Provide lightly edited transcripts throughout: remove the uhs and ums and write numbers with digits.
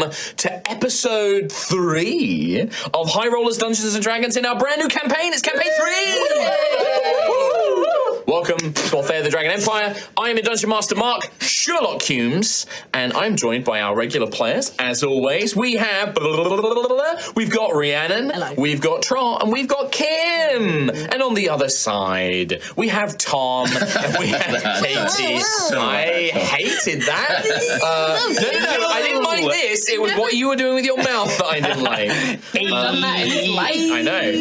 to episode 3 of High Rollers Dungeons and Dragons in our brand new campaign. It's campaign 3! Welcome to Altheya the Dragon Empire. I am your Dungeon Master Mark, Sherlock Humes, and I'm joined by our regular players. As always, we've got Rhiannon, hello. We've got Trot, and we've got Kim. And on the other side, we have Tom, and we have Katie. I hated that. No, I didn't like this. It was what you were doing with your mouth that I didn't like. I know.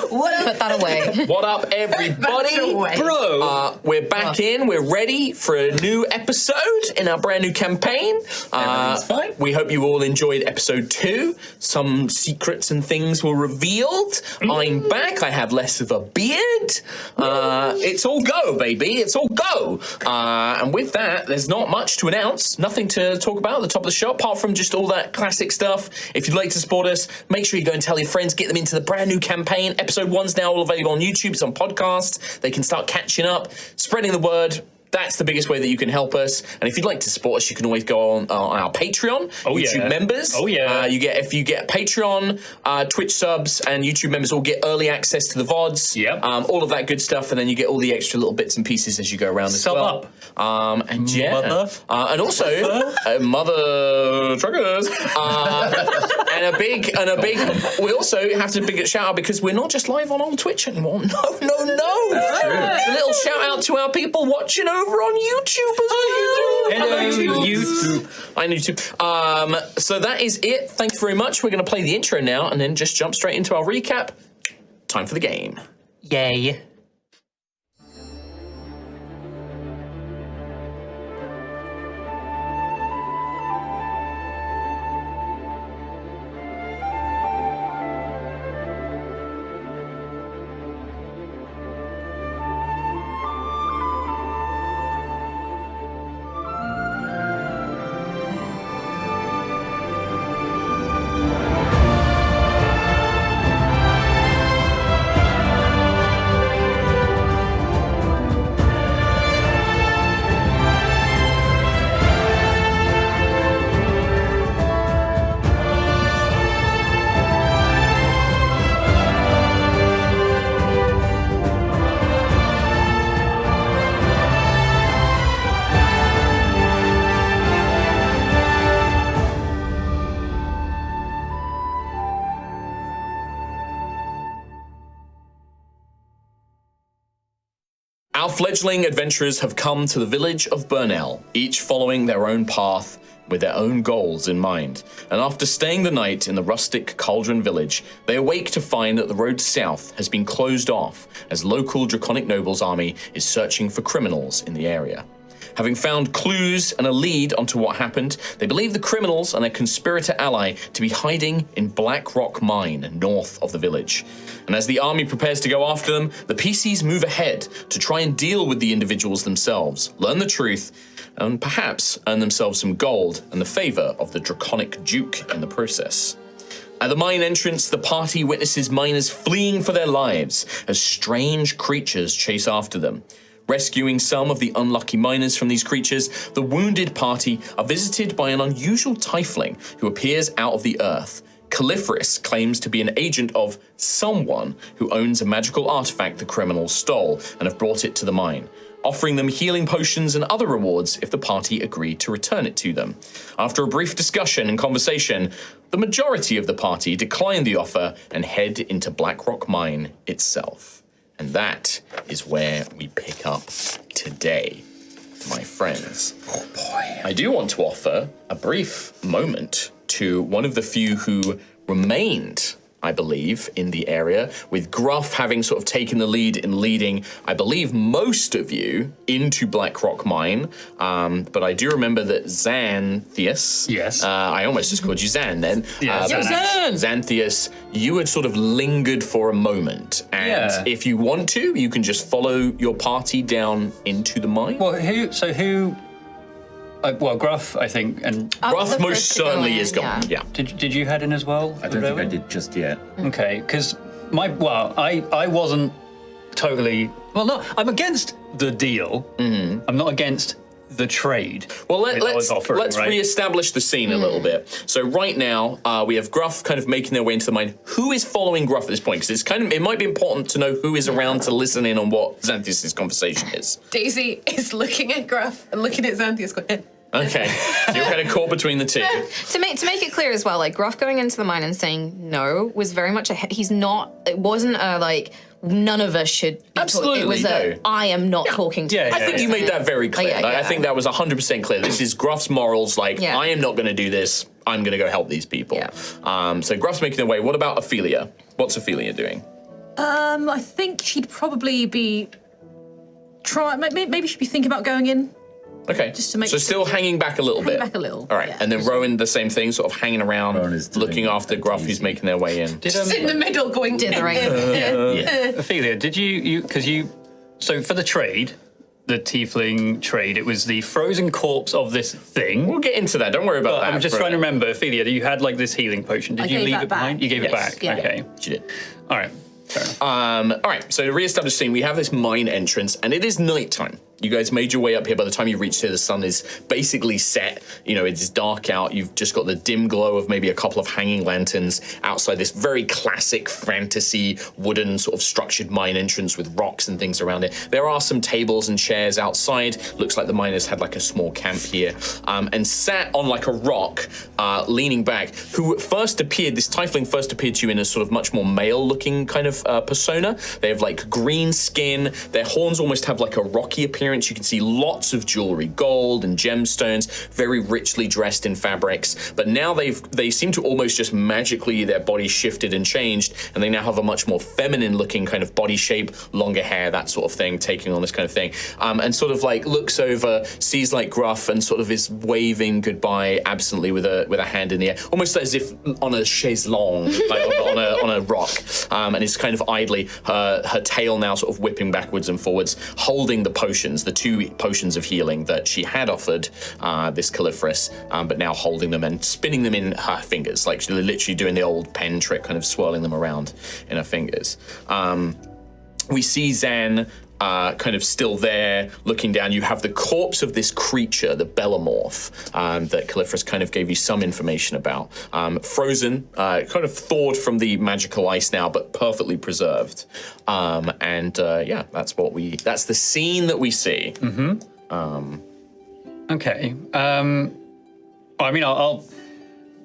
Put that away. What up, everybody? Bro, we're back in. We're ready for a new episode in our brand new campaign. Fine. We hope you all enjoyed episode 2. Some secrets and things were revealed. I'm back. I have less of a beard. It's all go, baby. It's all go. And with that, there's not much to announce. Nothing to talk about at the top of the show, apart from just all that classic stuff. If you'd like to support us, make sure you go and tell your friends. Get them into the brand new campaign. Episode 1's now all available on YouTube. It's on podcast. They can start catching up, spreading the word. That's the biggest way that you can help us. And if you'd like to support us, you can always go on our Patreon. YouTube members. If you get Patreon, Twitch subs, and YouTube members all get early access to the VODs. Yep. All of that good stuff, and then you get all the extra little bits and pieces as you go around as well. And yeah. And also mother truckers. and a big we also have to big shout out because we're not just live on old Twitch anymore. No. A little shout out to our people watching over on YouTube as well. Hello, YouTube. I need to. So that is it. Thank you very much. We're going to play the intro now and then just jump straight into our recap. Time for the game. Yay. Our fledgling adventurers have come to the village of Burnell, each following their own path with their own goals in mind. And after staying the night in the rustic Cauldron village, they awake to find that the road south has been closed off as local Draconic Nobles army is searching for criminals in the area. Having found clues and a lead onto what happened, they believe the criminals and their conspirator ally to be hiding in Blackrock Mine, north of the village. And as the army prepares to go after them, the PCs move ahead to try and deal with the individuals themselves, learn the truth, and perhaps earn themselves some gold and the favor of the Draconic Duke in the process. At the mine entrance, the party witnesses miners fleeing for their lives as strange creatures chase after them. Rescuing some of the unlucky miners from these creatures, the wounded party are visited by an unusual tiefling who appears out of the earth. Califeris claims to be an agent of someone who owns a magical artifact the criminals stole and have brought it to the mine, offering them healing potions and other rewards if the party agree to return it to them. After a brief discussion and conversation, the majority of the party decline the offer and head into Blackrock Mine itself. And that is where we pick up today, my friends. Oh boy. I do want to offer a brief moment to one of the few who remained, I believe, in the area, with Gruff having sort of taken the lead in leading, I believe, most of you into Blackrock Mine. But I do remember that Xanthias, Yes. I almost just called you Zan then. Yeah, Xanthias, you had sort of lingered for a moment. And if you want to, you can just follow your party down into the mine. Well, who? Gruff, I think, and Gruff most certainly is gone. Yeah. Did you head in as well? I don't think I did just yet. Okay, because I wasn't totally. Well, no, I'm against the deal. Mm-hmm. I'm not against the trade. Well, that I was offering, let's right? reestablish the scene a little bit. So right now, we have Gruff kind of making their way into the mine. Who is following Gruff at this point? Because it might be important to know who is around to listen in on what Xanthius' conversation is. Daisy is looking at Gruff and looking at Xanthius going, Okay, so you're kind of caught between the two. To make it clear as well, like Gruff going into the mine and saying no was very much he's not. It wasn't a like none of us should. Be Absolutely, it was no. I am not talking to. Yeah, you. I think you made that very clear. yeah, Like, I yeah. think that was 100% clear. This is Gruff's morals. Like, Yeah. I am not going to do this. I'm going to go help these people. Yeah. So Gruff's making their way. What about Altheya? What's Altheya doing? I think she'd probably be maybe she'd be thinking about going in. Okay. Just to make so still hanging back a little bit. back a little, All right. yeah. And then Rowan, the same thing, sort of hanging around, Rowan is doing looking after Gruff, who's easy. making their way in. Just in the middle, going Dithering. Ophelia, did because so for the trade, the tiefling trade, it was the frozen corpse of this thing. We'll get into that. Don't worry about But that. I'm just for a trying to minute. remember, Ophelia, you had like this healing potion. Did I you gave leave that it behind? back. You gave it Yes. back. Yeah. Okay. She did. All right. Fair enough. All right, so to re-establish the scene, we have this mine entrance, and it is nighttime. You guys made your way up here. By the time you reach here, the sun is basically set. You know, it's dark out. You've just got the dim glow of maybe a couple of hanging lanterns outside this very classic fantasy wooden sort of structured mine entrance with rocks and things around it. There are some tables and chairs outside. Looks like the miners had like a small camp here. And sat on like a rock, leaning back, who first appeared, this tiefling first appeared to you in a sort of much more male-looking kind of persona. They have like green skin. Their horns almost have like a rocky appearance. You can see lots of jewelry, gold and gemstones, very richly dressed in fabrics. But now they seem to almost just magically, their body shifted and changed, and they now have a much more feminine looking kind of body shape, longer hair, that sort of thing, taking on this kind of thing. And sort of like looks over, sees like Gruff, and sort of is waving goodbye absently with a hand in the air, almost as if on a chaise longue, like on a rock. And is kind of idly, her tail now sort of whipping backwards and forwards, holding the potions, the 2 potions of healing that she had offered this Caliphorus, but now holding them and spinning them in her fingers, like she's literally doing the old pen trick, kind of swirling them around in her fingers. We see Zan kind of still there, looking down. You have the corpse of this creature, the Bellamorph, that Caliphorus kind of gave you some information about. Frozen, kind of thawed from the magical ice now, but perfectly preserved. Yeah, that's the scene that we see. Okay. I mean, I'll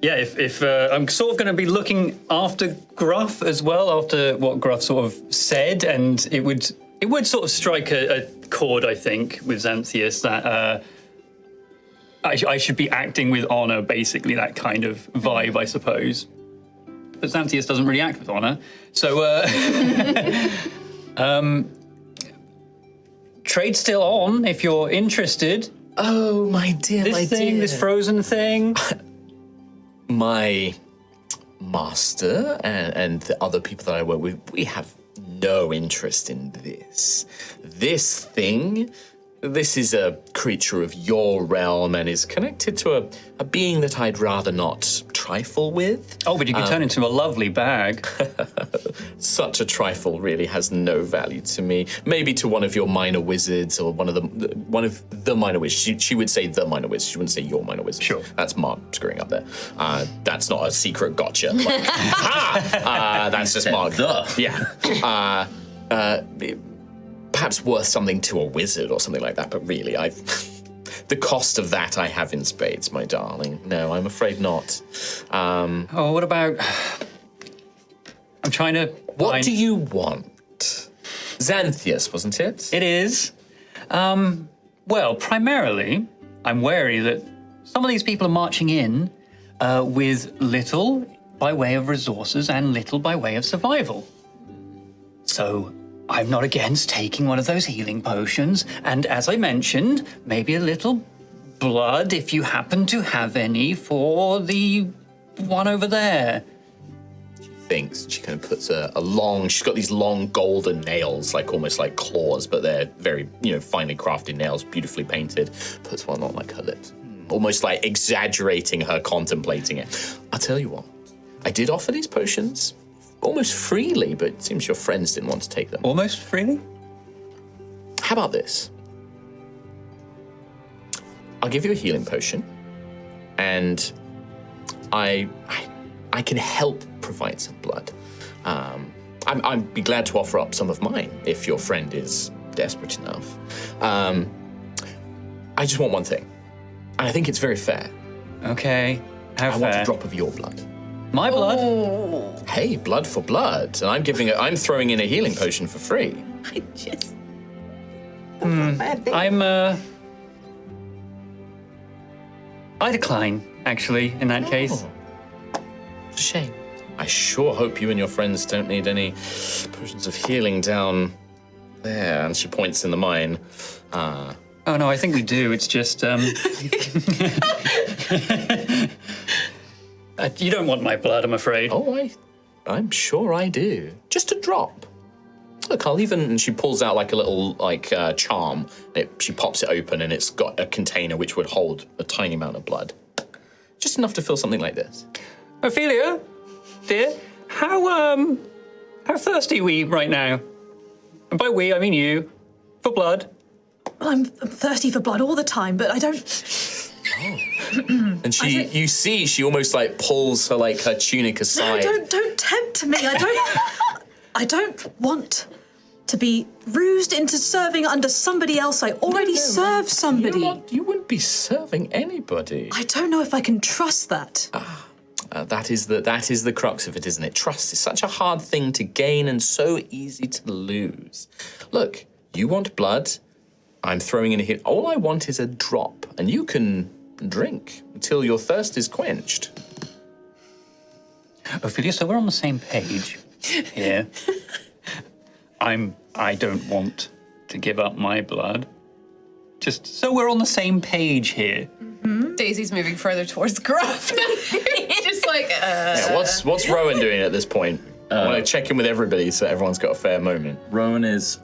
yeah, if I'm sort of going to be looking after Gruff as well, after what Gruff sort of said, and it would sort of strike a chord, I think, with Xanthius that I should be acting with honor, basically, that kind of vibe, I suppose. But Xanthius doesn't really act with honor, so trade's still on if you're interested. Oh, my dear, This frozen thing. My master and the other people that I work with, we have no interest in this. This thing, this is a creature of your realm and is connected to a being that I'd rather not trifle with. Oh, but you can turn into a lovely bag. Such a trifle really has no value to me. Maybe to one of your minor wizards or one of the minor wizards. She would say the minor wizard. She wouldn't say your minor wizard. Sure. That's Mark screwing up there. That's not a secret gotcha. Like, ha! That's just Mark. Yeah. Perhaps worth something to a wizard or something like that, but really, the cost of that I have in spades, my darling. No, I'm afraid not. Oh, what about... I'm trying to... What do you want? Xanthius, wasn't it? It is. Well, primarily, I'm wary that some of these people are marching in with little by way of resources and little by way of survival. So I'm not against taking one of those healing potions, and as I mentioned, maybe a little blood, if you happen to have any, for the one over there. Thinks she kind of puts she's got these long golden nails, like almost like claws, but they're very, finely crafted nails, beautifully painted. Puts one on like her lips, almost like exaggerating her contemplating it. I'll tell you what, I did offer these potions almost freely, but it seems your friends didn't want to take them. Almost freely? How about this? I'll give you a healing potion, and I can help provide some blood. I'd be glad to offer up some of mine if your friend is desperate enough. I just want one thing, and I think it's very fair. Okay. How I want fair? a drop of your blood. My blood? Hey, blood for blood, and I'm throwing in a healing potion for free. I just. I decline, actually, in that case. It's a shame. I sure hope you and your friends don't need any potions of healing down there. And she points in the mine. Oh, no, I think we do. It's just, you don't want my blood, I'm afraid. Oh, I'm sure I do. Just a drop. Look, I'll even... And she pulls out like a little charm. She pops it open and it's got a container which would hold a tiny amount of blood. Just enough to fill something like this. Ophelia, dear, how thirsty are we right now? And by we, I mean you. For blood. Well, I'm thirsty for blood all the time, but I don't. And you see, she almost like pulls her tunic aside. No, don't tempt me. I don't want to be rused into serving under somebody else. I already serve somebody. You wouldn't be serving anybody. I don't know if I can trust that. That is the crux of it, isn't it? Trust is such a hard thing to gain and so easy to lose. Look, you want blood. I'm throwing in a hit. All I want is a drop, and you can drink until your thirst is quenched. Ophelia, so we're on the same page here. I don't want to give up my blood. Just so we're on the same page here. Daisy's moving further towards Gruff. Just like, Yeah, what's Rowan doing at this point? I want to check in with everybody so everyone's got a fair moment. Rowan is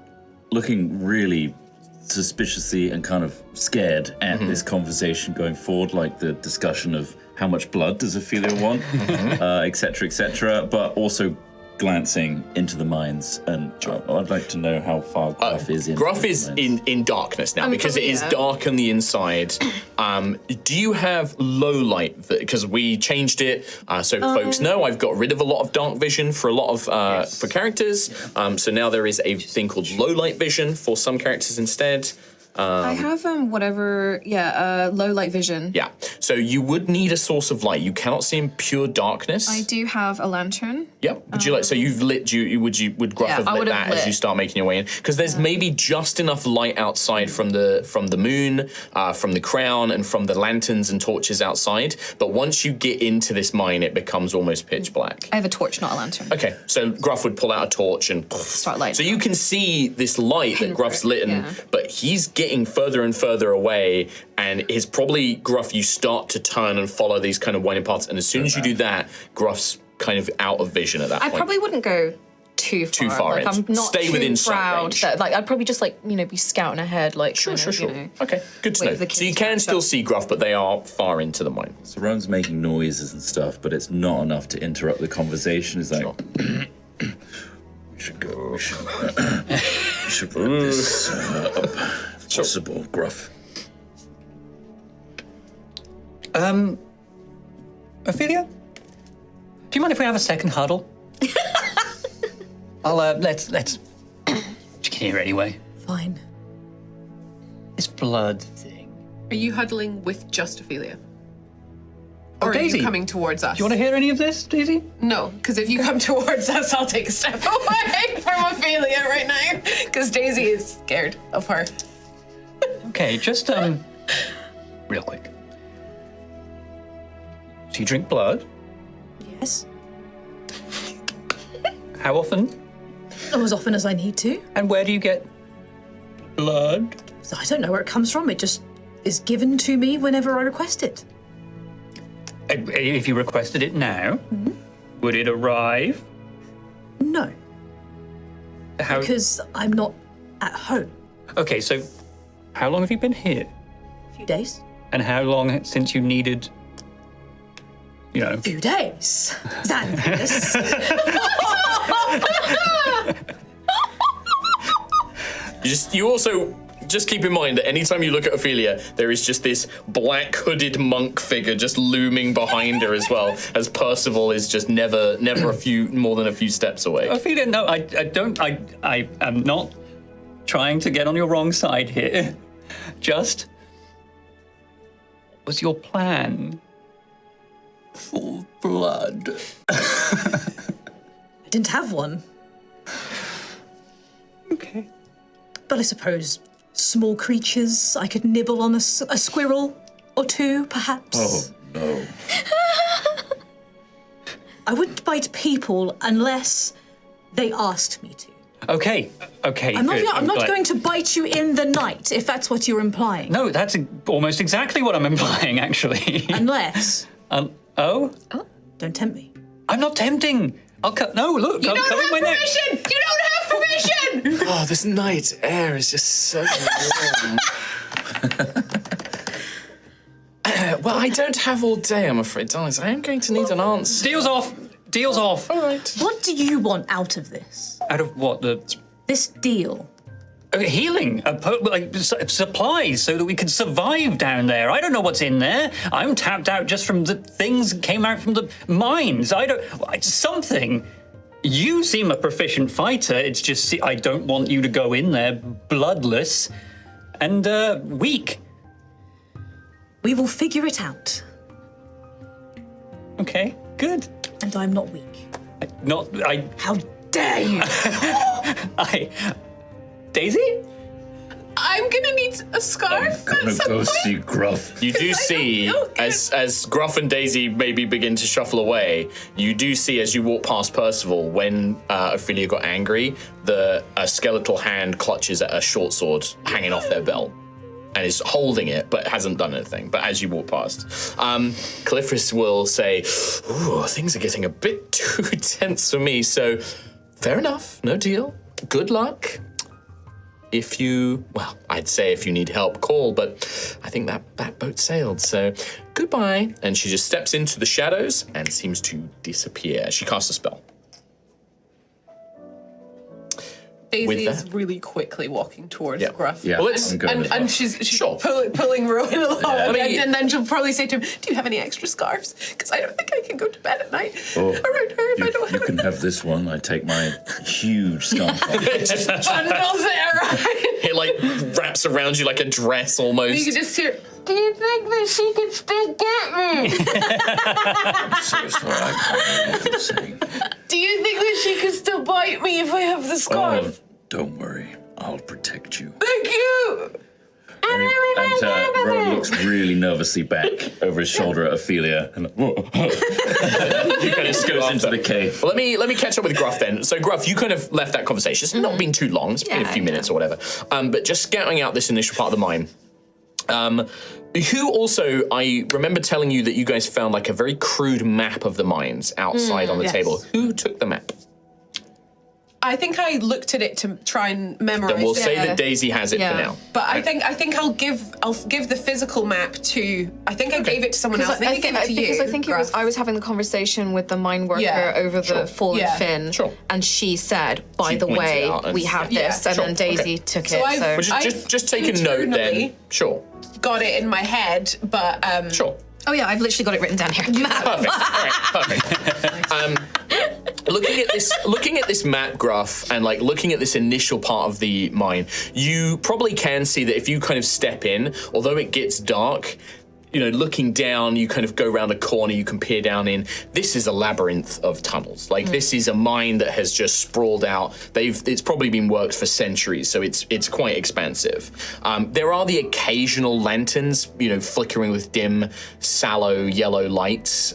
looking really suspiciously and kind of scared at this conversation going forward, like the discussion of how much blood does Ophelia want, et cetera, but also glancing into the mines. And I'd like to know how far Gruff is in. Gruff is in darkness now because it is dark on the inside. Do you have low light? Because we changed it, so folks know I've got rid of a lot of dark vision for a lot of for characters. So now there is a thing called low light vision for some characters instead. I have low light vision. Yeah, so you would need a source of light. You cannot see in pure darkness. I do have a lantern. Yep. Would you like? So you've lit. Would Gruff have lit that as you start making your way in? Because there's maybe just enough light outside from the moon, from the crown, and from the lanterns and torches outside. But once you get into this mine, it becomes almost pitch black. I have a torch, not a lantern. Okay. So Gruff would pull out a torch and start lighting. So you can see this light that Gruff's lit, but he's getting further and further away, and it's probably Gruff. You start to turn and follow these kind of winding paths, and as soon as you do that, Gruff's kind of out of vision at that point. I probably wouldn't go too far. in. I'm not Stay too within sight proud range. that, I'd probably just be scouting ahead, Sure. Okay, Okay, good to wait know. for the So you kids to can catch still up. see Gruff, but they are far into the mine. So Rowan's making noises and stuff, but it's not enough to interrupt the conversation. It's like, we should go. We should wrap this up. If possible, Gruff. Ophelia, do you mind if we have a second huddle? Let's you can hear anyway. Fine. This blood thing. are you huddling with just Ophelia? Or are Daisy. you coming towards us? Do you want to hear any of this, Daisy? No, because if you come towards us, I'll take a step away from Ophelia right now. Because Daisy is scared of her. Okay, just real quick. So you drink blood? Yes. How often? As often as I need to. And where do you get blood? So I don't know where it comes from. It just is given to me whenever I request it. If you requested it now, would it arrive? No, How? because I'm not at home. Okay, so how long have you been here? A few days. And how long since you needed, A few days. Xanthus. just keep in mind that anytime you look at Ophelia, there is just this black hooded monk figure just looming behind her as well, as Percival is just never more than a few steps away. Ophelia, no, I am not trying to get on your wrong side here. Just, what was your plan? Full blood. I didn't have one. Okay. But I suppose small creatures, I could nibble on a squirrel or two, perhaps. Oh, no. I wouldn't bite people unless they asked me to. Okay, I'm good. not glad. going to bite you in the night, if that's what you're implying. No, that's almost exactly what I'm implying, actually. Unless... Oh? Oh, don't tempt me. I'm not tempting. I'll cut. No, look. You I'm don't covering have my neck. permission! You don't have permission! Oh, this night air is just so warm. Well, I don't have all day, I'm afraid, darlings. I am going to need an answer. Deal's off. Deal's off. All right. What do you want out of this? Out of what? This deal? Healing, supplies, so that we can survive down there. I don't know what's in there. I'm tapped out just from the things that came out from the mines. Something. You seem a proficient fighter. It's just I don't want you to go in there bloodless and weak. We will figure it out. Okay, good. And I'm not weak. How dare you? Daisy? I'm gonna need a scarf. I'm gonna go see Gruff. You do see, as Gruff and Daisy maybe begin to shuffle away, you do see as you walk past Percival, when Ophelia got angry, a skeletal hand clutches at a short sword hanging off their belt and is holding it, but hasn't done anything. But as you walk past, Caliphris will say, "Ooh, things are getting a bit too tense for me, so fair enough, no deal. Good luck. I'd say if you need help, call, but I think that boat sailed, so goodbye." And she just steps into the shadows and seems to disappear. She casts a spell. Daisy is really quickly walking towards Gruff. Yeah, well, let's- I'm going as well. And she's Sure. pulling Rowan along. I mean- and then she'll probably say to him, "Do you have any extra scarves? Because I don't think I can go to bed at night Oh, around her if I don't you have can have this one. I take my huge scarf off. It just bundles it around." it like wraps around you like a dress almost. You can just hear, "Do you think that she can still get me? So sorry, I can't hear what you're saying. Do you think that she can still bite me if I have the Oh, scarf? don't worry. I'll protect you. Thank you." And Rowan looks really nervously back over his shoulder at Ophelia and You kind of goes into the cave. Well, let me catch up with Gruff then. So Gruff, you kind of left that conversation. It's not been too long. It's been a few minutes or whatever. But just scouting out this initial part of the mine. Who also, I remember telling you that you guys found like a very crude map of the mines outside on the table. Who took the map? I think I looked at it to try and memorize. Then we'll it. say that Daisy has it for now. But I think I'll give the physical map to. I think I gave it to someone else. I think I gave it to you. Because I think I was having the conversation with the mine worker over the fallen Finn, and she said, "By She the pointed way, it out and- we have Yeah. this," and Sure, then Daisy okay. took So it. I've- So Just take a note then. internally- Sure. Got it in my head, but Sure. oh yeah, I've literally got it written down here. Perfect. All right, perfect. Looking at this map graph and like looking at this initial part of the mine, you probably can see that if you kind of step in, although it gets dark, you know, looking down, you kind of go around a corner, you can peer down in. This is a labyrinth of tunnels. Like this is a mine that has just sprawled out. It's probably been worked for centuries, so it's quite expansive. There are the occasional lanterns, you know, flickering with dim, sallow yellow lights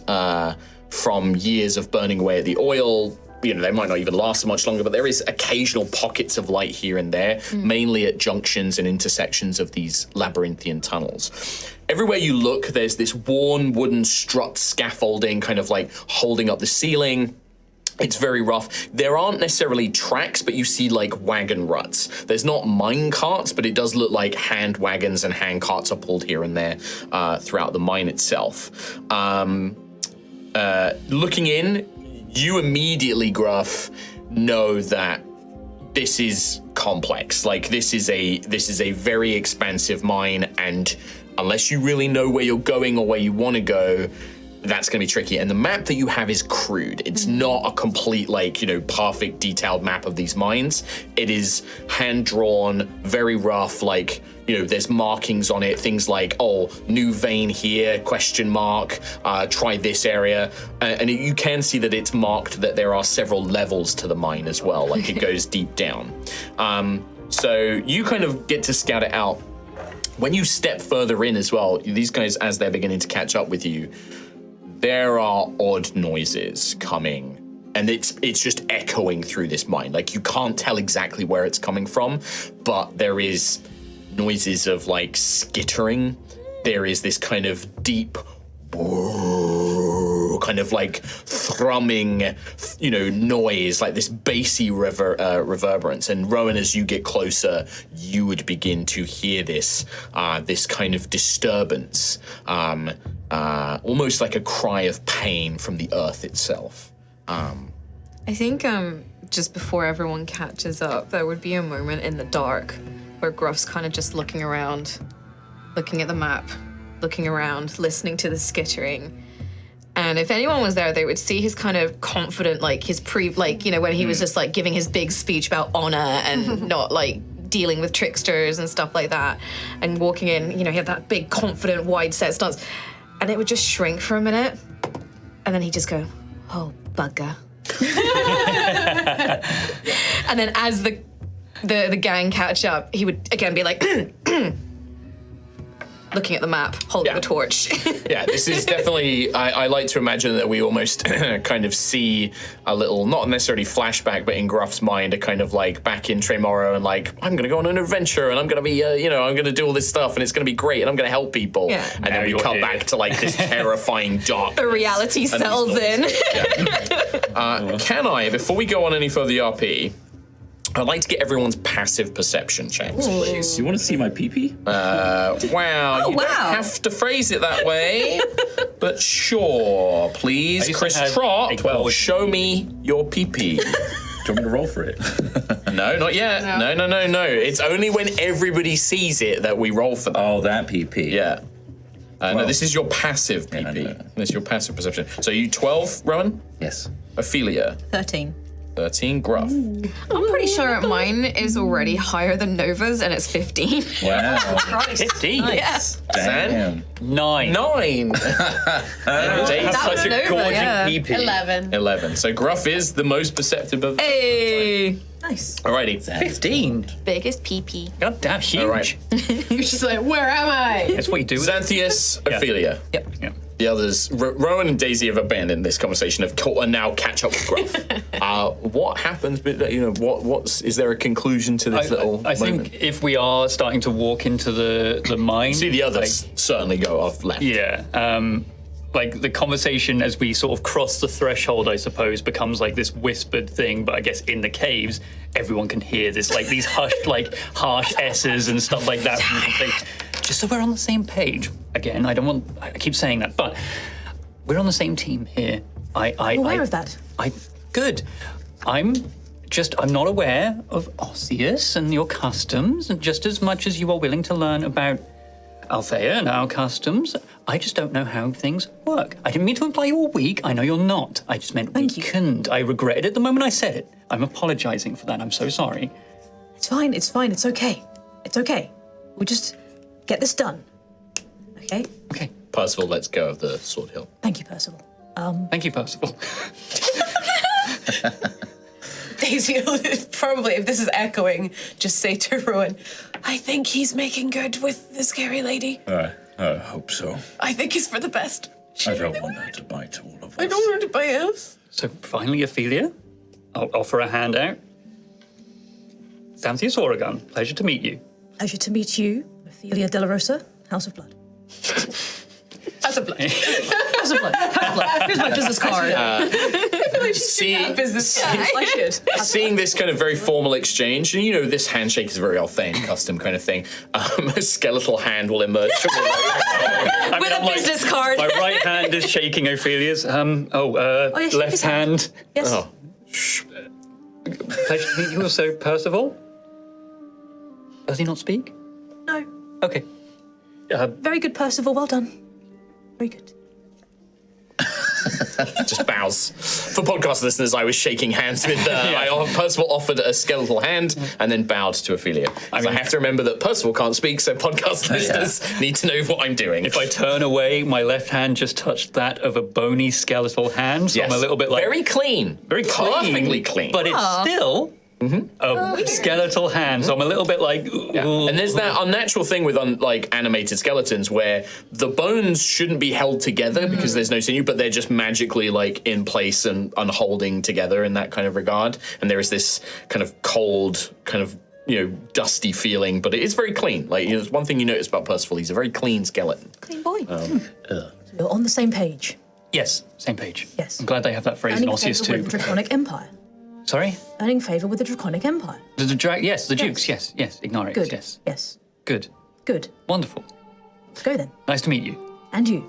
from years of burning away at the oil. You know, they might not even last much longer, but there is occasional pockets of light here and there, mainly at junctions and intersections of these labyrinthian tunnels. Everywhere you look, there's this worn wooden strut scaffolding kind of like holding up the ceiling. It's very rough. There aren't necessarily tracks, but you see like wagon ruts. There's not mine carts, but it does look like hand wagons and hand carts are pulled here and there throughout the mine itself. Looking in, you immediately, Gruff, know that this is complex. Like this is a very expansive mine, and unless you really know where you're going or where you want to go, that's going to be tricky. And the map that you have is crude. It's not a complete, like, perfect detailed map of these mines. It is hand-drawn, very rough, like, there's markings on it, things like, new vein here, question mark, try this area. And you can see that it's marked that there are several levels to the mine as well, like it goes deep down. So you kind of get to scout it out. When you step further in as well, these guys, as they're beginning to catch up with you, there are odd noises coming, and it's just echoing through this mine. Like, you can't tell exactly where it's coming from, but there is noises of, like, skittering. There is this kind of deep, kind of like thrumming, noise, like this bassy reverberance. And Rowan, as you get closer, you would begin to hear this kind of disturbance. Almost like a cry of pain from the earth itself. I think just before everyone catches up, there would be a moment in the dark where Gruff's kind of just looking around, looking at the map, looking around, listening to the skittering. And if anyone was there, they would see his kind of confident, like his when he was just like giving his big speech about honor and not like dealing with tricksters and stuff like that. And walking in, he had that big, confident, wide set stance. And it would just shrink for a minute. And then he'd just go, oh, bugger. And then as the gang catch up, he would again be like, looking at the map, holding the torch. Yeah, this is definitely, I like to imagine that we almost kind of see a little, not necessarily flashback, but in Gruff's mind, a kind of like back in Tremoro and like, I'm going to go on an adventure and I'm going to be, I'm going to do all this stuff and it's going to be great and I'm going to help people. Yeah. And then we cut back to like this terrifying dark. The reality settles in. Can I, before we go on any further RP, I'd like to get everyone's passive perception checks, please. You want to see my pee-pee? Wow, you don't have to phrase it that way, but sure, please. Chris Trott, show me your pee-pee. Do you want me to roll for it? No, not yet. No. It's only when everybody sees it that we roll for that. Oh, that pee-pee. Yeah. No, this is your passive pee-pee. This is your passive perception. So you 12, Rowan? Yes. Ophelia? 13. 13, Gruff. I'm pretty sure mine is already higher than Nova's, and it's 15. Wow. 15. Yes. Sam? 9. 9. That was Such a Nova, gorgeous yeah. PP. 11. 11. So Gruff is the most perceptive of. Hey, Nice. Alrighty. 15. biggest PP. God damn, huge. All right. You're just like, where am I? That's what you do. Xanthias, Ophelia. Yep. Yeah. The others, Rowan and Daisy have abandoned this conversation and now catch up with Gruff. What happens? What's is there a conclusion to this little I moment? think if we are starting to walk into the mine, See the others certainly go off left. yeah, like the conversation as we sort of cross the threshold, I suppose, becomes like this whispered thing. But I guess in the caves, everyone can hear this, like these hushed, like harsh S's and stuff like that. Just so we're on the same page. Again, I keep saying that, but we're on the same team here. I'm aware of that. Good. I'm not aware of Osseous and your customs, and just as much as you are willing to learn about Altheya and our customs, I just don't know how things work. I didn't mean to imply you were weak. I know you're not. I just meant weakened. I regretted it the moment I said it. I'm apologizing for that. I'm so sorry. It's fine. It's okay. It's okay. We'll just get this done. Okay? Okay. Percival lets go of the sword hilt. Thank you, Percival. Thank you, Percival. Daisy will probably, if this is echoing, just say to Rowan, I think he's making good with the scary lady. I hope so. I think it's for the best. I don't want her to bite all of us. I don't want her to bite us. So finally, Ophelia, I'll offer a hand out. Xanthias Oregon, pleasure to meet you. Pleasure to meet you, Ophelia De La Rosa, House of Blood. That's a blush. House of Blood. House of Blood. Here's my business card. Business. I should. Seeing this kind of very formal exchange, and this handshake is a very Althean custom kind of thing. A skeletal hand will emerge from the road. With a business card. My right hand is shaking Ophelia's. shake Left his hand. Yes. Oh. Pleasure to meet you also, Percival. Does he not speak? No. Okay. Very good, Percival. Well done. Very good. Just bows. For podcast listeners, I was shaking hands with. Percival offered a skeletal hand and then bowed to Ophelia. I have to remember that Percival can't speak, so podcast listeners need to know what I'm doing. If I turn away, my left hand just touched that of a bony skeletal hand, so I'm a little bit like very clean, perfectly clean, but it's still. A skeletal hand, so I'm a little bit like. And there's that unnatural thing with animated skeletons where the bones shouldn't be held together because there's no sinew, but they're just magically like in place and unholding together in that kind of regard. And there is this kind of cold, kind of dusty feeling, but it is very clean. Like there's one thing you notice about Percival, he's a very clean skeleton. Clean boy. You're on the same page. Yes, same page. Yes. I'm glad they have that phrase in Osseous too. With the Draconic Empire. Sorry? Earning favour with the Draconic Empire. The Dukes, yes. Ignarix, Good. yes. Yes. Good. Good. Wonderful. Let's go then. Nice to meet you. And you.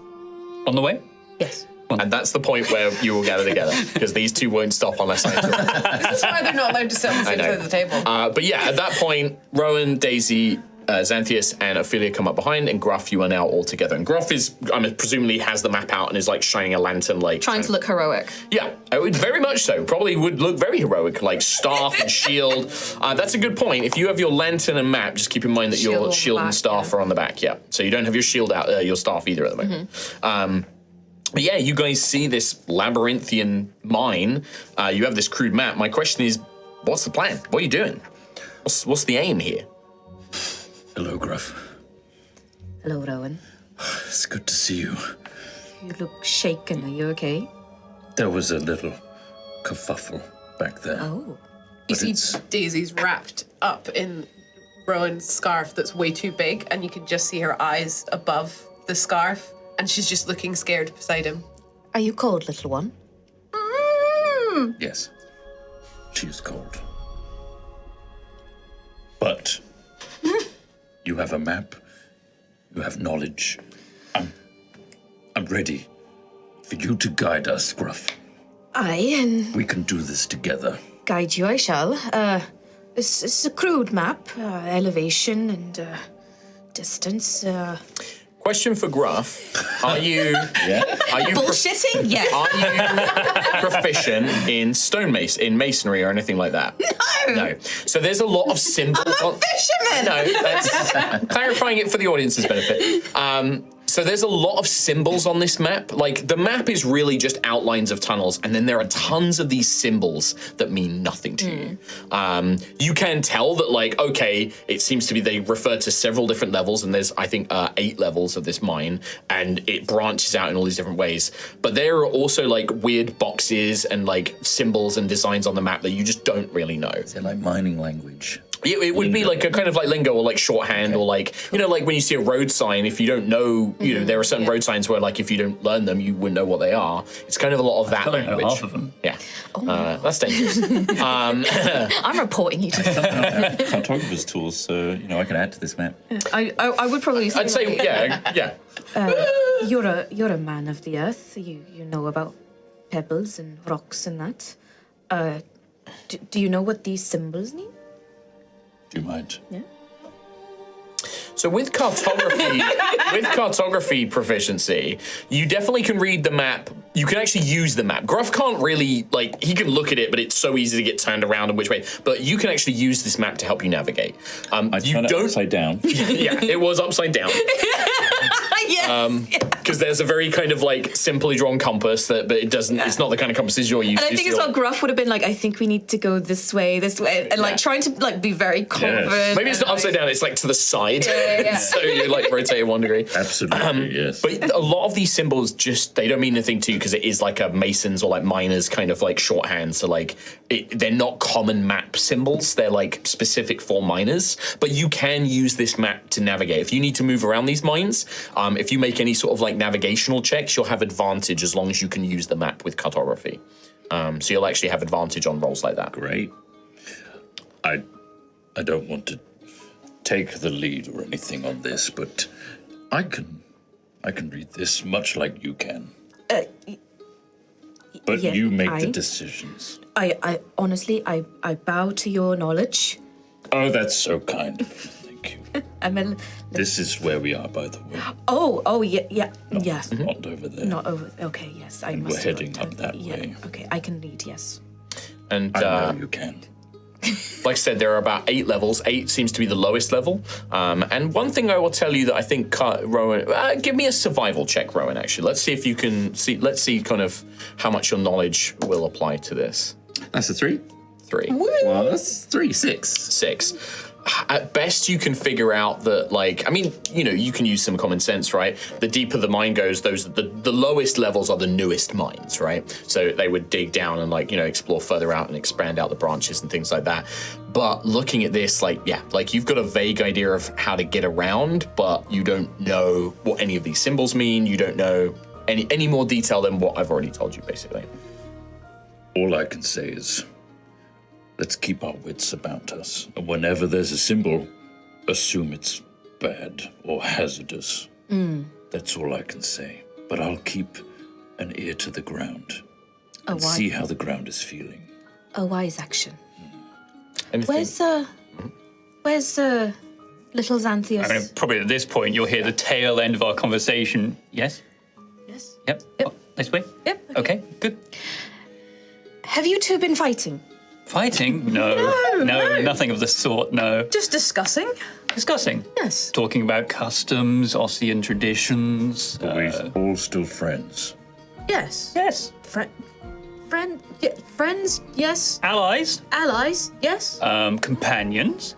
On the way? Yes. And that's the point where you will gather together, because these two won't stop unless I interrupt. That's why they're not allowed to sit on the same side of the table. But yeah, at that point, Rowan, Daisy, Xanthias, and Ophelia come up behind, and Gruff, you are now all together. And Gruff presumably has the map out and is like shining a lantern, like Trying to look heroic. Yeah, it would very much so. Probably would look very heroic, like staff and shield. That's a good point. If you have your lantern and map, just keep in mind that your shield and staff are on the back. Yeah, so you don't have your shield out, your staff either at the moment. But yeah, you guys see this labyrinthian mine. You have this crude map. My question is, what's the plan? What are you doing? What's the aim here? Hello, Gruff. Hello, Rowan. It's good to see you. You look shaken. Are you okay? There was a little kerfuffle back there. Oh. You see Daisy's wrapped up in Rowan's scarf that's way too big, and you can just see her eyes above the scarf, and she's just looking scared beside him. Are you cold, little one? Yes, she is cold. But you have a map. You have knowledge. I'm ready for you to guide us, Gruff. Aye, and We can do this together. guide you I shall. It's a crude map, elevation and distance. Question for Gruff: Are you Bullshitting? Yes. Are you proficient in masonry or anything like that? No. So there's a lot of symbols. Fisherman. No, that's clarifying it for the audience's benefit. So there's a lot of symbols on this map. Like, the map is really just outlines of tunnels, and then there are tons of these symbols that mean nothing to you. You can tell that, like, okay, it seems to be they refer to several different levels, and there's, I think, 8 levels of this mine, and it branches out in all these different ways. But there are also, like, weird boxes and, like, symbols and designs on the map that you just don't really know. They're like mining language. It would be like a kind of like lingo or like shorthand or like, like when you see a road sign, if you don't know, there are certain road signs where like if you don't learn them, you wouldn't know what they are. It's kind of a lot of that I don't know language. half of them. Yeah. That's dangerous. I'm reporting you to Cartographer's tools, so I can add to this map. I would probably say, I'd say, like, yeah. you're a man of the earth. You know about pebbles and rocks and that. Do you know what these symbols mean? Do you mind? Yeah. So with cartography proficiency, you definitely can read the map. You can actually use the map. Gruff can't really, like, he can look at it, but it's so easy to get turned around and which way. But you can actually use this map to help you navigate. You don't upside down. Yeah, it was upside down. Yes. Because there's a very kind of like simply drawn compass but it doesn't. It's not the kind of compasses you're used to. And I think as well, Gruff would have been like, I think we need to go this way, and like trying to like be very confident. Maybe it's not upside down. It's like to the side. So you like rotate 1 degree. Absolutely, yes. But a lot of these symbols they don't mean anything to you because it is like a mason's or like miners kind of like shorthand. So like they're not common map symbols. They're like specific for miners. But you can use this map to navigate. If you need to move around these mines, if you make any sort of like navigational checks, you'll have advantage as long as you can use the map with cartography. So you'll actually have advantage on rolls like that. Great. I don't want to take the lead or anything on this, but I can read this much like you can. But yeah, you make the decisions. I honestly, I bow to your knowledge. Oh, that's so kind. Thank This is where we are, by the way. Yes. Not over there. Not over. Okay, yes. I And must we're have heading up that way. Okay, I can lead. Yes. And I know you can. like I said, there are about 8 levels. 8 seems to be the lowest level. And one thing I will tell you that I think Rowan, give me a survival check, Rowan. Actually, let's see if you can see. Let's see kind of how much your knowledge will apply to this. That's a 3. 3. Well, that's 3, 6. 6. At best, you can figure out that, like, I mean, you know, you can use some common sense, right? The deeper the mine goes, the lowest levels are the newest mines, right? So they would dig down and, like, you know, explore further out and expand out the branches and things like that. But looking at this, like, yeah, like you've got a vague idea of how to get around, but you don't know what any of these symbols mean. You don't know any more detail than what I've already told you, basically. All I can say is, let's keep our wits about us. And whenever there's a symbol, assume it's bad or hazardous. That's all I can say. But I'll keep an ear to the ground and see how the ground is feeling. A wise action. Anything? Where's little Xanthias? I mean, probably at this point, you'll hear the tail end of our conversation. Yes? Yes. Yep. Oh, this way? Yep. Okay, good. Have you two been fighting? Fighting? No, nothing of the sort, no. Just discussing. Discussing. Yes. Talking about customs, Ossian traditions. Are we all still friends? Yes. Yes. Friends. Yes. Allies. Allies. Yes. Companions.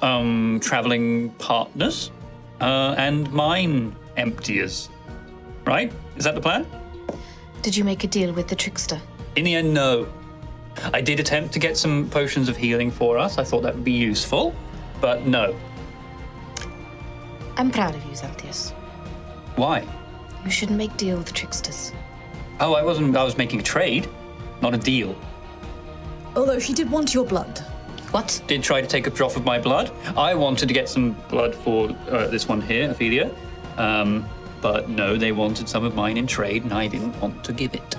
Traveling partners. And mine emptiers. Right? Is that the plan? Did you make a deal with the trickster? In the end, no. I did attempt to get some potions of healing for us. I thought that would be useful, but no. I'm proud of you, Xanthias. Why? You shouldn't make deal with the tricksters. Oh, I was making a trade, not a deal. Although she did want your blood. What? Did try to take a drop of my blood. I wanted to get some blood for this one here, Altheya. But no, they wanted some of mine in trade, and I didn't want to give it.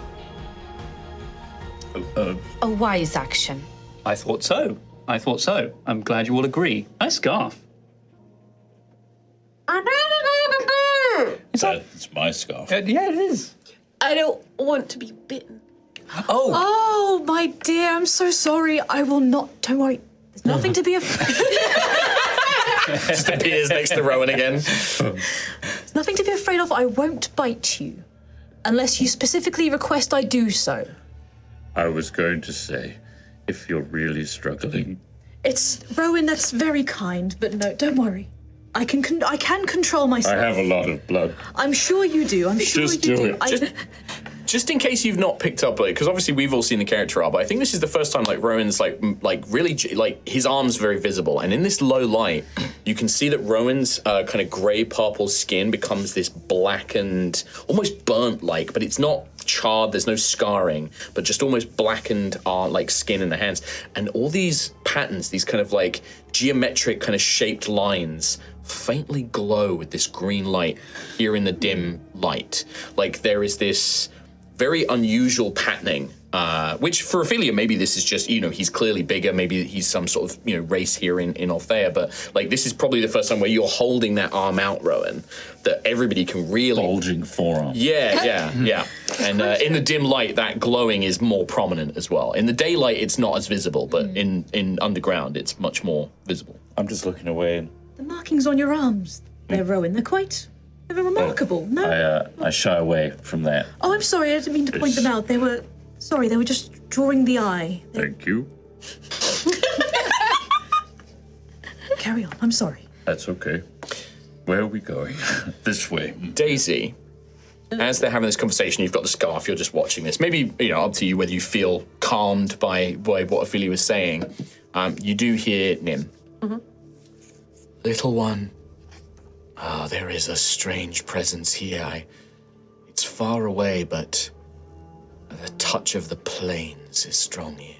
A wise action. I thought so. I'm glad you all agree. Nice scarf. That's my scarf. Yeah, it is. I don't want to be bitten. Oh, Oh, my dear, I'm so sorry. I will not. Don't worry. There's nothing to be afraid. Just appears next to Rowan again. There's nothing to be afraid of. I won't bite you, unless you specifically request I do so. I was going to say, if you're really struggling, It's Rowan. That's very kind, but no, don't worry. I can control myself. I have a lot of blood. I'm sure you do. I'm sure Just you do do. it. Just in case you've not picked up, because obviously we've all seen the character art, but I think this is the first time like Rowan's like really like his arm's very visible, and in this low light, you can see that Rowan's kind of grey purple skin becomes this blackened, almost burnt like, but it's not charred. There's no scarring, but just almost blackened like skin in the hands, and all these patterns, these kind of like geometric kind of shaped lines, faintly glow with this green light here in the dim light. Like there is this very unusual patterning, which for Ophelia, maybe this is just, you know, he's clearly bigger, maybe he's some sort of, you know, race here in Altheya, but like this is probably the first time where you're holding that arm out, Rowan, that everybody can really... Bulging forearm. Yeah. And in the dim light, that glowing is more prominent as well. In the daylight, it's not as visible, but in underground, it's much more visible. I'm just looking away and The markings on your arms, they're Rowan. They're remarkable. No. I shy away from that. Oh, I'm sorry. I didn't mean to point them out. They were just drawing the eye. Thank you. Carry on. I'm sorry. That's okay. Where are we going? This way. Daisy, as they're having this conversation, you've got the scarf, you're just watching this. Maybe, you know, up to you whether you feel calmed by what Ophelia was saying. You do hear Nim. Mm-hmm. Little one, there is a strange presence here. It's far away, but the touch of the plains is strong here.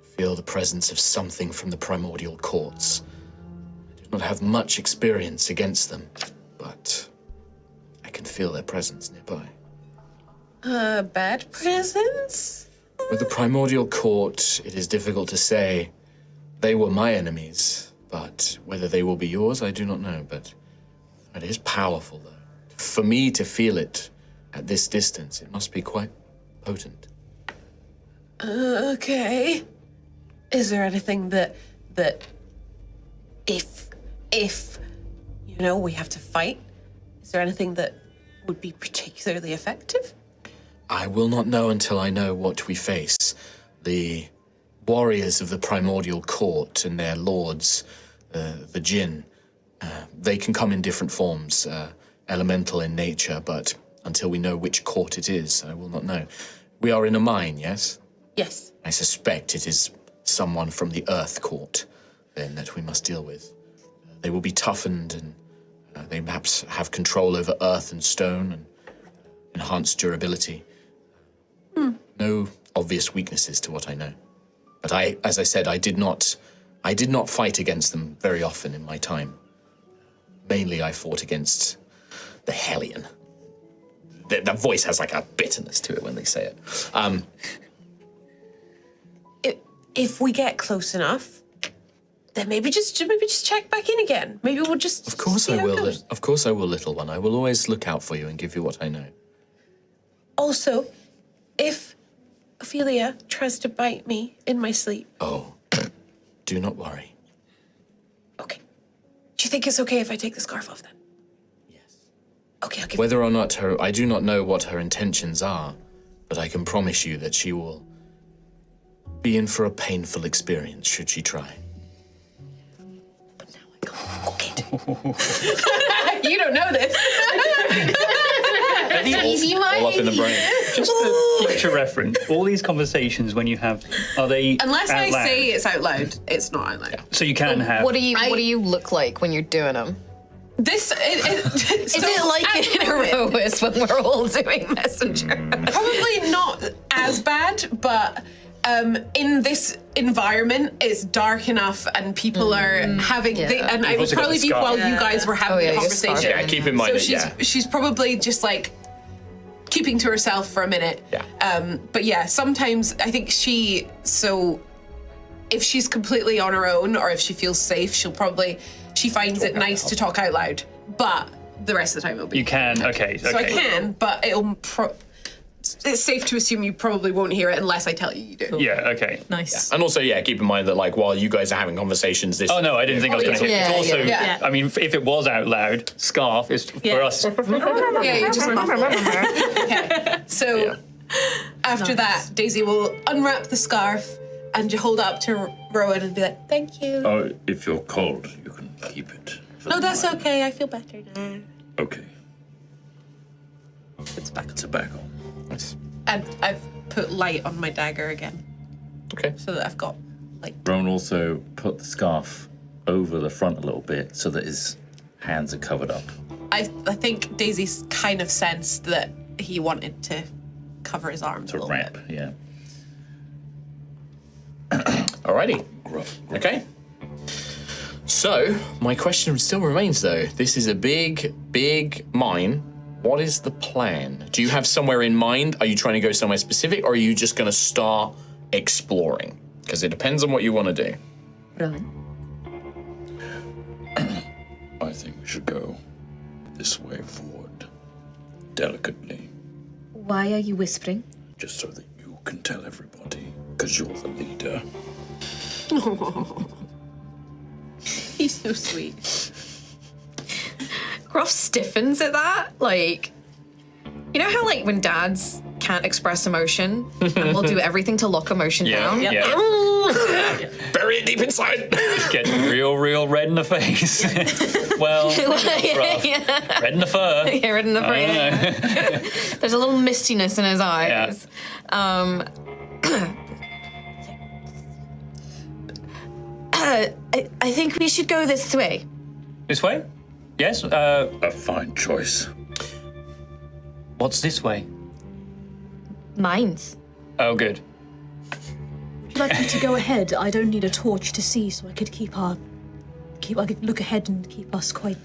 I feel the presence of something from the primordial courts. I do not have much experience against them, but I can feel their presence nearby. Bad presence? With the primordial court, it is difficult to say. They were my enemies, But whether they will be yours, I do not know. But it is powerful, though. For me to feel it at this distance, it must be quite potent. Okay. Is there anything that if you know we have to fight, is there anything that would be particularly effective? I will not know until I know what we face. The warriors of the primordial court and their lords, the Jinn, they can come in different forms, elemental in nature, but until we know which court it is, I will not know. We are in a mine, yes? Yes. I suspect it is someone from the Earth Court, then, that we must deal with. They will be toughened, and they perhaps have control over earth and stone, and enhanced durability. No obvious weaknesses to what I know. But as I said, I did not fight against them very often in my time. Mainly I fought against the Hellion. That voice has like a bitterness to it when they say it. If we get close enough, then maybe just check back in again. Maybe we'll just. Of course see I how it will. goes. Of course I will, little one. I will always look out for you and give you what I know. Also, if Ophelia tries to bite me in my sleep. Oh, do not worry. Okay. Do you think it's okay if I take the scarf off then? Yes. Okay, I'll give Whether or not I do not know what her intentions are, but I can promise you that she will be in for a painful experience should she try. But now I can't cook it. You don't know this. Easy All up in the brain. Just for future reference, all these conversations when you have, are they Unless out I loud? say it's out loud, it's not out loud. So you can have. What do you look like when you're doing them? This Is it like in Heroes when we're all doing messenger? Probably not as bad, but in this environment, it's dark enough and people are having. And it would also got probably the be scarf. while you guys were having the your conversation. scarf. Yeah, keep in mind So that, she's probably just like keeping to herself for a minute. Yeah. But yeah, sometimes I think if she's completely on her own or if she feels safe, she finds it nice to talk out loud. But the rest of the time it'll be. You can. Okay. So I can, but it's safe to assume you probably won't hear it unless I tell you you do. Yeah. Okay. Nice. And also, keep in mind that like while you guys are having conversations, this. Oh no, I didn't think I was going to hit. yeah, It's also, yeah. I mean, if it was out loud, scarf is for us. Yeah, you just muffle. Okay. So after that, Daisy will unwrap the scarf and you hold it up to Rowan and be like, "Thank you." Oh, if you're cold, you can keep it. No, that's okay. I feel better now. Okay. It's back. It's a back on. Nice. And I've put light on my dagger again, Okay. so that I've got Rowan also put the scarf over the front a little bit so that his hands are covered up. I think Daisy's kind of sensed that he wanted to cover his arms a To little wrap, bit. yeah. Alrighty. Gruff. Okay. So, my question still remains though. This is a big, big mine. What is the plan? Do you have somewhere in mind? Are you trying to go somewhere specific or are you just going to start exploring? Because it depends on what you want to do. I think we should go this way forward. Delicately. Why are you whispering? Just so that you can tell everybody. Because you're the leader. He's so sweet. Gruff stiffens at that. Like, you know how like when dads can't express emotion and will do everything to lock emotion down? Yeah. Bury it deep inside. It's getting real red in the face. Well, rough. Yeah. Red in the fur. Yeah, red in the I don't brain. know. There's a little mistiness in his eyes. I think we should go this way. This way? Yes. A fine choice. What's this way? Mines. Oh, good. Would you like me to go ahead? I don't need a torch to see, so I could I could look ahead and keep us quite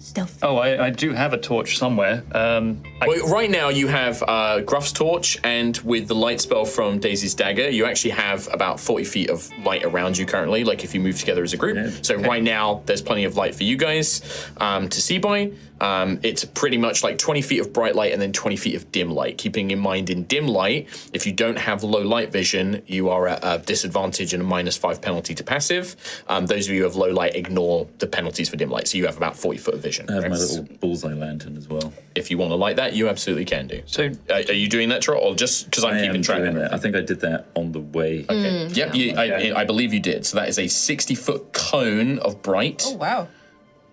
Stealth. Oh, I do have a torch somewhere. Well, right now you have Gruff's torch, and with the light spell from Daisy's dagger, you actually have about 40 feet of light around you currently, like if you move together as a group. Yeah. So right now, there's plenty of light for you guys to see by. It's pretty much like 20 feet of bright light and then 20 feet of dim light. Keeping in mind in dim light, if you don't have low light vision, you are at a disadvantage and a -5 penalty to passive. Those of you who have low light ignore the penalties for dim light, so you have about 40 foot of vision. I have right? my little bullseye lantern as well. If you want to light that, you absolutely can do. So- are you doing that, Trot, or just because I'm I am keeping track of doing it? that. I think I did that on the way. Yep, I believe you did. So that is a 60-foot cone of bright, Oh, wow.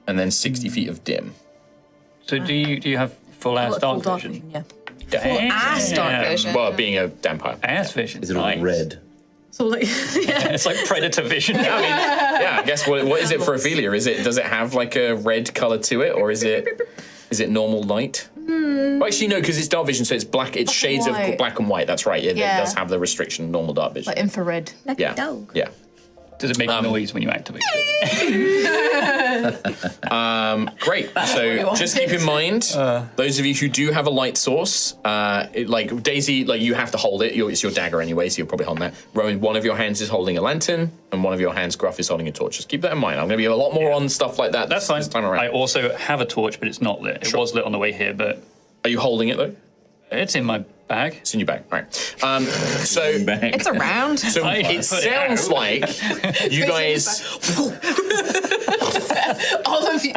and then 60 feet of dim. So do you have full ass Full dark vision? Yeah. Damn. ass dark vision. Well, being a vampire. Ass vision. Is it all Nice. red? So like, yeah. It's like predator vision. I mean, yeah. I guess what is it for Ophelia? Does it have like a red color to it, or is it normal light? Well, actually, no, because it's dark vision, so it's black. It's shades of white. black and white. That's right. Yeah, Yeah. it does have the restriction of normal dark vision. Like infrared. Like Yeah, a dog. yeah. Does it make a noise when you activate it? Great. So just keep in mind, those of you who do have a light source, like Daisy, like you have to hold it. It's your dagger anyway, so you're probably holding that. Rowan, one of your hands is holding a lantern, and one of your hands, Gruff, is holding a torch. Just keep that in mind. I'm going to be a lot more on stuff like that. That's fine. This time around. I also have a torch, but it's not lit. It was lit on the way here, but Are you holding it though? it's in my bag. It's in your bag. All right. So. Back. It's around. So I it put it sounds out. like you guys. All of the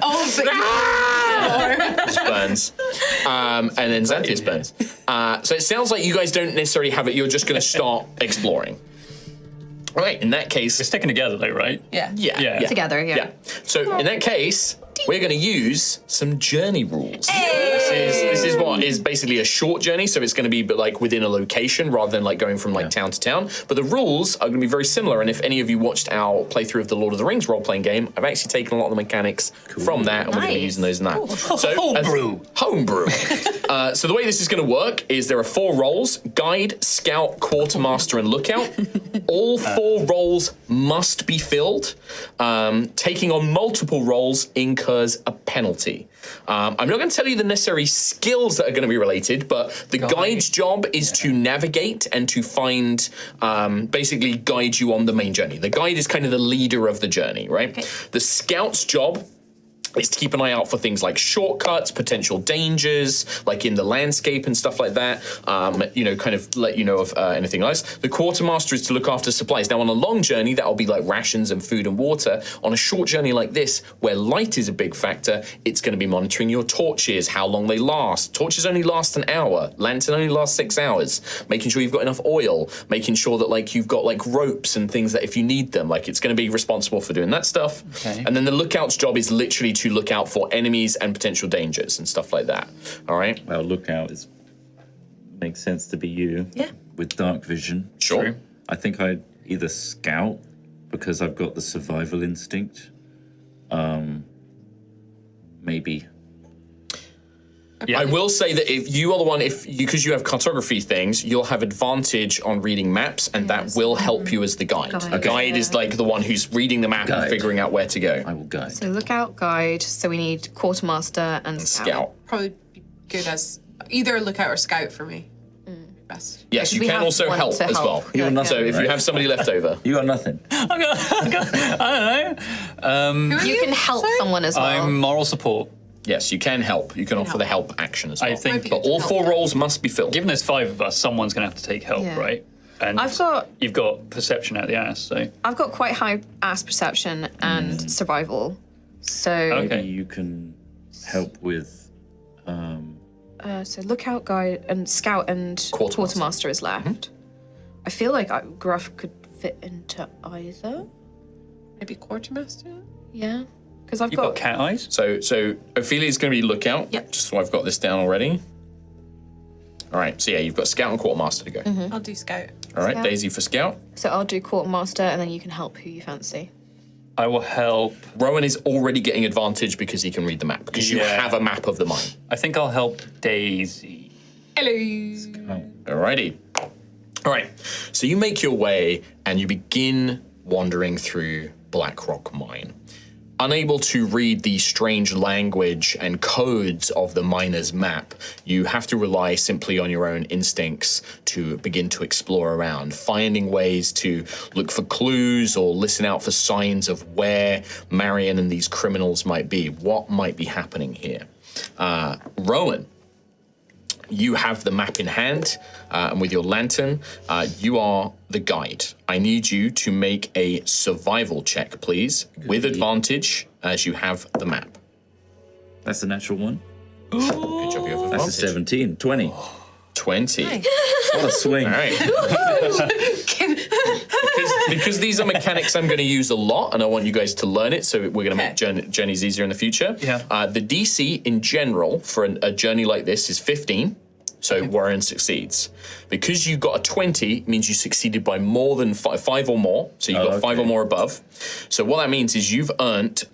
burns. And then Xanthias burns. So it sounds like you guys don't necessarily have it. You're just going to start exploring. All right. In that We're case, sticking together though, right? Yeah. yeah. Together, yeah. So in that case, we're going to use some journey rules. This is what is basically a short journey, so it's going to be like within a location rather than like going from like town to town. But the rules are going to be very similar. And if any of you watched our playthrough of the Lord of the Rings role-playing game, I've actually taken a lot of the mechanics from that, and we're going to be Nice. using those in that. So Homebrew. Homebrew. So the way this is going to work is there are 4 roles: guide, scout, quartermaster, and lookout. All 4 roles must be filled. Taking on multiple roles incurs a penalty. I'm not going to tell you the necessary skills that are going to be related, but the guide's job is to navigate and to find, basically guide you on the main journey. The guide is kind of the leader of the journey, right? Okay. The scout's job is to keep an eye out for things like shortcuts, potential dangers, like in the landscape and stuff like that. Kind of let you know of anything else. The quartermaster is to look after supplies. Now, on a long journey, that'll be like rations and food and water. On a short journey like this, where light is a big factor, it's going to be monitoring your torches, how long they last. Torches only last an hour. Lantern only lasts 6 hours. Making sure you've got enough oil. Making sure that like you've got like ropes and things that if you need them, like it's going to be responsible for doing that stuff. Okay. And then the lookout's job is literally to look out for enemies and potential dangers and stuff like that. All right? Well, lookout makes sense to be you. Yeah. With dark vision. Sure. True. I think I'd either scout because I've got the survival instinct. Maybe. Yeah. I will say that if you are the one, because you have cartography things, you'll have advantage on reading maps, and that will help you as the guide. Guide. A guide is like the one who's reading the map and Guide. figuring out where to go. I will guide. So lookout, guide. So we need quartermaster and Scout. Probably be good as either lookout or scout for me. Best. Yes, you we can have also one help to as well. help. Yeah, So if you have somebody left over, You got nothing. I don't know. You can help someone as well. I'm moral support. yes, you can help. You can offer the help action as well. I think But all 4 roles must be filled. given there's 5 of us, someone's going to have to take help, Yeah. right? And you've got perception out the ass, so I've got quite high ass perception and survival. So Okay. Maybe you can help with. so lookout, guide, and scout and quartermaster is left. I feel like Gruff could fit into either. Maybe quartermaster. Yeah, because I've you've got cat eyes. So Ophelia's going to be lookout. Yep. Just so I've got this down already. All right. So yeah, you've got scout and quartermaster to go. I'll do scout. All right, Scout. Daisy for scout. So I'll do quartermaster, and then you can help who you fancy. I will help. Rowan is already getting advantage because he can read the map, because you Yeah. have a map of the mine. I think I'll help Daisy. Hello. Alrighty. All right. So you make your way and you begin wandering through Blackrock Mine. unable to read the strange language and codes of the miner's map, you have to rely simply on your own instincts to begin to explore around, finding ways to look for clues or listen out for signs of where Marion and these criminals might be, what might be happening here. Rowan, you have the map in hand, and with your lantern, you are the guide. I need you to make a survival check, please, with advantage, as you have the map. That's a natural one. Good job, you have That's a advantage. 17. 20. 20. What a swing. All right. because these are mechanics I'm going to use a lot, and I want you guys to learn it, so we're going to make journeys easier in the future. Yeah. The DC in general for a journey like this is 15, so Warren succeeds. Because you got a 20, means you succeeded by more than five or more, so you got 5 or more above. So what that means is you've earned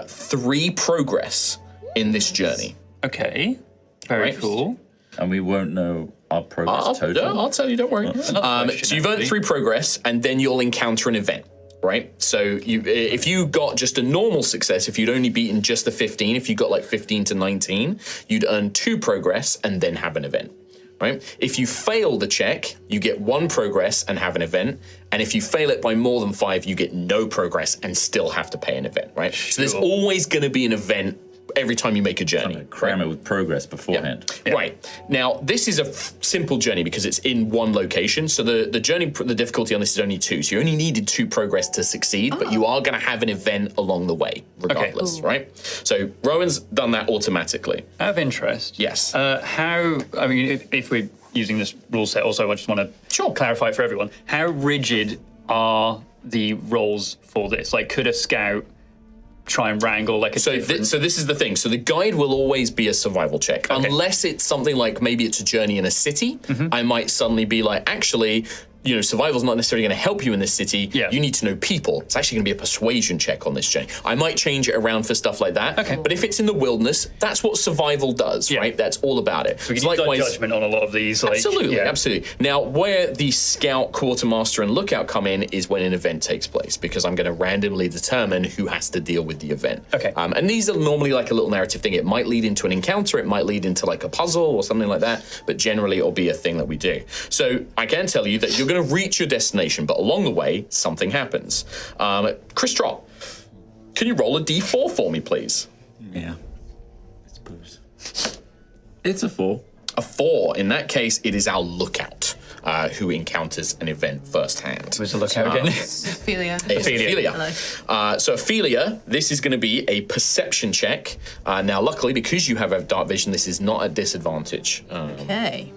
3 progress in this journey. Okay. Very Right. cool. And we won't know our progress total. I'll tell you, don't worry. Another question, So you've earned actually. 3 progress, and then you'll encounter an event, right? So if you got just a normal success, if you'd only beaten just the 15, if you got like 15 to 19, you'd earn 2 progress and then have an event, right? If you fail the check, you get 1 progress and have an event, and if you fail it by more than 5, you get no progress and still have to pay an event, right? So there's always going to be an event every time you make a journey. Cram it with progress beforehand. Right. Now, this is a simple journey because it's in one location. So the journey, the difficulty on this is only 2. So you only needed 2 progress to succeed, but you are going to have an event along the way, regardless, right? So Rowan's done that automatically. Out of interest. Yes. How, I mean, if we're using this rule set, also, I just want to clarify for everyone. How rigid are the roles for this? Like, could a scout try and wrangle like a So this is the thing. So the guide will always be a survival check. Unless it's something like maybe it's a journey in a city, I might suddenly be like, actually, you know, survival's not necessarily going to help you in this city. Yeah. You need to know people. It's actually going to be a persuasion check on this journey. I might change it around for stuff like that. Okay. But if it's in the wilderness, that's what survival does, right? That's all about it. We can use judgment on a lot of these. Like, Absolutely, absolutely. Now, where the scout, quartermaster, and lookout come in is when an event takes place, because I'm going to randomly determine who has to deal with the event. Okay. And these are normally like a little narrative thing. It might lead into an encounter, it might lead into like a puzzle or something like that, but generally it'll be a thing that we do. So I can tell you that you're going to reach your destination, but along the way, something happens. Chris Trott, can you roll a d4 for me, please? Yeah. I suppose. It's a 4. A 4. In that case, it is our lookout who encounters an event firsthand. Who's the lookout again? Ophelia. It's Ophelia. Hello. So Ophelia, this is going to be a perception check. Now, luckily, because you have a dark vision, this is not a disadvantage. Okay.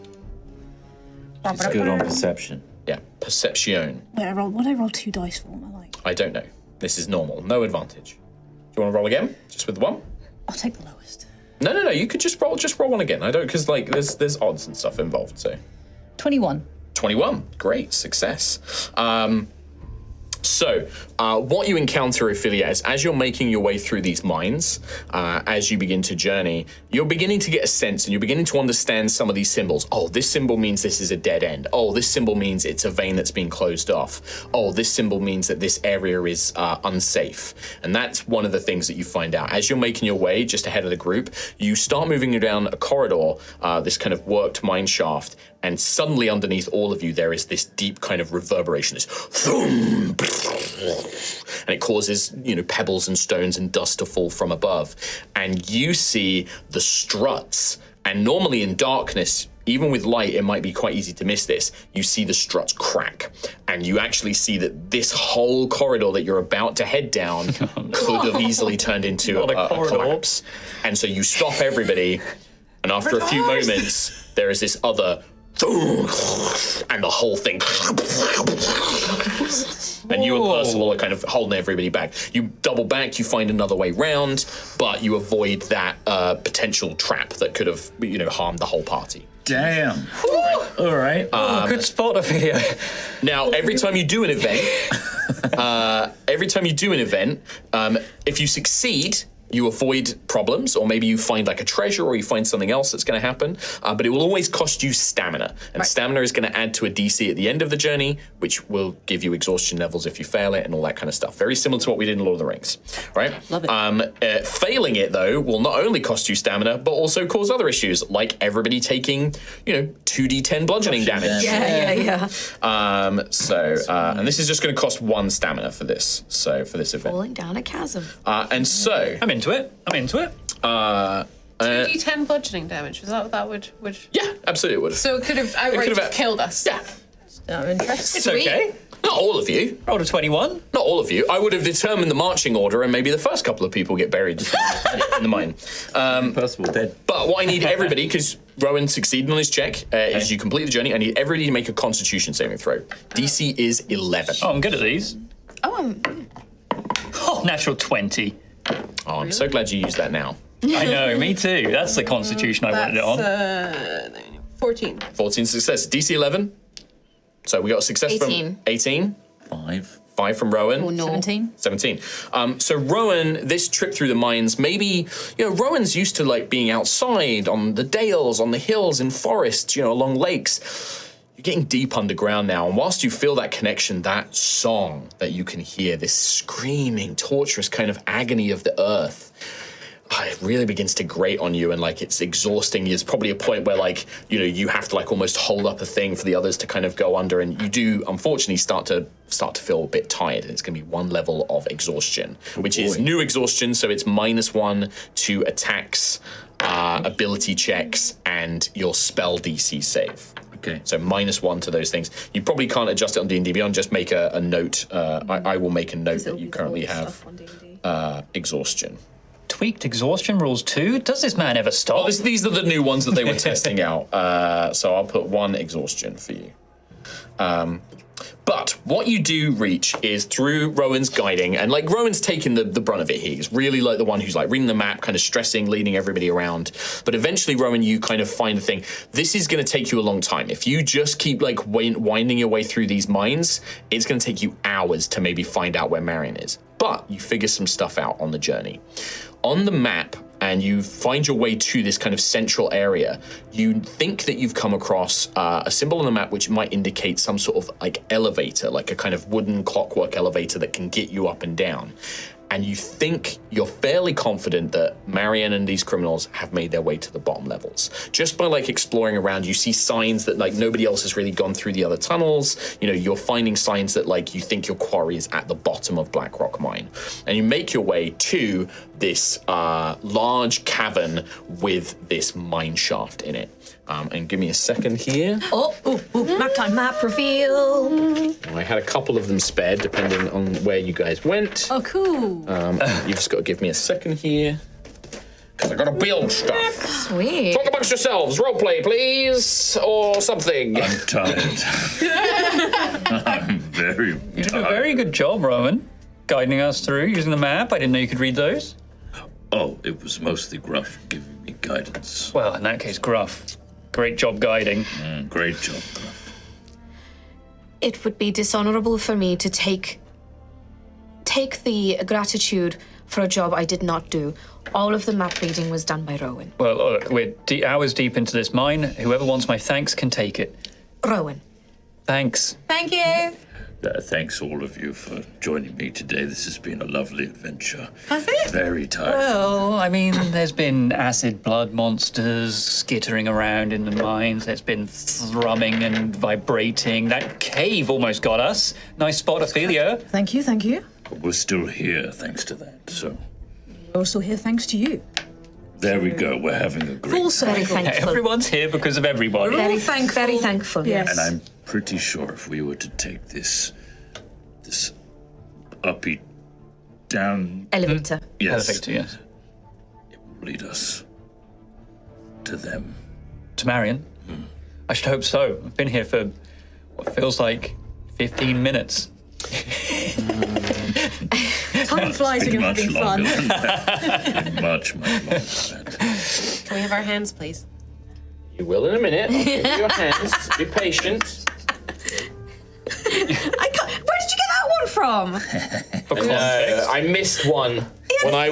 It's good on perception. Yeah, perception. Wait, what do I roll 2 dice for? Am I like? I don't know. This is normal. No advantage. Do you want to roll again? Just with the 1? I'll take the lowest. No. You could just roll one again. I don't, because like there's odds and stuff involved. So 21. 21. Great success. So, what you encounter, Ophelia, is as you're making your way through these mines, as you begin to journey, you're beginning to get a sense and you're beginning to understand some of these symbols. Oh, this symbol means this is a dead end. Oh, this symbol means it's a vein that's being closed off. Oh, this symbol means that this area is unsafe. And that's one of the things that you find out. As you're making your way just ahead of the group, you start moving down a corridor, this kind of worked mine shaft, and suddenly underneath all of you, there is this deep kind of reverberation, this thum, and it causes, you know, pebbles and stones and dust to fall from above. And you see the struts. And normally in darkness, even with light, it might be quite easy to miss this. You see the struts crack. And you actually see that this whole corridor that you're about to head down could have easily turned into a collapse. And so you stop everybody. And after a few moments, there is this other and the whole thing. And you and Percival are kind of holding everybody back. You double back, you find another way round, but you avoid that potential trap that could have, you know, harmed the whole party. Damn. All right. Good spot, Ophelia. Now, every time you do an event, if you succeed, you avoid problems, or maybe you find like a treasure, or you find something else that's going to happen. But it will always cost you stamina, and stamina is going to add to a DC at the end of the journey, which will give you exhaustion levels if you fail it, and all that kind of stuff. Very similar to what we did in Lord of the Rings, right? Love it. Failing it though will not only cost you stamina, but also cause other issues, like everybody taking 2d10 bludgeoning damage. Yeah. And this is just going to cost 1 stamina for this. So for this event, Falling down a chasm. and so. I'm into it. 2d10 bludgeoning damage. Was that what that would? Yeah, absolutely it would. So it could have outright have- killed us. Yeah, I'm interested. It's okay. not all of you. Rolled a 21. Not all of you. I would have determined the marching order, and maybe the first couple of people get buried in the mine. First of all, dead. But what I need everybody, because Rowan succeeded on his check, is you complete the journey. I need everybody to make a Constitution saving throw. DC is 11. Oh, I'm good at these. Oh, Oh, natural 20. Oh, I'm so glad you used that now. I know, me too. That's the constitution I wanted it on. 14. 14 success. DC 11. So we got a success 18. from 18. 5. 5 from Rowan. oh no. 17. 17. So Rowan, this trip through the mines, maybe, Rowan's used to like being outside on the dales, on the hills, in forests, along lakes. You're getting deep underground now, and whilst you feel that connection, that song that you can hear, this screaming, torturous kind of agony of the earth, it really begins to grate on you, and like it's exhausting. There's probably a point where like you have to like almost hold up a thing for the others to kind of go under, and you do unfortunately start to feel a bit tired, and it's going to be 1 level of exhaustion, which is new exhaustion, so it's -1 to attacks, ability checks, and your spell DC save. Okay. So -1 to those things. You probably can't adjust it on D&D Beyond. Just make a note. I will make a note that you currently have exhaustion. Tweaked exhaustion rules 2? Does this man ever stop? Oh, these are the new ones that they were testing out. So I'll put 1 exhaustion for you. But what you do reach is through Rowan's guiding, and like Rowan's taking the brunt of it here. He's really like the one who's like reading the map, kind of stressing, leading everybody around. But eventually, Rowan, you kind of find the thing. This is going to take you a long time. If you just keep like winding your way through these mines, it's going to take you hours to maybe find out where Marion is. But you figure some stuff out on the journey. On the map, and you find your way to this kind of central area, you think that you've come across a symbol on the map which might indicate some sort of like elevator, like a kind of wooden clockwork elevator that can get you up and down. And you think you're fairly confident that Marianne and these criminals have made their way to the bottom levels. Just by like exploring around, you see signs that like nobody else has really gone through the other tunnels. You're finding signs that like you think your quarry is at the bottom of Blackrock Mine. And you make your way to this large cavern with this mine shaft in it. And give me a second here. Map time. Map reveal. I had a couple of them spared depending on where you guys went. Oh, cool. You've just got to give me a second here. Because I've got to build stuff. Sweet. Talk amongst yourselves. Roleplay, please. Or something. I'm tired. I'm very You did a very good job, Rowan, guiding us through using the map. I didn't know you could read those. Oh, it was mostly Gruff giving me guidance. Well, in that case, Gruff. Great job guiding. Great job, Gruff. It would be dishonorable for me to take the gratitude for a job I did not do. All of the map reading was done by Rowan. Well, look, we're hours deep into this mine. Whoever wants my thanks can take it. Rowan. Thanks. Thank you. Thanks all of you for joining me today. This has been a lovely adventure. Has it? Very tired. Well, I mean, there's been acid blood monsters skittering around in the mines. There's been thrumming and vibrating. That cave almost got us. Nice spot, Altheya. Thank you. But we're still here thanks to that. So We're also here thanks to you. there we go. We're having a great Full time. Very circle. thankful. Everyone's here because of everybody. Very thankful. Very thankful. Yes. And I'm pretty sure if we were to take this uppy down, Elevator. yes, Elevator, yes. it will lead us to them. To Marion? I should hope so. I've been here for what feels like 15 minutes. Time flies when you're Much having longer fun. than that. Much longer than that. Can we have our hands, please? You will in a minute. I'll give you your hands. Be patient. Where did you get that one from? For context. I missed one. When I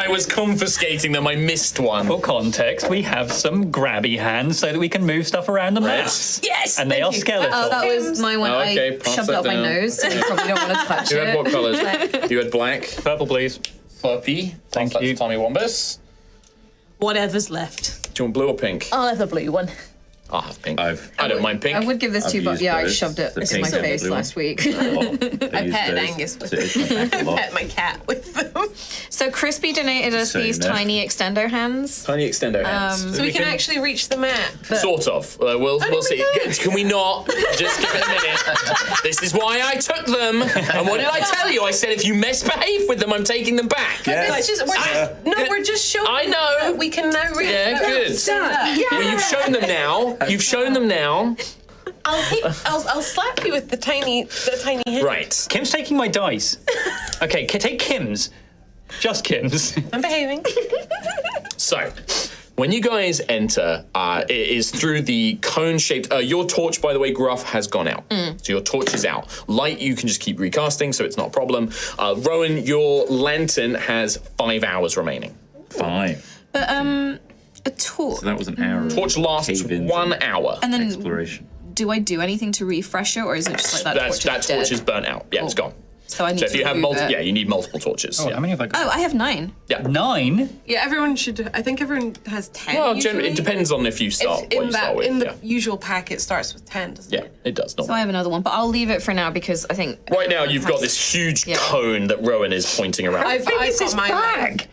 was confiscating them, I missed one. For context, we have some grabby hands so that we can move stuff around the map. Yes. And they are Oh, skeletal. that was my one. Okay, I pass shoved that it up my down. nose, so you probably don't want to touch You it. had what colours? You had black, Purple, please. purpy. Thank Pass that you. to Tommy Wombus. Whatever's left. Do you want blue or pink? I'll have the blue one. I'll have pink. I I don't mind pink. I would give this I've to you, but used yeah, I both, shoved it the in my pink and face blue last one. week. I pet Angus with them. I pet my cat with them. So Crispy donated us So you these know. tiny extender hands. Tiny extender hands. So we can actually reach the map. Sort of. We'll see. Can we not? Just give it a minute. This is why I took them. And what did I tell you? I said if you misbehave with them, I'm taking them back. We're just showing I you know. that we can now reach Yeah, the good. Well, you've shown them now. You've shown them now. I'll slap you with the tiny hand. Right. Kim's taking my dice. Okay, take Kim's. Just Kim's. I'm behaving. So, when you guys enter, it is through the cone-shaped. Your torch, by the way, Gruff, has gone out. So your torch is out. Light, you can just keep recasting, so it's not a problem. Rowan, your lantern has 5 hours remaining. 5. A torch. So that was an hour. of Torch lasts cave-ins 1 and hour. And then exploration. do I do anything to refresh it, or is it just like that That torch is burnt out. Yeah, it's gone. So I need So if to you have remove multiple, it. yeah, you need multiple torches. Oh, yeah. how many have I got? Oh, I have 9. 9? Yeah, everyone should. I think everyone has 10. Well, usually. it depends on if you start. If what in you start that with. in the yeah. usual pack, it starts with 10, doesn't Yeah, it? it does. So I have another one, but I'll leave it for now because I think Right now, you've got this huge Yeah. cone that Rowan is pointing around. I've got mine. bag?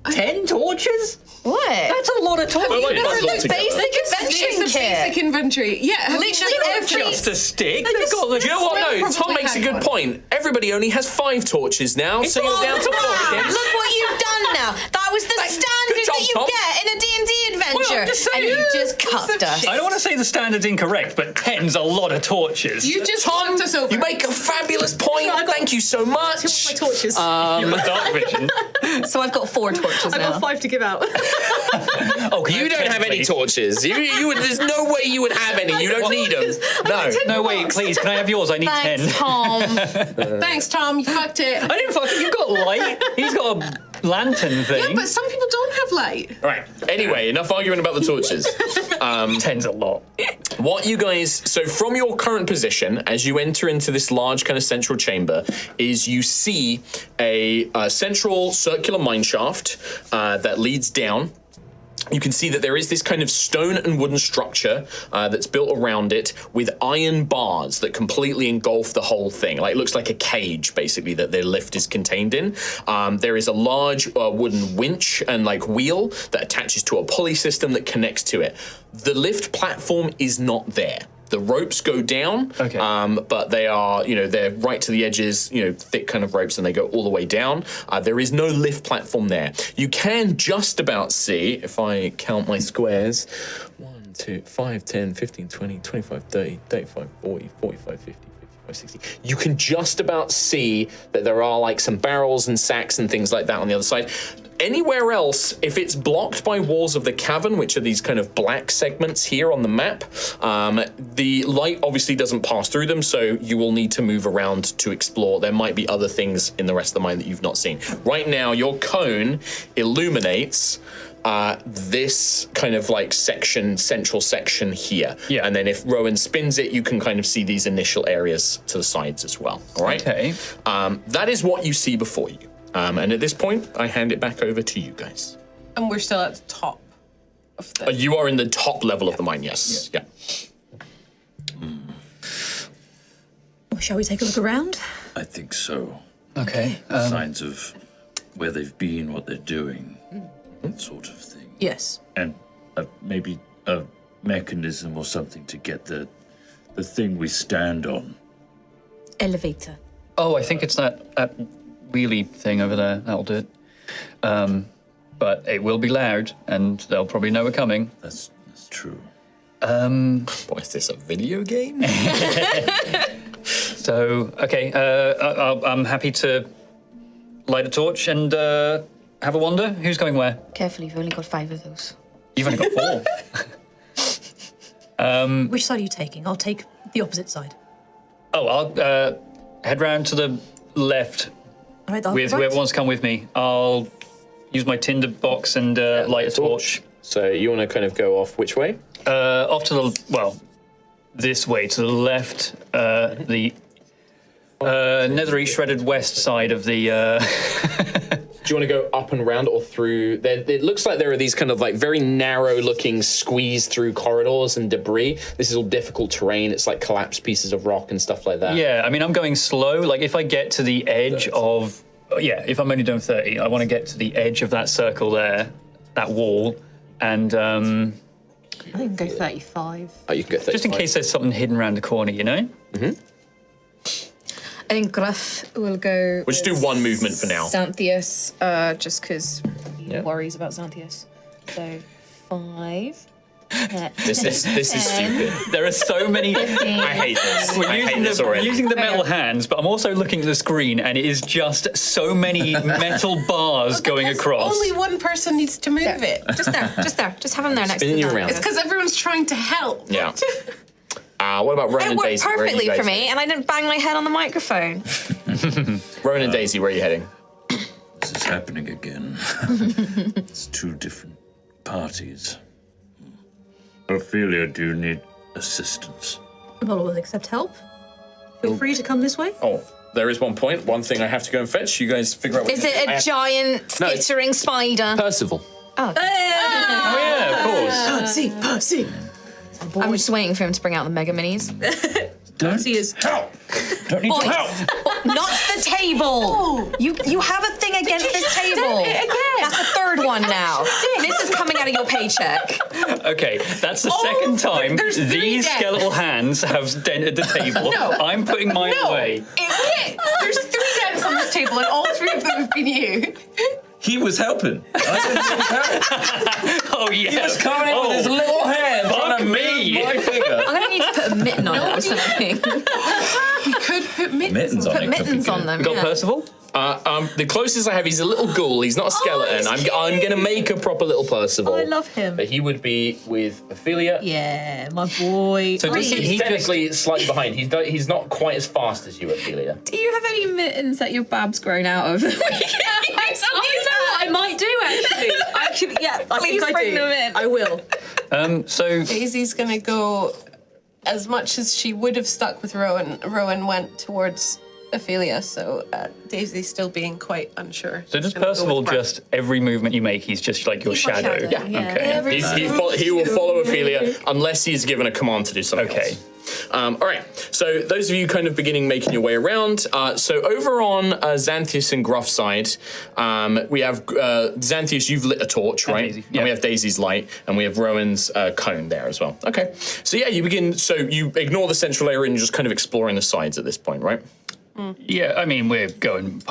10 torches? what? That's a lot of torches. Well, like, Never bundled the together. basic It's adventuring a basic kit. inventory. Yeah, have you Literally never every- Just a stick. They've got the. Do you know what? No, Probably Tom makes a had good one. point. Everybody only has 5 torches now, so you're down to 4. Wow, Kim. look what you've done now. That was the standard job, that you Tom. get in a D&D adventure. Well, I'm just and saying. you just cucked us. I don't want to say the standard's incorrect, but 10's a lot of torches. You just Tom, fucked us over. you make a fabulous point. Thank you so much. My torches. You've got dark vision. So I've got 4 torches I now. got 5 to give out. Oh, can I You don't 10, have any please? torches. There's no way you would have any. You don't need them. No. No, wait, please. Can I have yours? I need Thanks, 10. Tom. Thanks, Tom. You fucked it. I didn't fucking. You've got light. He's got a lantern thing. Yeah, but some people don't have light. Right. Anyway, enough arguing about the torches. 10's a lot. What you guys, so from your current position, as you enter into this large kind of central chamber, is you see a central circular mine shaft that leads down. You can see that there is this kind of stone and wooden structure that's built around it with iron bars that completely engulf the whole thing. Like, it looks like a cage, basically, that the lift is contained in. There is a large wooden winch and like wheel that attaches to a pulley system that connects to it. The lift platform is not there. The ropes go down, Okay. but they are, they're right to the edges, thick kind of ropes, and they go all the way down. There is no lift platform there. You can just about see, if I count my squares, 1, 2, 5, 10, 15, 20, 25, 30, 35, 40, 45, 50. 60. You can just about see that there are like some barrels and sacks and things like that on the other side. Anywhere else, if it's blocked by walls of the cavern, which are these kind of black segments here on the map, the light obviously doesn't pass through them, so you will need to move around to explore. There might be other things in the rest of the mine that you've not seen. Right now, your cone illuminates this kind of like central section here. Yeah. And then if Rowan spins it, you can kind of see these initial areas to the sides as well. All right? Okay. That is what you see before you. And at this point, I hand it back over to you guys. And we're still at the top of the. You are in the top level of the mine, yes. Yeah. Shall we take a look around? I think so. Okay. Signs of where they've been, what they're doing, that sort of thing. Yes. And maybe a mechanism or something to get the thing we stand on. Elevator. Oh, I think it's that wheelie thing over there. That'll do it. But it will be loud, and they'll probably know we're coming. That's true. What is this, a video game? So, okay, I'm happy to light a torch and have a wander. Who's going where? Carefully, you've only got 5 of those. You've only got 4. Which side are you taking? I'll take the opposite side. Oh, I'll head round to the left All right, with whoever wants to come with me. I'll use my tinder box and light a torch. So you want to kind of go off which way? Off to the this way to the left. The Netherite shredded west side of the. Do you want to go up and around or through? It looks like there are these kind of like very narrow-looking squeeze-through corridors and debris. This is all difficult terrain. It's like collapsed pieces of rock and stuff like that. Yeah, I mean, I'm going slow. Like, if I get to the edge of... if I'm only doing 30, I want to get to the edge of that circle there, that wall, and... I can go 35. Oh, you can go 35. Just in case there's something hidden around the corner, you know? Mm-hmm. I think Gruff will go. We'll just do one movement for now. Xanthias, just because he worries about Xanthias. So 5. This is stupid. There are so many... I hate this. I hate this already. Using the metal hands, but I'm also looking at the screen, and it is just so many metal bars going across. Only one person needs to move it. Just there. Just have him there next to Spinning you the around. It's because everyone's trying to help. Yeah. What about Rowan It and worked Daisy? Where are you perfectly guys for me, and I didn't bang my head on the microphone. Rowan and Daisy, where are you heading? This is happening again. It's two different parties. Ophelia, do you need assistance? Well, we'll accept help. Feel free to come this way. Oh, there is one thing I have to go and fetch. You guys figure out what Is it a giant skittering spider? Percival. Oh, yeah, of course. Percy! I'm just waiting for him to bring out the Mega Minis. Percy is... Help! Don't need help! Not the table! You have a thing against this table. That's the third one now. This is coming out of your paycheck. Okay, that's the second time these skeletal hands have dented the table. No. I'm putting mine away. It's it. There's 3 dents on this table, and all 3 of them have been you. He was helping. I didn't need help. Oh, yeah. He was coming in with his little hand trying to move my finger. I'm gonna need to put a mitten on it or something. We could put Mittens on Put it. mittens on them. We got yeah. Percival? The closest I have, he's a little ghoul. He's not a skeleton. I'm going to make a proper little Percival. Oh, I love him. But he would be with Ophelia. Yeah, my boy. So does He's he just... technically slightly behind. He's not quite as fast as you, Ophelia. Do you have any mittens that your bab's grown out of? I might do, actually. Yeah, I Please think I bring do. them in. I will. So Daisy's gonna go as much as she would have stuck with Rowan. Rowan went towards Ophelia, so Daisy's still being quite unsure. does She's gonna go Percival with Gruff. just, every movement you make, he's just like your He's my shadow? shadow, yeah. Okay. He will follow Ophelia unless he's given a command to do something Okay. else. All right, so those of you kind of beginning making your way around. So over on Xanthias and Gruff's side, we have Xanthias, you've lit a torch, right? Daisy, And yeah. we have Daisy's light, and we have Rowan's cone there as well. Okay, so yeah, you begin, so you ignore the central area and you're just kind of exploring the sides at this point, right? Yeah, I mean, we're getting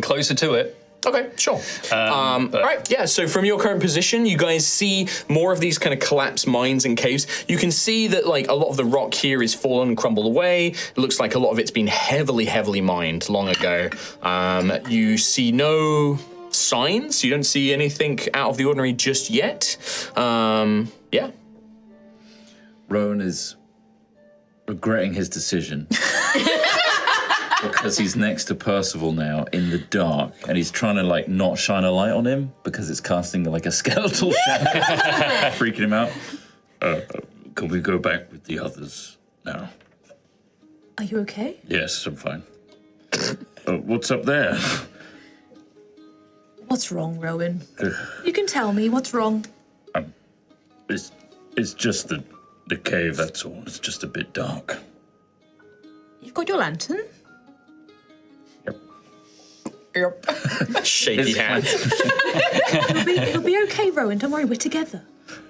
closer to it. Okay, sure. All right, yeah, so from your current position, you guys see more of these kind of collapsed mines and caves. You can see that, like, a lot of the rock here is fallen and crumbled away. It looks like a lot of it's been heavily mined long ago. You see no signs. You don't see anything out of the ordinary just yet. Yeah. Rowan is regretting his decision. Because he's next to Percival now in the dark, and he's trying to like not shine a light on him because it's casting like a skeletal shadow, freaking him out. Can we go back with the others now? Are you okay? Yes, I'm fine. What's up there? What's wrong, Rowan? You can tell me what's wrong. It's just the cave. That's all. It's just a bit dark. You've got your lantern? Shaky hand. It'll be okay, Rowan. Don't worry, we're together.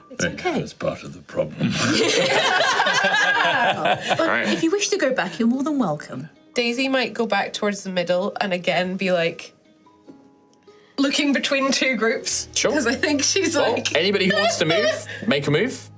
It's okay. That's part of the problem. But if you wish to go back, you're more than welcome. Daisy might go back towards the middle and again be like looking between 2 groups. Sure. Because I think she's Well, like. anybody who wants to move, make a move.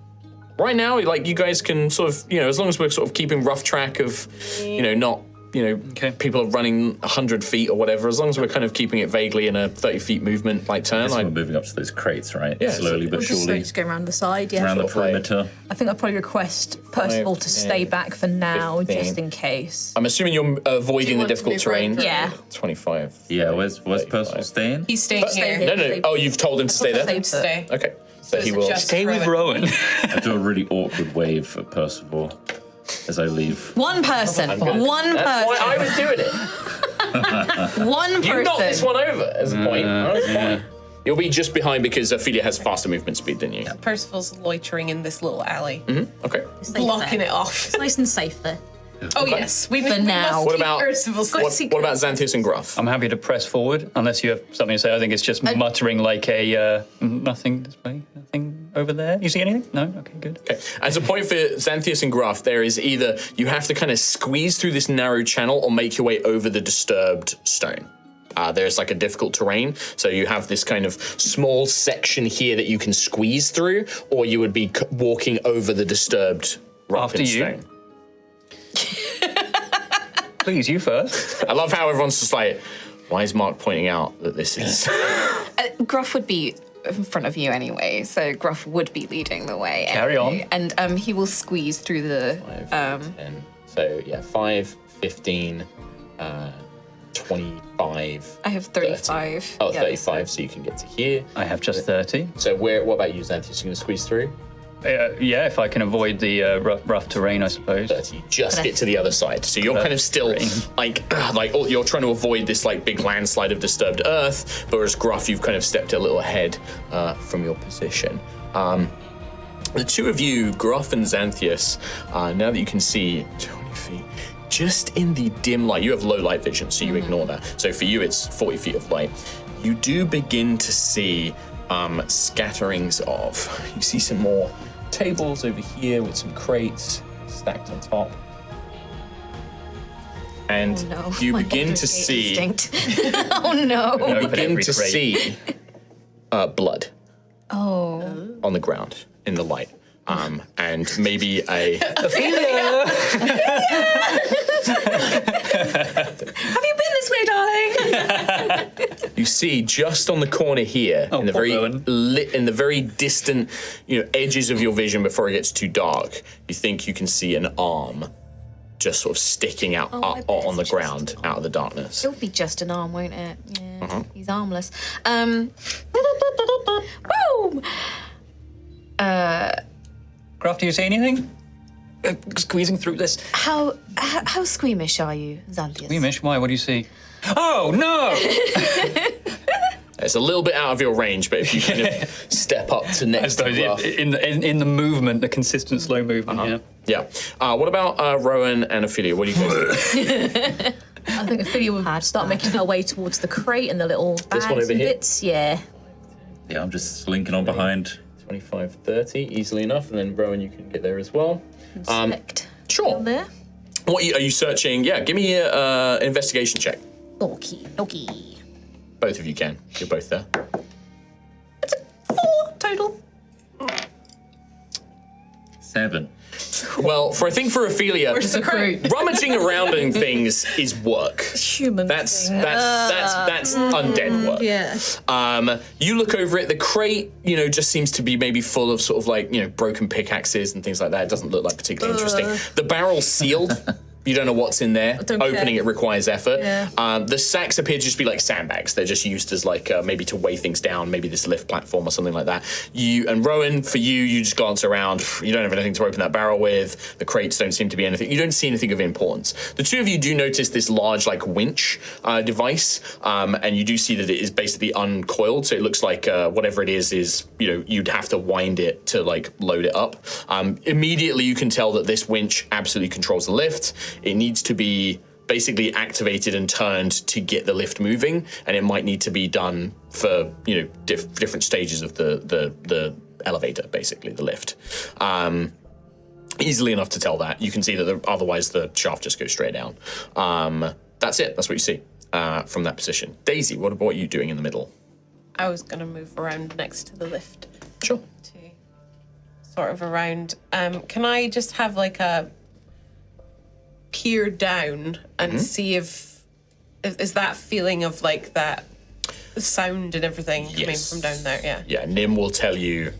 Right now, like, you guys can sort of, as long as we're sort of keeping rough track of, not people are running 100 feet or whatever, as long as we're kind of keeping it vaguely in a 30 feet movement like turn. We're moving up to those crates, right? Yeah, Slowly but surely. Just going around the side, yeah. Around the perimeter. I think I'd probably request Percival to stay back for now, 15. just in case. I'm assuming you're avoiding the want to difficult move terrain. around? Yeah. 25. Yeah, where's Percival staying? He's staying here. No. Oh, you've told him to stay there? Save Stay. Okay. So he it's will. just- Stay with Rowan. I do a really awkward wave at Percival as I leave. One person. That's why I was doing it. One person. You knocked this one over as a point. That's fine. You'll be just behind because Ophelia has faster movement speed than you. Percival's loitering in this little alley, Okay. blocking it off. It's nice and safe there. Oh yes, we For now. must What keep about Percival's what about Xanthius and Gruff? I'm happy to press forward unless you have something to say. I think it's just muttering like a nothing display, nothing over there. You see anything? No? Okay, good. Okay. As a point for Xanthius and Gruff, there is either you have to kind of squeeze through this narrow channel or make your way over the disturbed stone. There's like a difficult terrain, so you have this kind of small section here that you can squeeze through, or you would be walking over the disturbed rock After and you. stone. Please, you first. I love how everyone's just like, why is Mark pointing out that this is... Gruff would be in front of you anyway, so Gruff would be leading the way. Carry anyway. on. And he will squeeze through the. 10. So yeah, 5, 15, 25. I have 35. 30. Oh, Yeah, 35, so you can get to here. I have just 30. So what about you, Xanthius? You going to squeeze through? Yeah, if I can avoid the rough terrain, I suppose. 30. Just get to the other side. So you're kind of still like you're trying to avoid this like big landslide of disturbed earth, but whereas Gruff, you've kind of stepped a little ahead from your position. The two of you, Gruff and Xanthius, now that you can see 20 feet, just in the dim light, you have low light vision, so you ignore that. So for you, it's 40 feet of light. You do begin to see scatterings of, you see some more tables over here with some crates stacked on top. And No, you my begin to Baldur's see, Gate instinct. Oh no. Open begin every to crate. see blood Oh. on the ground in the light. And maybe a Have you been this way, darling? you see just on the corner here in the poor very Rowan. in the very distant edges of your vision before it gets too dark, you think you can see an arm just sort of sticking out I bet on the it's just ground out of the darkness. It'll be just an arm, won't it? Yeah. He's armless. Boom! Gruff, do you see anything? Squeezing through this. How squeamish are you, Xanthius? Squeamish? Why? What do you see? Oh, no! It's a little bit out of your range, but if you kind of step up to I next to suppose Gruff. in the movement, the consistent slow movement, yeah. Yeah. What about Rowan and Ophelia? What do you guys do? I think Ophelia would start making her way towards the crate and the little bags one over and here? bits. Yeah. Yeah, I'm just slinking on behind. 25, 30, easily enough, and then Rowan, you can get there as well. Inspect. Sure. Down there. What are you searching? Yeah, give me an investigation check. Okay. Both of you can. You're both there. 4 total. 7. Well, for Ophelia, Where's the crate? rummaging around in things is work. Human. That's undead work. Yeah. You look over it. The crate, just seems to be maybe full of sort of like broken pickaxes and things like that. It doesn't look like particularly interesting. The barrel's sealed. You don't know what's in there. don't Opening care. it requires effort. Yeah. The sacks appear to just be like sandbags. They're just used as like maybe to weigh things down, maybe this lift platform or something like that. And Rowan, for you just glance around. You don't have anything to open that barrel with. The crates don't seem to be anything. You don't see anything of importance. The two of you do notice this large like winch device, and you do see that it is basically uncoiled. So it looks like whatever it is you'd have to wind it to like load it up. Immediately you can tell that this winch absolutely controls the lift. It needs to be basically activated and turned to get the lift moving, and it might need to be done for different stages of the elevator, basically the lift. Easily enough to tell that. You can see that otherwise the shaft just goes straight down. That's it. That's what you see from that position. Daisy, what are you doing in the middle? I was gonna move around next to the lift Sure. to sort of around. Can I just have like a peer down and see if is that feeling of like that sound and everything coming Yes. from down there. Yeah. Yeah, Nim will tell you,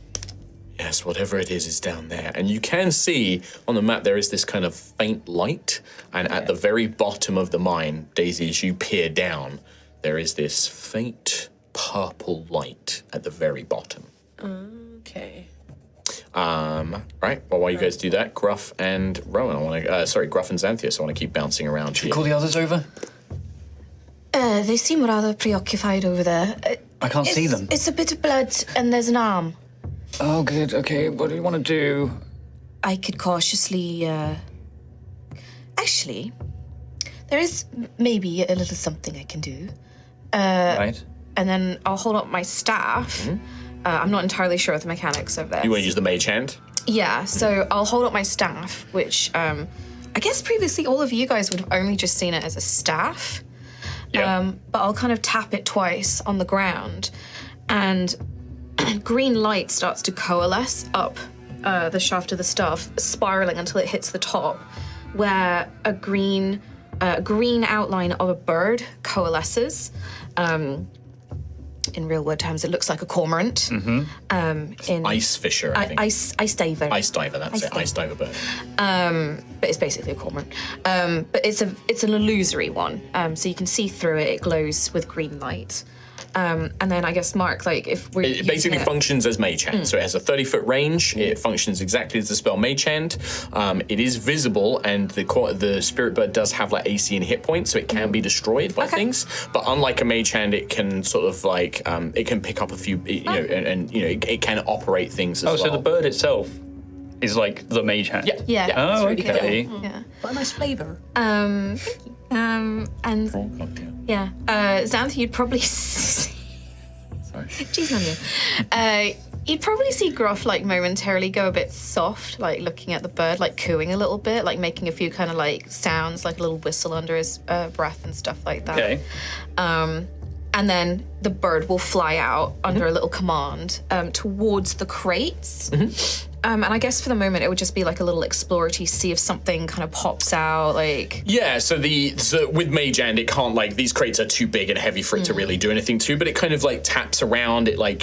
yes, whatever it is down there. And you can see on the map there is this kind of faint light. And at the very bottom of the mine, Daisy, as you peer down, there is this faint purple light at the very bottom. Okay. Right, well, while you guys do that, Gruff and Rowan, Gruff and Xanthias, I want to keep bouncing around here. Call the others over. They seem rather preoccupied over there. I can't see them. It's a bit of blood and there's an arm. Oh, good. Okay, what do you want to do? I could cautiously, Actually, there is maybe a little something I can do. Right. And then I'll hold up my staff. I'm not entirely sure of the mechanics of this. You want to use the mage hand? Yeah, so I'll hold up my staff, which I guess previously all of you guys would have only just seen it as a staff. Yeah. But I'll kind of tap it twice on the ground, and green light starts to coalesce up the shaft of the staff, spiraling until it hits the top, where a green outline of a bird coalesces. In real world terms, it looks like a cormorant. In Ice fisher, I think. ice diver. Ice diver, that's it. diver. Ice diver bird. But it's basically a cormorant. But it's an illusory one, so you can see through it. It glows with green light. And then I guess, Mark, like if we're It basically functions as Mage Hand. So it has a 30-foot range. It functions exactly as the spell Mage Hand. It is visible, and the Spirit Bird does have like AC and hit points, so it can be destroyed by things. But unlike a Mage Hand, it can sort of like it can pick up a few, and it can operate things as well. Oh, so the bird itself is like the mage hand? Yeah. Oh, really okay. Yeah. What a nice flavour. And Cocktail. yeah, Xanth, you'd probably see. Sorry. Jeez, on you. You'd probably see Gruff like momentarily go a bit soft, like looking at the bird, like cooing a little bit, like making a few kind of like sounds, like a little whistle under his breath and stuff like that. Okay. And then the bird will fly out under a little command towards the crates. And I guess for the moment it would just be like a little exploratory, see if something kind of pops out, like. Yeah, so with Mage Hand, it can't like these crates are too big and heavy for it to really do anything to, but it kind of like taps around. It like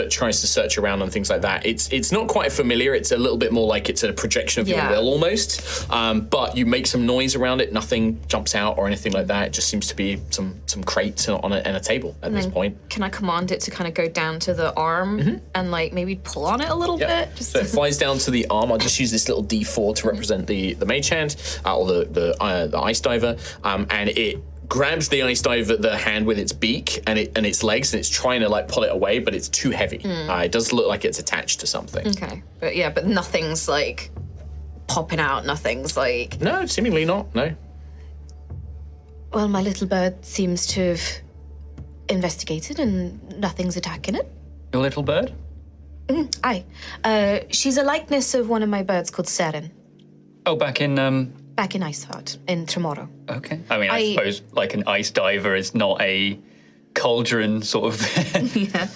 tries to search around and things like that. It's not quite familiar. It's a little bit more like it's a projection of your will almost. But you make some noise around it. Nothing jumps out or anything like that. It just seems to be some crates on a table at this point. Can I command it to kind of go down to the arm and like maybe pull on it a little bit? Just So it flies down to the arm. I'll just use this little D4 to represent the Mage Hand or the Ice Diver, and it grabs the Ice Diver, the hand with its beak and its legs, and it's trying to like pull it away, but it's too heavy. It does look like it's attached to something. Okay, but nothing's like popping out. Nothing's like. No, seemingly not. No. Well, my little bird seems to have investigated and nothing's attacking it. Your little bird? Aye. She's a likeness of one of my birds called Seren, Oh, back in back in Iceheart, in Tremoro. Okay. I mean, I suppose like an ice diver is not a cauldron sort of. Yeah.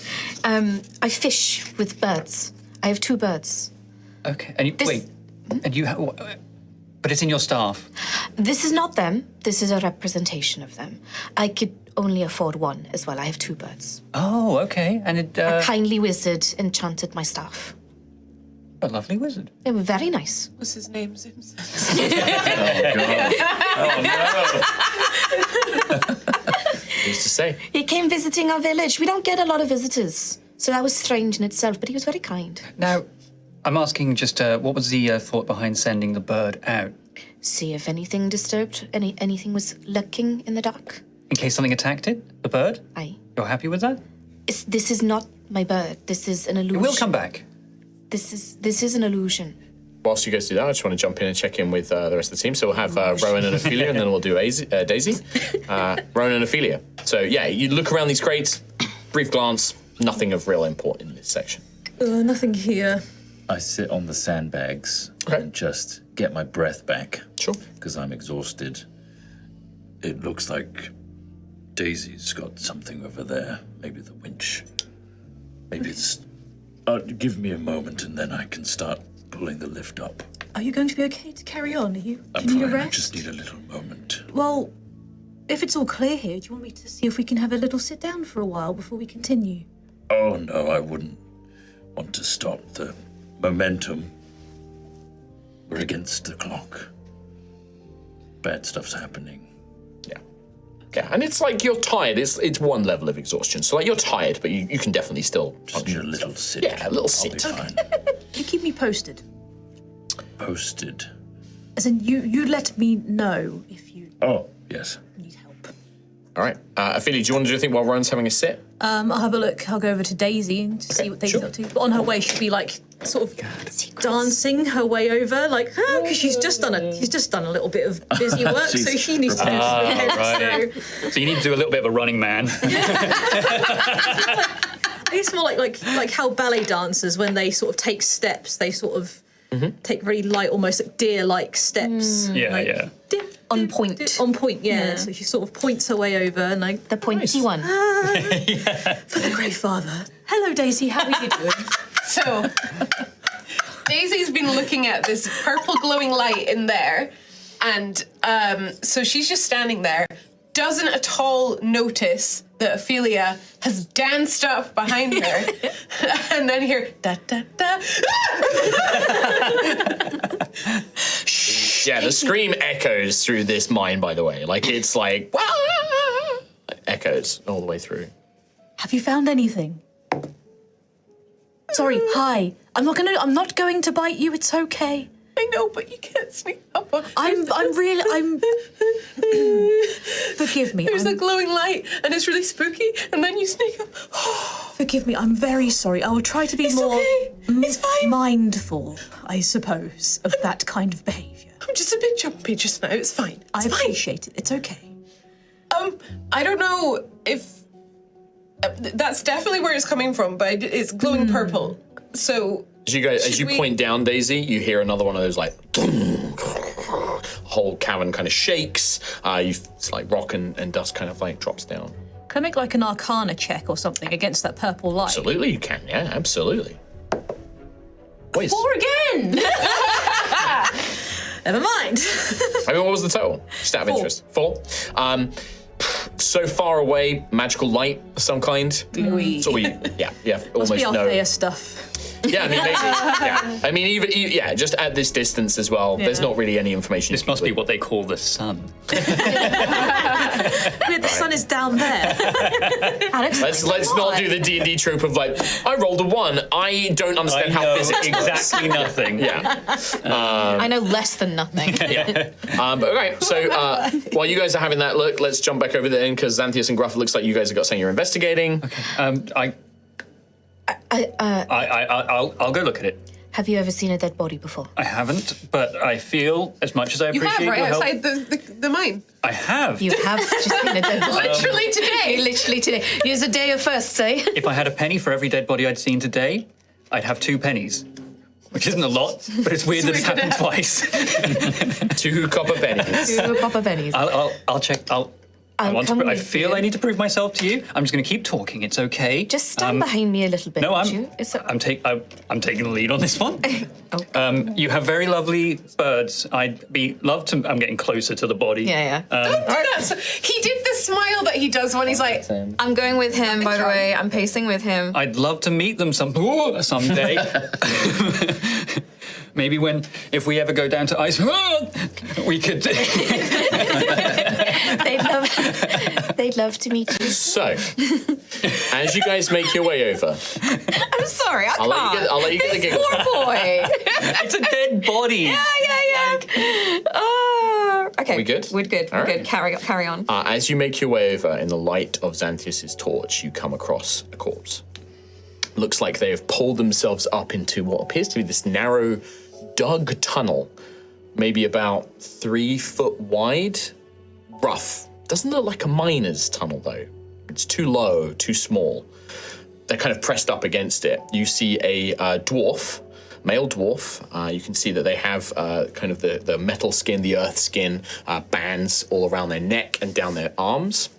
I fish with birds. I have 2 birds. Okay. And and you have, but it's in your staff. This is not them. This is a representation of them. I could only afford 1 as well. I have 2 birds. Oh, okay. And it, A kindly wizard enchanted my staff. a lovely wizard. They were very nice. What's his name? Sims? Who's to say? He came visiting our village. We don't get a lot of visitors. So that was strange in itself, but he was very kind. Now, I'm asking just what was the thought behind sending the bird out? See if anything disturbed, anything was lurking in the dark. In case something attacked it? The bird? Aye. You're happy with that? This is not my bird. This is an illusion. It will come back. This is an illusion. Whilst you guys do that, I just want to jump in and check in with the rest of the team. So we'll have Rowan and Ophelia, and then we'll do Daisy. Rowan and Ophelia. So yeah, you look around these crates, brief glance, nothing of real import in this section. Nothing here. I sit on the sandbags Okay. and just get my breath back. Sure. Because I'm exhausted. It looks like Daisy's got something over there. Maybe the winch. Maybe it's... give me a moment and then I can start pulling the lift up. Are you going to be okay to carry on? Do you I'm need a fine. I rest? just need a little moment. Well, if it's all clear here, do you want me to see if we can have a little sit down for a while before we continue? Oh, no, I wouldn't want to stop the momentum. We're against the clock. Bad stuff's happening. Yeah, and it's like you're tired. It's one level of exhaustion. So like you're tired, but you can definitely still Just need function. a little sit. Yeah, a little I'll sit. be fine. You keep me posted. Posted. As in, you let me know if you Oh, yes. need help. All right. Ophelia, do you want to do anything while Rowan's having a sit? I'll have a look. I'll go over to Daisy and to see what Daisy's sure. up to. But on her way, she'll be like sort of dancing her way over, like because she's just done a little bit of busy work, so She's she needs to. right. So you need to do a little bit of a running man. I guess more like how ballet dancers, when they sort of take steps, they sort of take very light, almost like deer-like steps. Yeah, like, yeah. Dip, On dip, point. dip, on point, yeah. So she sort of points her way over and like The pointy one. for the Grey Father. Hello, Daisy. How are you doing? So, Daisy's been looking at this purple glowing light in there, and so she's just standing there, doesn't at all notice that Ophelia has danced up behind her, and then hear da da da. Yeah, the scream echoes through this mine, by the way. Like, it's like, echoes all the way through. Have you found anything? Sorry, hi. I'm not going to bite you, it's okay. I know, but you can't sneak up on. Forgive me. There's a glowing light, and it's really spooky, and then you sneak up. Forgive me, I'm very sorry. I will try to be It's more okay. It's fine. mindful, I suppose, of that kind of behaviour. I'm just a bit jumpy just now. It's fine. I It's fine. appreciate it. It's okay. I don't know if that's definitely where it's coming from, but it's glowing purple. So As you Should we- point down, Daisy, you hear another one of those like whole cavern kind of shakes. It's like rock and dust kind of like drops down. Can I make like an Arcana check or something against that purple light? Absolutely, you can. Yeah, absolutely. Wait, 4 again! Never mind. I mean, what was the total? Just out of 4. interest. 4. So far away, magical light of some kind. gluey. So we, yeah, Must almost be no. Altheya stuff. Yeah, I mean, maybe, yeah. I mean, even just at this distance as well, there's not really any information. This must be what they call the sun. The sun is down there. Alex, Let's not do the D&D trope of like, I rolled a 1. I don't understand how physics works. exactly nothing. Yeah. I know less than nothing. But okay, so while you guys are having that look, let's jump back over there because Xanthias and Gruff, it looks like you guys have got something you're investigating. I'll go look at it. Have you ever seen a dead body before? I haven't, but I feel as much as I You appreciate have right your help. outside the mine. I have. You have just seen a dead body. Literally today. Literally today. Here's a day of firsts, eh? If I had a penny for every dead body I'd seen today, I'd have 2 pennies. Which isn't a lot, but it's weird that it's happened twice. 2 copper pennies. 2 copper pennies. I'll check. come I with feel you. I need to prove myself to you. I'm just going to keep talking. It's okay. Just stand behind me a little bit, No, would you? It's I'm taking the lead on this one. Oh. You have very lovely birds. I'm getting closer to the body. Yeah. Don't do that. So he did the smile that he does when he's like, I'm going with him, by the way. I'm pacing with him. I'd love to meet them someday. Maybe if we ever go down to ice, we could. They'd love to meet you. So, as you guys make your way over, I'm sorry, I I'll let you get the giggle. Poor boy. It's a dead body. Yeah. Okay. We good? We're good. All We're right. good. Carry on. As you make your way over in the light of Xanthias' torch, you come across a corpse. Looks like they have pulled themselves up into what appears to be this narrow, dug tunnel, maybe about 3 foot wide. Rough. Doesn't look like a miner's tunnel, though. It's too low, too small. They're kind of pressed up against it. You see a dwarf, male dwarf. You can see that they have kind of the metal skin, the earth skin, bands all around their neck and down their arms.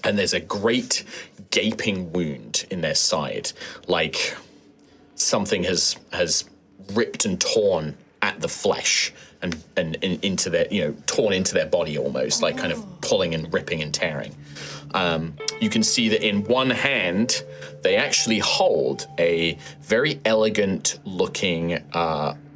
And there's a great gaping wound in their side, like something has ripped and torn at the flesh and into their, torn into their body almost, like kind of pulling and ripping and tearing. You can see that in one hand, they actually hold a very elegant looking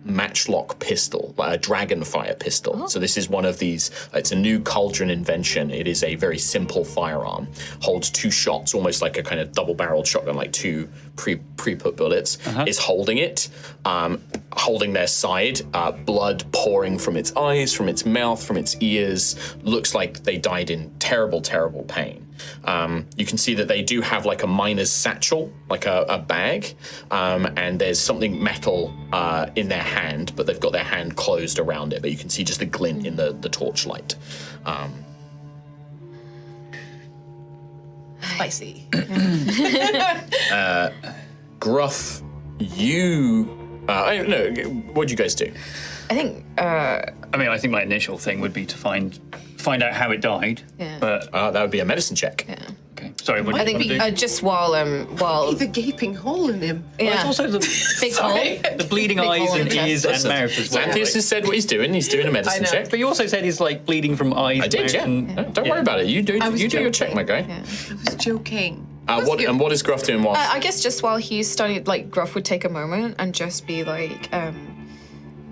matchlock pistol, a dragonfire pistol. So this is one of these, it's a new Cauldron invention. It is a very simple firearm. Holds 2 shots, almost like a kind of double-barreled shotgun, like 2 pre-put bullets. Is holding it, holding their side, blood pouring from its eyes, from its mouth, from its ears. Looks like they died in terrible, terrible pain. You can see that they do have like a miner's satchel, like a bag, and there's something metal in their hand, but they've got their hand closed around it, but you can see just a glint in the torchlight. I see. Gruff, you... what'd you guys do? I think I think my initial thing would be to find out how it died. Yeah. But That would be a medicine check. okay, sorry. What I do you think want to do? just while The gaping hole in him. Well, it's also the big hole. the bleeding Big eyes hole in and the chest. ears and mouth as well. Xanthius has said what he's doing. He's doing a medicine check. But you also said he's like bleeding from eyes. I did, mouth, yeah. and- No, don't worry about it. You do your check, my guy. I was joking. What is Gruff doing whilst... I guess just while he's studying, like Gruff would take a moment and just be like,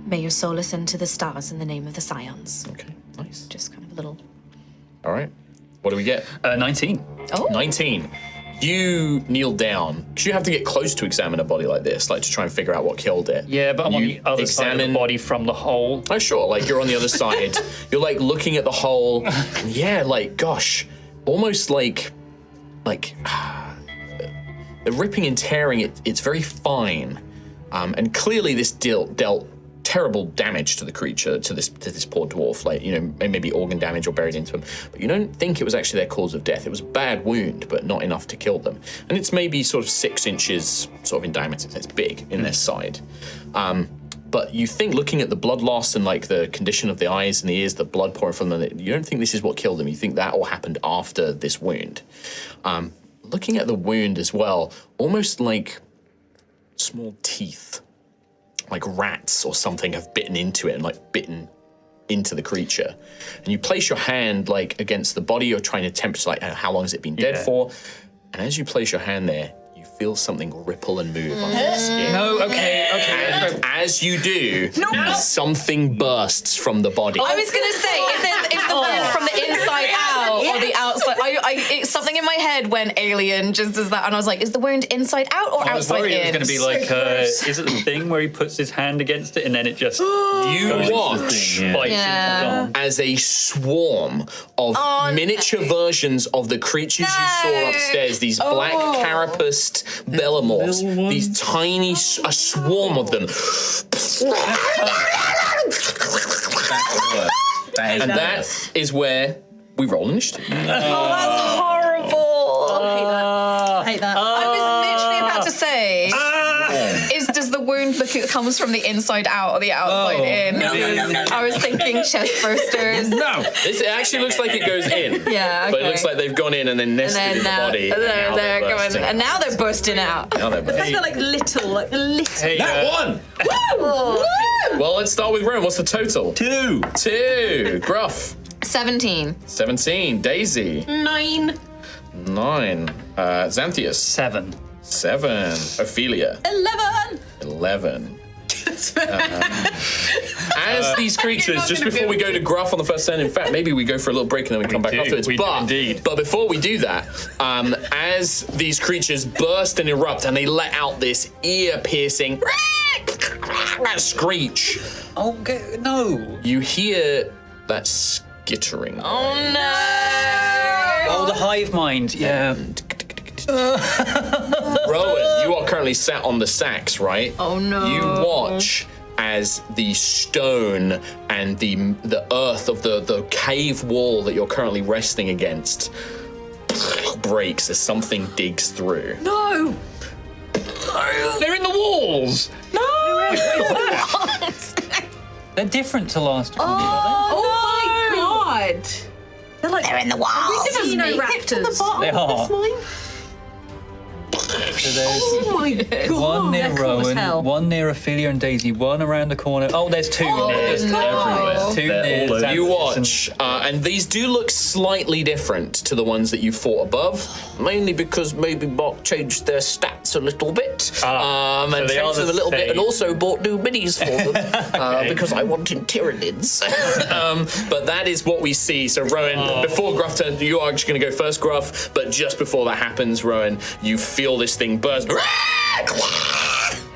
"May your soul ascend to the stars in the name of the Scions." Okay, nice. Just kind of a little. All right. What do we get? 19. Oh. 19. You kneel down, because you have to get close to examine a body like this, like to try and figure out what killed it. Yeah, but I'm on You the other side of the body from the hole. Oh, sure, like you're on the other side. You're like looking at the hole. And yeah, like, gosh, almost like the ripping and tearing, it's very fine. And clearly this dealt terrible damage to the creature, to this poor dwarf, like, maybe organ damage or buried into him. But you don't think it was actually their cause of death. It was a bad wound, but not enough to kill them. And it's maybe sort of 6 inches sort of in diameter. It's big in their side. But you think, looking at the blood loss and like the condition of the eyes and the ears, the blood pouring from them, you don't think this is what killed them. You think that all happened after this wound. Looking at the wound as well, almost like small teeth, like rats or something have bitten into it and like bitten into the creature. And you place your hand like against the body, you're trying to temperature, like how long has it been dead for? And as you place your hand there, you feel something ripple and move under the skin. No, okay. And as you do, something bursts from the body. I was gonna say, is the wound from the inside out or the outside? Something in my head went alien just as that, and I was like, is the wound inside out or I was outside worried in? it was going to be like, is it the thing where he puts his hand against it and then it just You watch bites into his arm? as a swarm of miniature versions of the creatures you saw upstairs, these black carapaced bellamorphs, these tiny, a swarm of them. And that is where we roll initiative. That's horrible. I hate that. I was literally about to say, does the wound look, it comes from the inside out or the outside in? I was thinking chest bursters. No, it actually looks like it goes in. Yeah, okay. But it looks like they've gone in and then nested in the body. They're going, and now they're busting out. Now they're bursting. They're like little. Hey, That one! Well, let's start with Rome. What's the total? 2. 2. Gruff. 17. 17. Daisy. 9. 9. Xanthius. 7. 7. Ophelia. 11. 11. As these creatures, not just gonna be before we able go to Gruff on the first turn, in fact, maybe we go for a little break and then we come back do, afterwards. we do indeed. But before we do that, as these creatures burst and erupt and they let out this ear-piercing screech, Oh, no. you hear that skittering. Oh no! Oh, the hive mind. Yeah. Rowan, you are currently sat on the sacks, right? Oh no! You watch as the stone and the earth of the cave wall that you're currently resting against breaks as something digs through. No. They're in the walls. No. They're different to last time. Oh my god! They're like They're in the walls. Xenoraptors. They are. So there's Oh my god! one near They're cool as Rowan, hell. one near Ophelia and Daisy, one around the corner. Oh, there's two near. There's everywhere. Two They're near all over. Xanthus You and- watch, and these do look slightly different to the ones that you fought above, mainly because maybe Bok changed their stats a little bit, so and they are changed the them a little bit, same. and also bought new minis for them because I wanted Tyranids. But that is what we see. So Rowan, before Gruff turns, you are just going to go first, Gruff. But just before that happens, Rowan, you feel this thing burst. And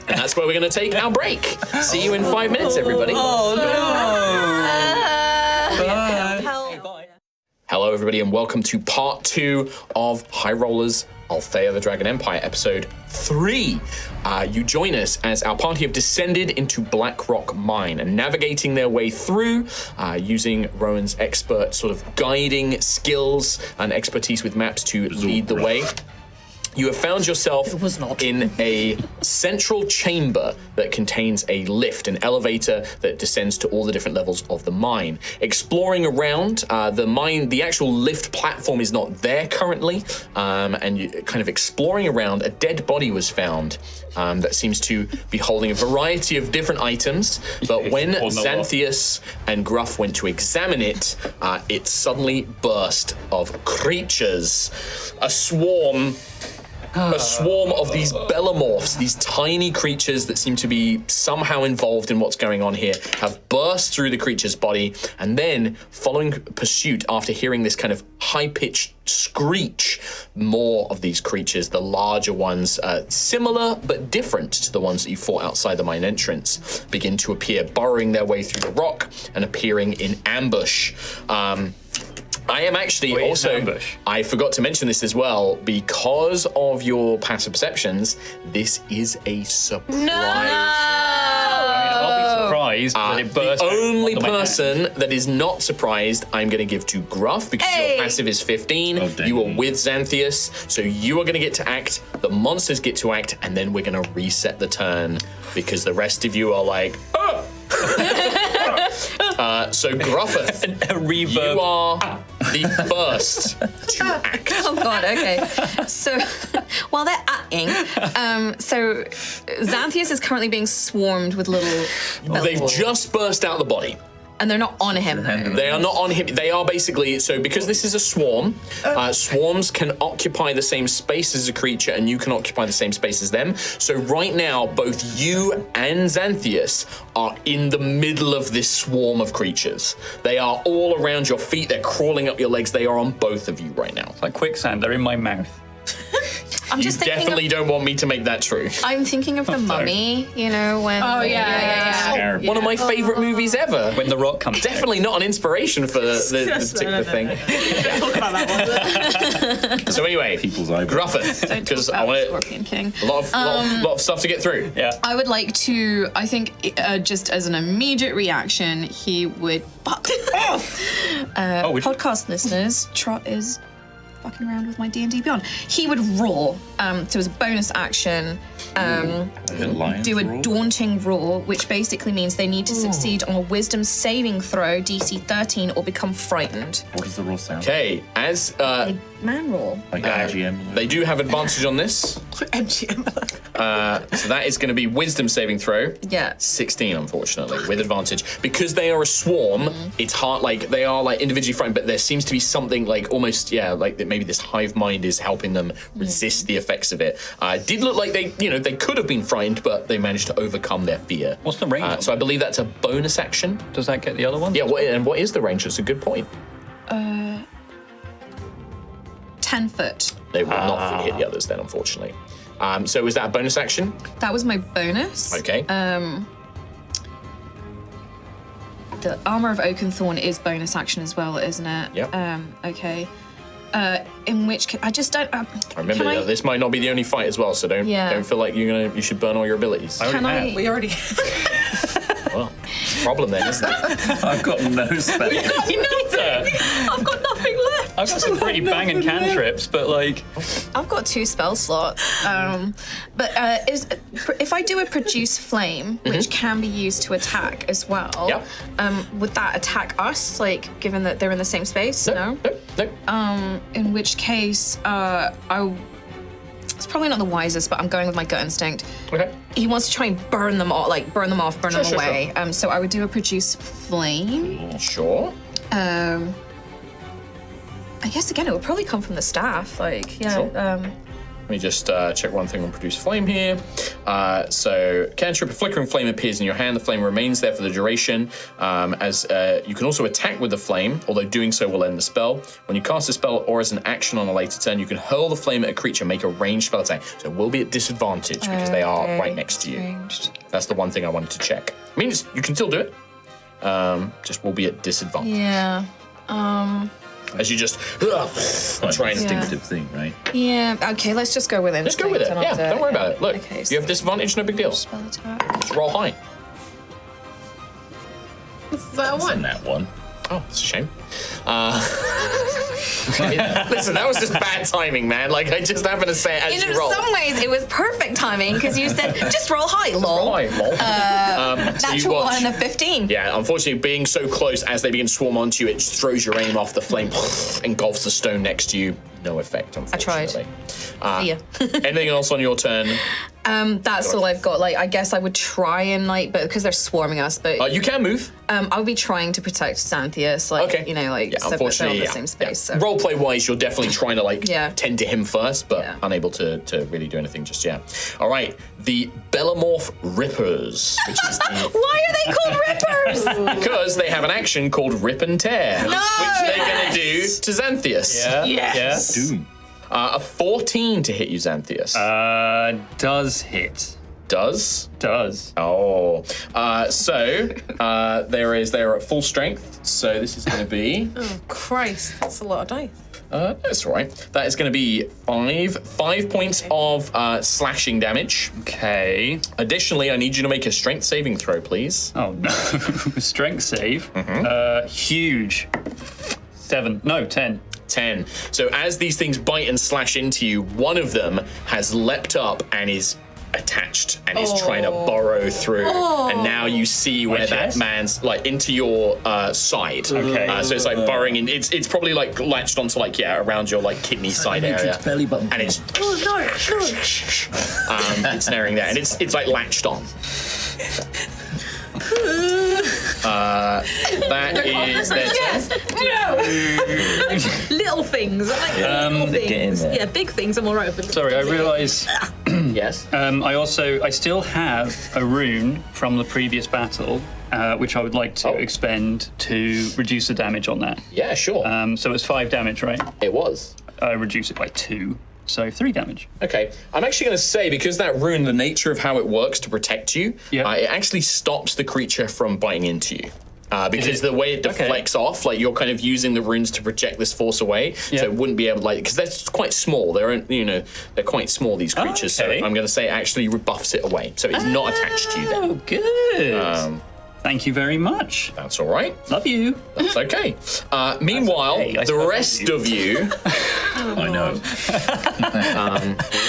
that's where we're going to take our break. See you in 5 minutes, everybody. Hello, everybody, and welcome to part 2 of High Rollers Altheya the Dragon Empire, episode 3. You join us as our party have descended into Blackrock Mine and navigating their way through using Rowan's expert sort of guiding skills and expertise with maps to lead the way. You have found yourself in a central chamber that contains a lift, an elevator that descends to all the different levels of the mine. Exploring around the mine, the actual lift platform is not there currently, and you kind of exploring around, a dead body was found that seems to be holding a variety of different items, but when Xanthius and Gruff went to examine it, it suddenly burst of creatures. A swarm of these belomorphs, these tiny creatures that seem to be somehow involved in what's going on here, have burst through the creature's body, and then, following pursuit after hearing this kind of high-pitched screech, more of these creatures, the larger ones, similar but different to the ones that you fought outside the mine entrance, begin to appear, burrowing their way through the rock and appearing in ambush. I am actually I forgot to mention this as well, because of your passive perceptions, this is a surprise. I'll be surprised that it burst. The only onto my hand. person that is not surprised, I'm going to give to Gruff, because your passive is 15. You are with Xanthius, so you are going to get to act, the monsters get to act, and then we're going to reset the turn, because the rest of you are like, oh! So Gruffith, A reverb. you are the first to act. Oh god, okay. So while they're acting, so Xanthius is currently being swarmed with little They've bells. just burst out the body. And they're not on him though. They are not on him. They are basically, so because this is a swarm, swarms can occupy the same space as a creature, and you can occupy the same space as them. So right now, both you and Xanthius are in the middle of this swarm of creatures. They are all around your feet. They're crawling up your legs. They are on both of you right now. Like quicksand, they're in my mouth. I'm You just thinking definitely don't want me to make that true. I'm thinking of the mummy, you know, when yeah. One of my favorite movies ever. When the rock comes down. Definitely not an inspiration for the particular thing. Talk about that one. So anyway, People's eyebrows. Gruffith, because I about want Scorpion King. a lot of stuff to get through. Yeah. I would like to, I think, just as an immediate reaction, he would. Fuck. Podcast listeners, Trot is fucking around with my D&D Beyond. He would roar. So as a bonus action, do a daunting roar, which basically means they need to succeed on a wisdom saving throw, DC 13, or become frightened. What does the roar sound? Okay, as Man roar. Like MGM? they do have advantage on this, MGM. so that is going to be wisdom saving throw. Yeah. 16, unfortunately, with advantage. Because they are a swarm, it's hard, like, they are, like, individually frightened, but there seems to be something, like, almost, like, maybe this hive mind is helping them resist the effects of it. It did look like they could have been frightened, but they managed to overcome their fear. What's the range? So I believe that's a bonus action. Does that get the other one? Yeah, what is the range? That's a good point. 10 foot. They will not hit the others then, unfortunately. So is that a bonus action? That was my bonus. Okay. The Armor of Oakenthorn is bonus action as well, isn't it? Yep. Okay. In which case, I just don't. Remember, can I- this might not be the only fight as well, so don't feel like you should burn all your abilities. Can I? We already. Well, problem then, isn't it? I've got no spell. I've got nothing left. I've got some pretty banging cantrips, but like, I've got 2 spell slots. But if I do a produce flame, which can be used to attack as well, would that attack us? Like, given that they're in the same space? No. No. In which case, it's probably not the wisest, but I'm going with my gut instinct. Okay. He wants to try and burn them all, like burn them off, burn them Sure, away. So I would do a produce flame. Sure. I guess again it would probably come from the staff. Like, yeah. Sure. Let me just check one thing on produce flame here. So, cantrip, a flickering flame appears in your hand. The flame remains there for the duration. As you can also attack with the flame, although doing so will end the spell. When you cast a spell or as an action on a later turn, you can hurl the flame at a creature, make a ranged spell attack. So it will be at disadvantage because they are right next to you. Ranged. That's the one thing I wanted to check. I mean, you can still do it. Just will be at disadvantage. Yeah. As you just try and Instinctive thing, right? Yeah. Okay, let's just go with it. Just go with it. Yeah, don't worry about it. Look, Okay, you have disadvantage, no big deal. Spell attack. Just roll high. That And one. that one. Oh, it's a shame. Listen, that was just bad timing, man. Like, I just happened to say it as In you roll. some ways, it was perfect timing because you said just roll high, lol. Roll high, lol. So you Natural watch. 1 and a 15. Yeah, unfortunately, being so close, as they begin to swarm onto you, it just throws your aim off. The flame engulfs the stone next to you. No effect, unfortunately. See ya. Anything else on your turn? That's all I've got. Like, I guess I would try and but because they're swarming us, but You can move. I would be trying to protect Xanthias. Like, Okay. you know, like Yeah, so that they're unfortunately, on the yeah. same space. Yeah. So. Roleplay wise, you're definitely trying to Yeah. tend to him first, but Yeah. unable to really do anything just yet. All right, the Bellamorph Rippers, which is the Why are they called rippers? because they have an action called Rip and Tear, which they're going to do to Xanthias. Yeah. Doom. A 14 to hit you, Xanthias. Yeah. Does hit. Does. Does. Oh. They're at full strength, so this is going to be... Oh, Christ, that's a lot of dice. That's all right. That is going to be 5 points of slashing damage. Okay. Additionally, I need you to make a strength saving throw, please. Oh no. Strength save. Huge. 7. No, 10. 10. So as these things bite and slash into you, one of them has leapt up and is attached and is trying to burrow through. And now you see where that chest? man's into your side. Okay. So it's like burrowing in. It's probably like latched onto around your kidney side area. belly button. And it's Oh no, no. it's snaring there, and it's like latched on. That is their turn. Little things. I like little get in things. there. Yeah, big things I'm alright with. Sorry, I realise Yes. I still have a rune from the previous battle, which I would like to expend to reduce the damage on that. Yeah, sure. So it's 5 damage, right? It was. I reduce it by 2, so 3 damage. Okay, I'm actually going to say, because that rune, the nature of how it works to protect you, Yeah. it actually stops the creature from biting into you. Because the way it deflects off, you're kind of using the runes to project this force away, so it wouldn't be able to, because they're quite small. They're quite small, these creatures. okay. So I'm going to say it actually rebuffs it away, so it's not attached to you then. Oh, good. Thank you very much. That's all right. Love you. That's okay. Meanwhile, okay. I the still rest love you. of you, I know. in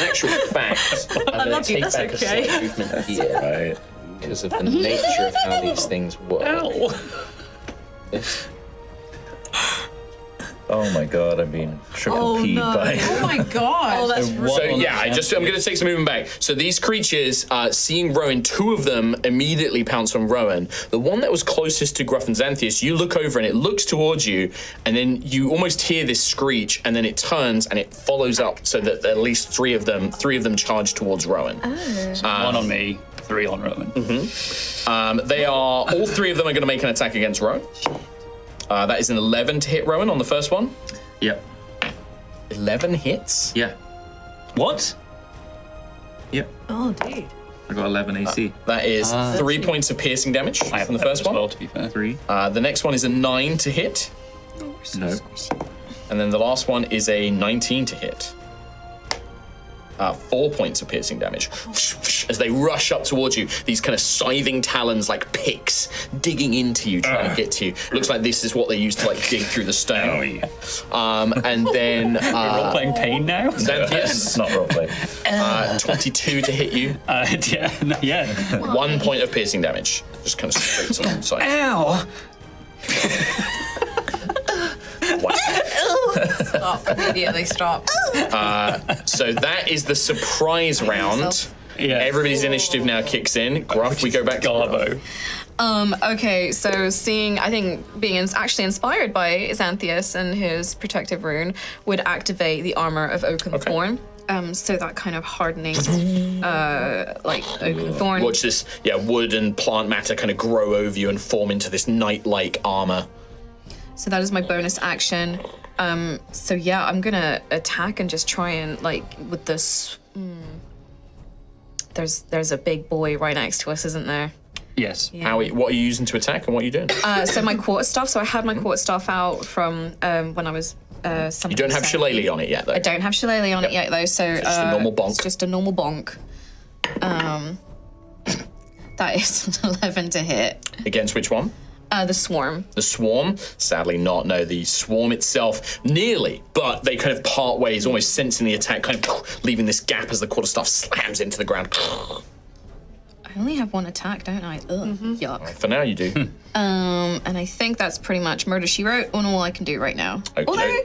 actual fact, I'm going to love you, take that's back a okay. slight movement here. Right. Because of the nature of how these things work. Oh my god, I'm being triple Oh, P'd no. by. Oh my god. Oh, that's So yeah, I'm going to take some movement back. So these creatures, seeing Rowan, 2 of them immediately pounce on Rowan. The one that was closest to Gruff and Xanthias, you look over and it looks towards you, and then you almost hear this screech, and then it turns and it follows up, so that at least 3 of them charge towards Rowan. 1 on me, 3 on Rowan. All 3 of them are going to make an attack against Rowan. That is an 11 to hit Rowan on the first one. Yep. 11 hits. Yeah. What? Yep. Oh, dude. I got 11 AC. That is 3 points of piercing damage I have from the first one. well, to be fair. 3. The next one is a 9 to hit. No. And then the last one is a 19 to hit. 4 points of piercing damage. As they rush up towards you, these kind of scything talons like picks digging into you, trying to get to you. Looks like this is what they use to dig through the stone. Oh, yeah. And then We're playing pain now? Xanthias, Not roleplay. 22 to hit you. Yeah. 1 point of piercing damage. Just kind of straight alongside. Ow! Wow. stop. Yeah, they stop. So that is the surprise round. Yeah. Everybody's initiative now kicks in. Gruff, we go back to Garbo. Okay, so being actually inspired by Xanthias and his protective rune would activate the armor of Oak and Thorn. So that kind of hardening, like Oak and Thorn. Watch this, wood and plant matter kind of grow over you and form into this knight-like armor. So that is my bonus action. So yeah, I'm gonna attack and just try and with this. There's a big boy right next to us, isn't there? Yes. Yeah. What are you using to attack and what are you doing? So my quarterstaff. So I had my quarterstaff out from when I was. You don't have Shillelagh on it yet, though. I don't have Shillelagh on it yet, though. So just a normal bonk. It's just a normal bonk. That is an 11 to hit. Against which one? The swarm. The swarm? Sadly not, no. The swarm itself, nearly, but they kind of part ways, almost sensing the attack, kind of leaving this gap as the quarterstaff slams into the ground. I only have one attack, don't I? Ugh, yuck. For now, you do. And I think that's pretty much Murder, She Wrote on all I can do right now. Okay. Although,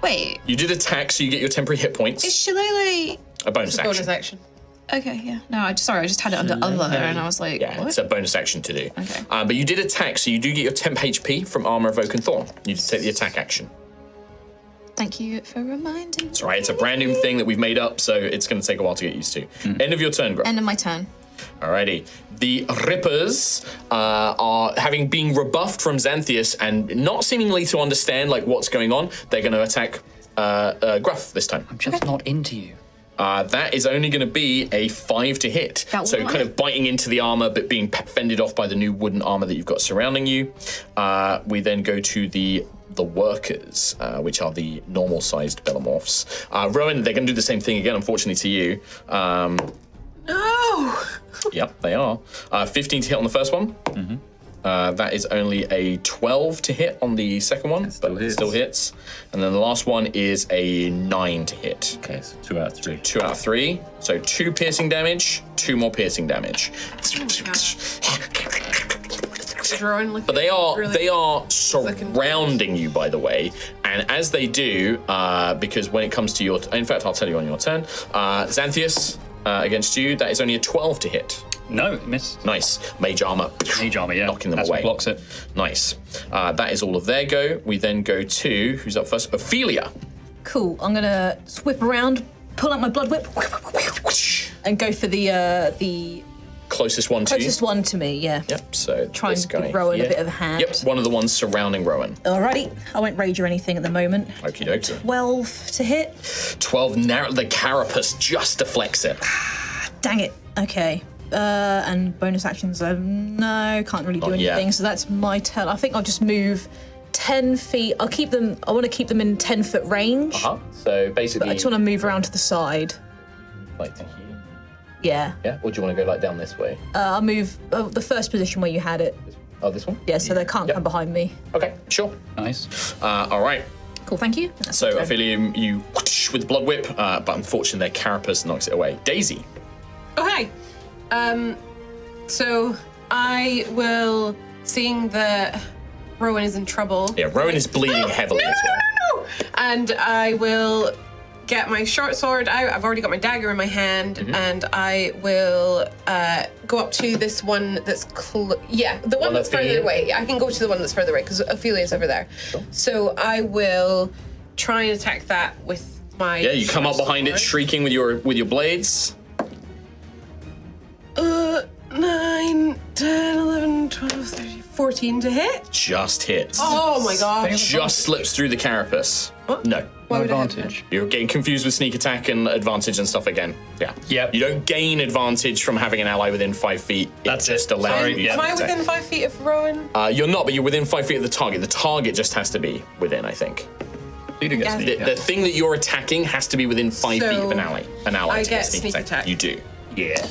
wait, You did attack, so you get your temporary hit points. is Shillelagh... A bonus action. Bonus action. Okay, yeah. No, I just had it under other, and I was like, Yeah, what? it's a bonus action to do. Okay. But you did attack, so you do get your temp HP from Armor of Oak and Thorn. You did take the attack action. Thank you for reminding me. It's all right, it's a brand new thing that we've made up, so it's going to take a while to get used to. End of your turn, Gruff. End of my turn. Alrighty. The Rippers are having been rebuffed from Xanthias and not seemingly to understand what's going on. They're going to attack Gruff this time. I'm just not into you. That is only going to be a 5 to hit. That So will kind hit. of biting into the armor, but being fended off by the new wooden armor that you've got surrounding you. We then go to the workers, which are the normal-sized Bellamorphs. Rowan, they're going to do the same thing again, unfortunately, to you. No! Yep, they are. 15 to hit on the first one. Mm-hmm. That is only a 12 to hit on the second one, but it still hits. And then the last one is a 9 to hit. Okay, so 2 out of 3. 2 out of 3. So 2 piercing damage, 2 more piercing damage. But they are surrounding you, by the way. And as they do, because when it comes to your, in fact, I'll tell you on your turn. Xanthias, against you, that is only a 12 to hit. No, miss. Nice. Mage armor. Mage armor, yeah. Knocking them That's away. what blocks it. Nice. That is all of their go. We then go to, who's up first? Ophelia. Cool. I'm gonna whip around, pull out my blood whip, and go for the Closest one to you. closest one to me. Yeah. Yep, so Try this and guy give Rowan a here. bit of a hand. Yep, one of the ones surrounding Rowan. Alrighty. I won't rage or anything at the moment. Okie dokie. 12 to hit. 12 narrow, the carapace just deflects it. Dang it. Okay. And bonus actions, no, can't really do Not yet. anything. So that's my turn. I think I'll just move 10 feet. I want to keep them in 10-foot range. So basically, I just want to move around to the side. like to here. Yeah. Yeah, or do you want to go down this way? I'll move the first position where you had it. Oh, this one? Yeah, so they can't come behind me. Okay, sure. Nice. All right. Cool, thank you. So Ophelia, you whoosh with the blood whip, but unfortunately their carapace knocks it away. Daisy. Okay. So I will, seeing that Rowan is in trouble. Yeah, Rowan is bleeding heavily as well. No! And I will get my short sword out. I've already got my dagger in my hand, and I will go up to this one that's the one that's further here? away. I can go to the one that's further away because Ophelia's over there. So I will try and attack that with my. Yeah, you come up short behind it, sword. shrieking with your blades. 9, 10, 11, 12, 13, 14 to hit. Just hits. Oh my god. Just slips through the carapace. No. Why No would I have advantage. You're getting confused with sneak attack and advantage and stuff again. Yeah. Yep. You don't gain advantage from having an ally within 5 feet. That's it just it. allows Sorry, you to yeah. Am I attack. within 5 feet of Rowan? You're not, but you're within 5 feet of the target. The target just has to be within, I think. You do get Yeah. sneak, The thing that you're attacking has to be within 5 feet of an ally. I to get sneak attack. You do. Yeah.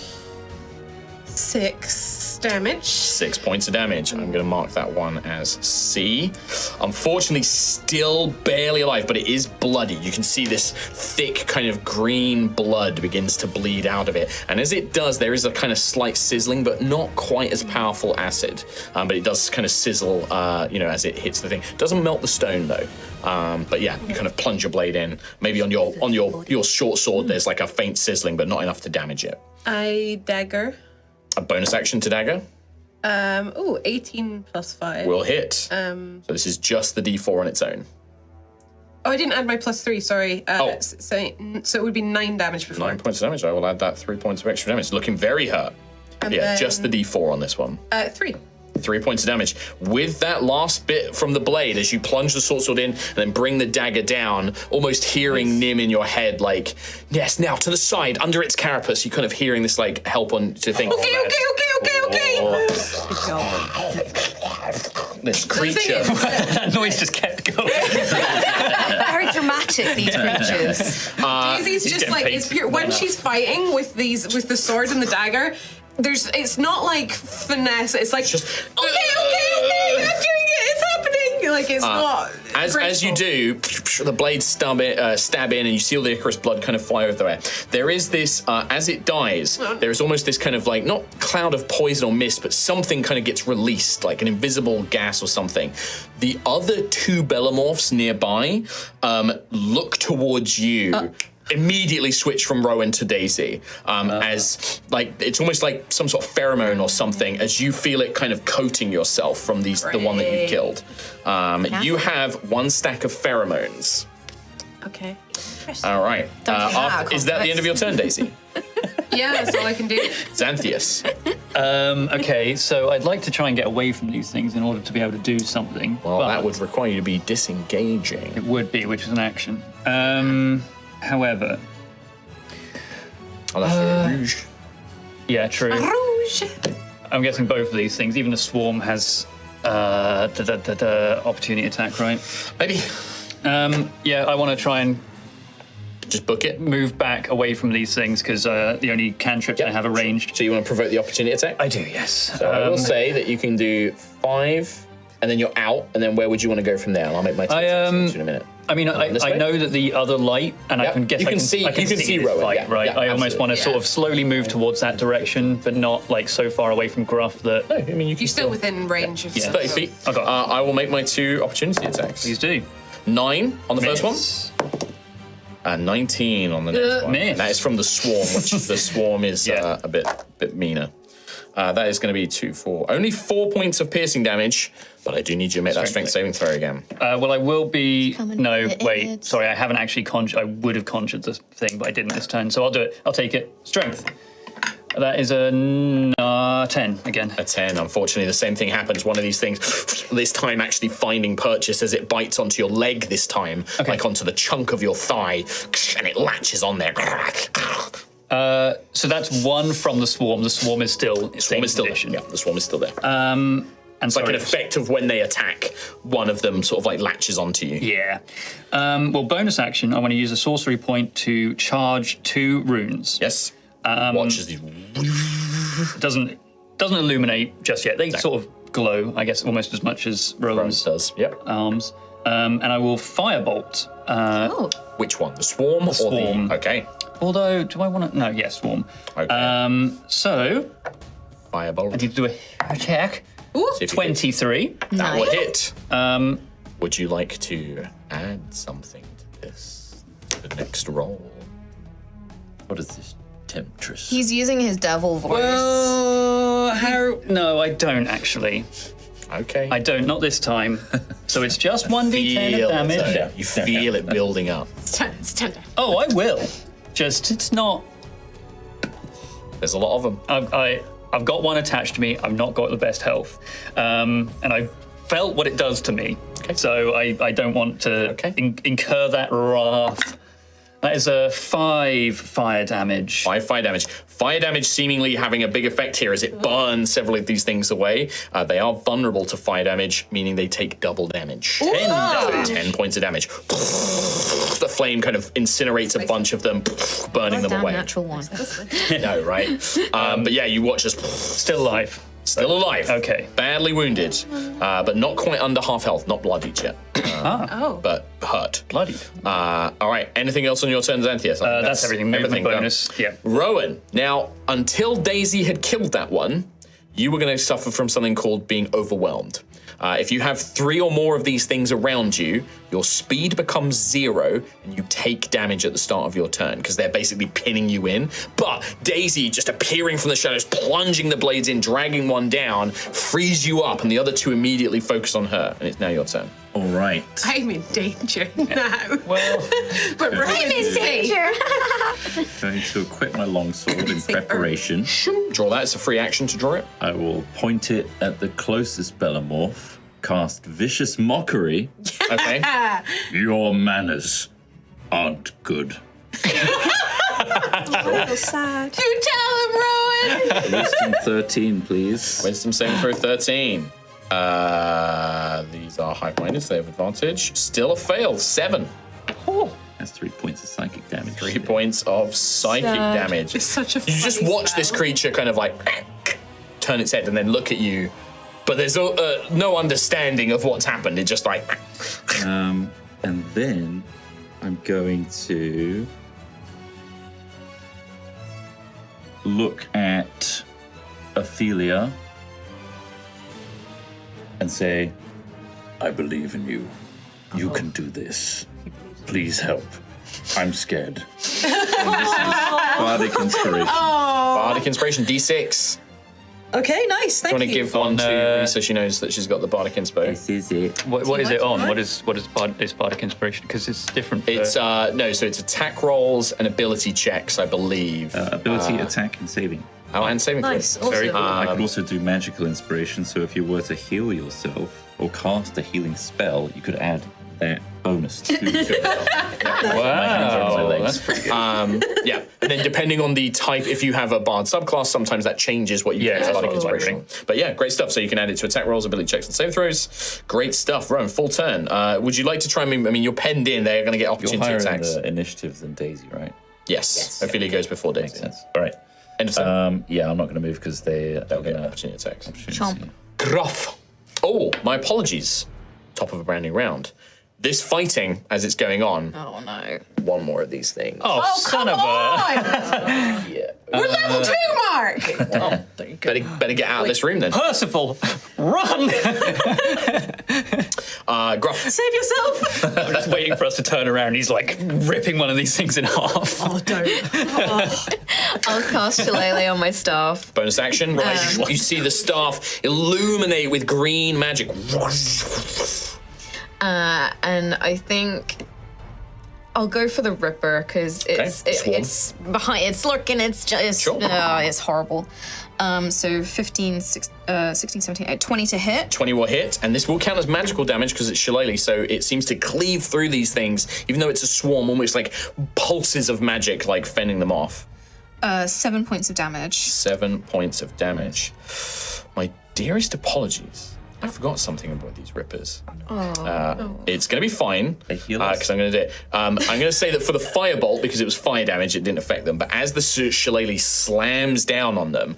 6 damage. 6 points of damage. I'm going to mark that one as C. Unfortunately, still barely alive, but it is bloody. You can see this thick kind of green blood begins to bleed out of it. And as it does, there is a kind of slight sizzling, but not quite as powerful acid. But it does kind of sizzle, as it hits the thing. Doesn't melt the stone though. But yeah, you kind of plunge your blade in. Maybe on your short sword, there's like a faint sizzling, but not enough to damage it. I dagger. A bonus action to dagger 18 plus 5. will hit. So this is just the D4 on its own. Oh, I didn't add my plus 3, sorry. Oh. So it would be 9 damage before. 9 points of damage. I will add that 3 points of extra damage. It's looking very hurt. And Yeah, then, just the D4 on this one. 3. 3 points of damage. With that last bit from the blade, as you plunge the sword in and then bring the dagger down, almost hearing Nim in your head, like, yes, now to the side, under its carapace, you kind of hearing this, like, help on to think. Okay. This creature. That noise just kept going. Very dramatic, these creatures. Daisy's just getting like, paid it's for pure, when that. she's fighting with the sword and the dagger, it's not like finesse, it's like, Just- okay, I'm doing it, it's happening. Like, it's not As you do, the blades stab in, and you see all the Icarus blood kind of fly over the way. There is this, as it dies, there is almost this kind of like, not cloud of poison or mist, but something kind of gets released, like an invisible gas or something. The other 2 Bellamorphs nearby look towards you. Immediately switch from Rowan to Daisy, as like it's almost like some sort of pheromone or something. As you feel it kind of coating yourself from the one that you killed. You have 1 stack of pheromones. Okay. All right. Is that the end of your turn, Daisy? Yeah, that's all I can do. Xanthius. Okay, so I'd like to try and get away from these things in order to be able to do something. Well, but that would require you to be disengaging. It would be, which is an action. However, Oh, that's rouge. yeah, true. Rouge. I'm guessing both of these things. Even the swarm has opportunity attack, right? Maybe Yeah, I want to try and just book it. move back away from these things because the only cantrips I have are ranged. So you want to provoke the opportunity attack? I do, yes. So I will say that you can do 5, and then you're out, and then where would you want to go from there? And I'll make my in a minute. I mean, this I way? know that the other light, and I Yep. can guess You I can can see- I can you can see this Rowan, fight, yeah, right? yeah, I almost want to absolutely. sort of slowly move towards that direction, but not like so far away from Gruff that. No, I mean you can You're still within range of Yeah. 30 feet. Okay. I will make my 2 opportunity attacks. Please do. 9 on the first one, Miss. and 19 on the next one. Miss. And that is from the swarm, which the swarm is Yeah. a bit meaner. That is going to be 2, 4. Only 4 points of piercing damage, but I do need you to make that strength saving throw again. Well, I will be. coming No, with wait. it. Sorry, I haven't actually conjured. I would have conjured this thing, but I didn't this turn. So I'll do it. I'll take it. Strength. That is a 10 again. A 10. Unfortunately, the same thing happens. One of these things, this time actually finding purchase as it bites onto your leg this time, like onto the chunk of your thigh, and it latches on there. So that's 1 from the swarm. The swarm is still. The swarm is still there. Yeah, the swarm is still there. And It's like an effect of when they attack, one of them sort of like latches onto you. Yeah. Well, bonus action. I want to use a sorcery point to charge 2 runes. Yes. Watch as these. It doesn't illuminate just yet. They sort of glow, I guess, almost as much as Roland's does. Yep. arms. And I will firebolt. Which one? The swarm or swarm. the? Okay. Although, do I want to? No, yes, swarm. Okay. So Fireball. I need to do a attack. See if you 23. That will hit. Um, Would you like to add something to this? The next roll. What is this? Temptress. He's using his devil voice. how? No, I don't actually. Okay. I don't. Not this time. So it's just 1d10 of damage. You feel it building up. It's 10. Oh, I will. Just it's not. There's a lot of them. I've got 1 attached to me. I've not got the best health, and I felt what it does to me. Okay. So I don't want to incur that wrath. That is a 5 fire damage. 5 fire damage. Fire damage seemingly having a big effect here as it burns several of these things away. They are vulnerable to fire damage, meaning they take double damage. 10 damage. 10 points of damage. The flame kind of incinerates a bunch of them, burning them Damn away. natural one. No, right? But yeah, you watch as Still alive. Still alive. Okay. Badly wounded, but not quite under half health, not bloodied yet, but hurt. Bloodied. All right, anything else on your turn, Xanthias? That's everything. Movement done. bonus. Yeah. Rowan, now, until Daisy had killed that one, you were going to suffer from something called being overwhelmed. If you have 3 or more of these things around you, your speed becomes 0 and you take damage at the start of your turn because they're basically pinning you in. But Daisy, just appearing from the shadows, plunging the blades in, dragging one down, frees you up, and the other 2 immediately focus on her, and it's now your turn. All right. I'm in danger now. Well, But Rowan is safe. Going to equip my longsword in preparation. Draw that. It's a free action to draw it. I will point it at the closest Bellamorph, cast Vicious Mockery. Okay. Your manners aren't good. Oh, sad. You tell him, Rowan. Wisdom 13, please. Wisdom saving throw 13. These are high-minded, so they have advantage. Still a fail. 7. That's 3 points of psychic damage. 3 points of psychic damage. It's such a You just funny watch this spell. creature kind of like turn its head and then look at you, but there's no understanding of what's happened. It's just like And then I'm going to look at Altheya and say, I believe in you. You can do this. Please help. I'm scared. And this is Bardic Inspiration. Bardic Inspiration D6. Okay, nice. Thank You want to you. give one to Risa so she knows that she's got the Bardic Inspo. This is it. what is it on? What is this Bardic Inspiration? Because it's different. For... It's no, so it's attack rolls and ability checks, I believe. Ability, attack, and saving. And saving Nice. throws. Very Awesome. cool. I could also do magical inspiration, so if you were to heal yourself or cast a healing spell, you could add that bonus to yourself. Wow, legs. that's pretty good. Yeah, and then depending on the type, if you have a bard subclass, sometimes that changes what you Yeah, get as that's Bardic what I was Inspiration. wondering. But yeah, great stuff. So you can add it to attack rolls, ability checks, and save throws. Great stuff. Rowan, full turn. Would you like to try and, I mean, you're penned in, they're going to get You're opportunity higher in attacks. the initiative than Daisy, right? Yes. Ophelia goes before Daisy. Makes sense. All right. End of turn. Yeah, I'm not going to move because they'll They'll get get opportunity attacks. Chomp. Gruff. Oh, my apologies. Top of a brand new round. This fighting, as it's going on, Oh no. one more of these things. Oh, son of a! Yeah. We're level 2, Mark. Better get out of this room then. Percival, run! Gruff. Save yourself. I'm just waiting for us to turn around. He's like ripping one of these things in half. Oh, don't. Oh. I'll cast Shillelagh on my staff. Bonus action. Right. You see the staff illuminate with green magic. And I think I'll go for the Ripper because swarm. it's behind, it's lurking, it's just Sure. it's horrible. So 15, 16, 17, 20 to hit. 20 will hit, and this will count as magical damage because it's shillelagh, so it seems to cleave through these things, even though it's a swarm, almost like pulses of magic, like fending them off. 7 points of damage. 7 points of damage. My dearest apologies. I forgot something about these rippers. It's going to be fine They heal us. because I'm going to do it. I'm going to say that for the firebolt, because it was fire damage, it didn't affect them. But as the shillelagh slams down on them,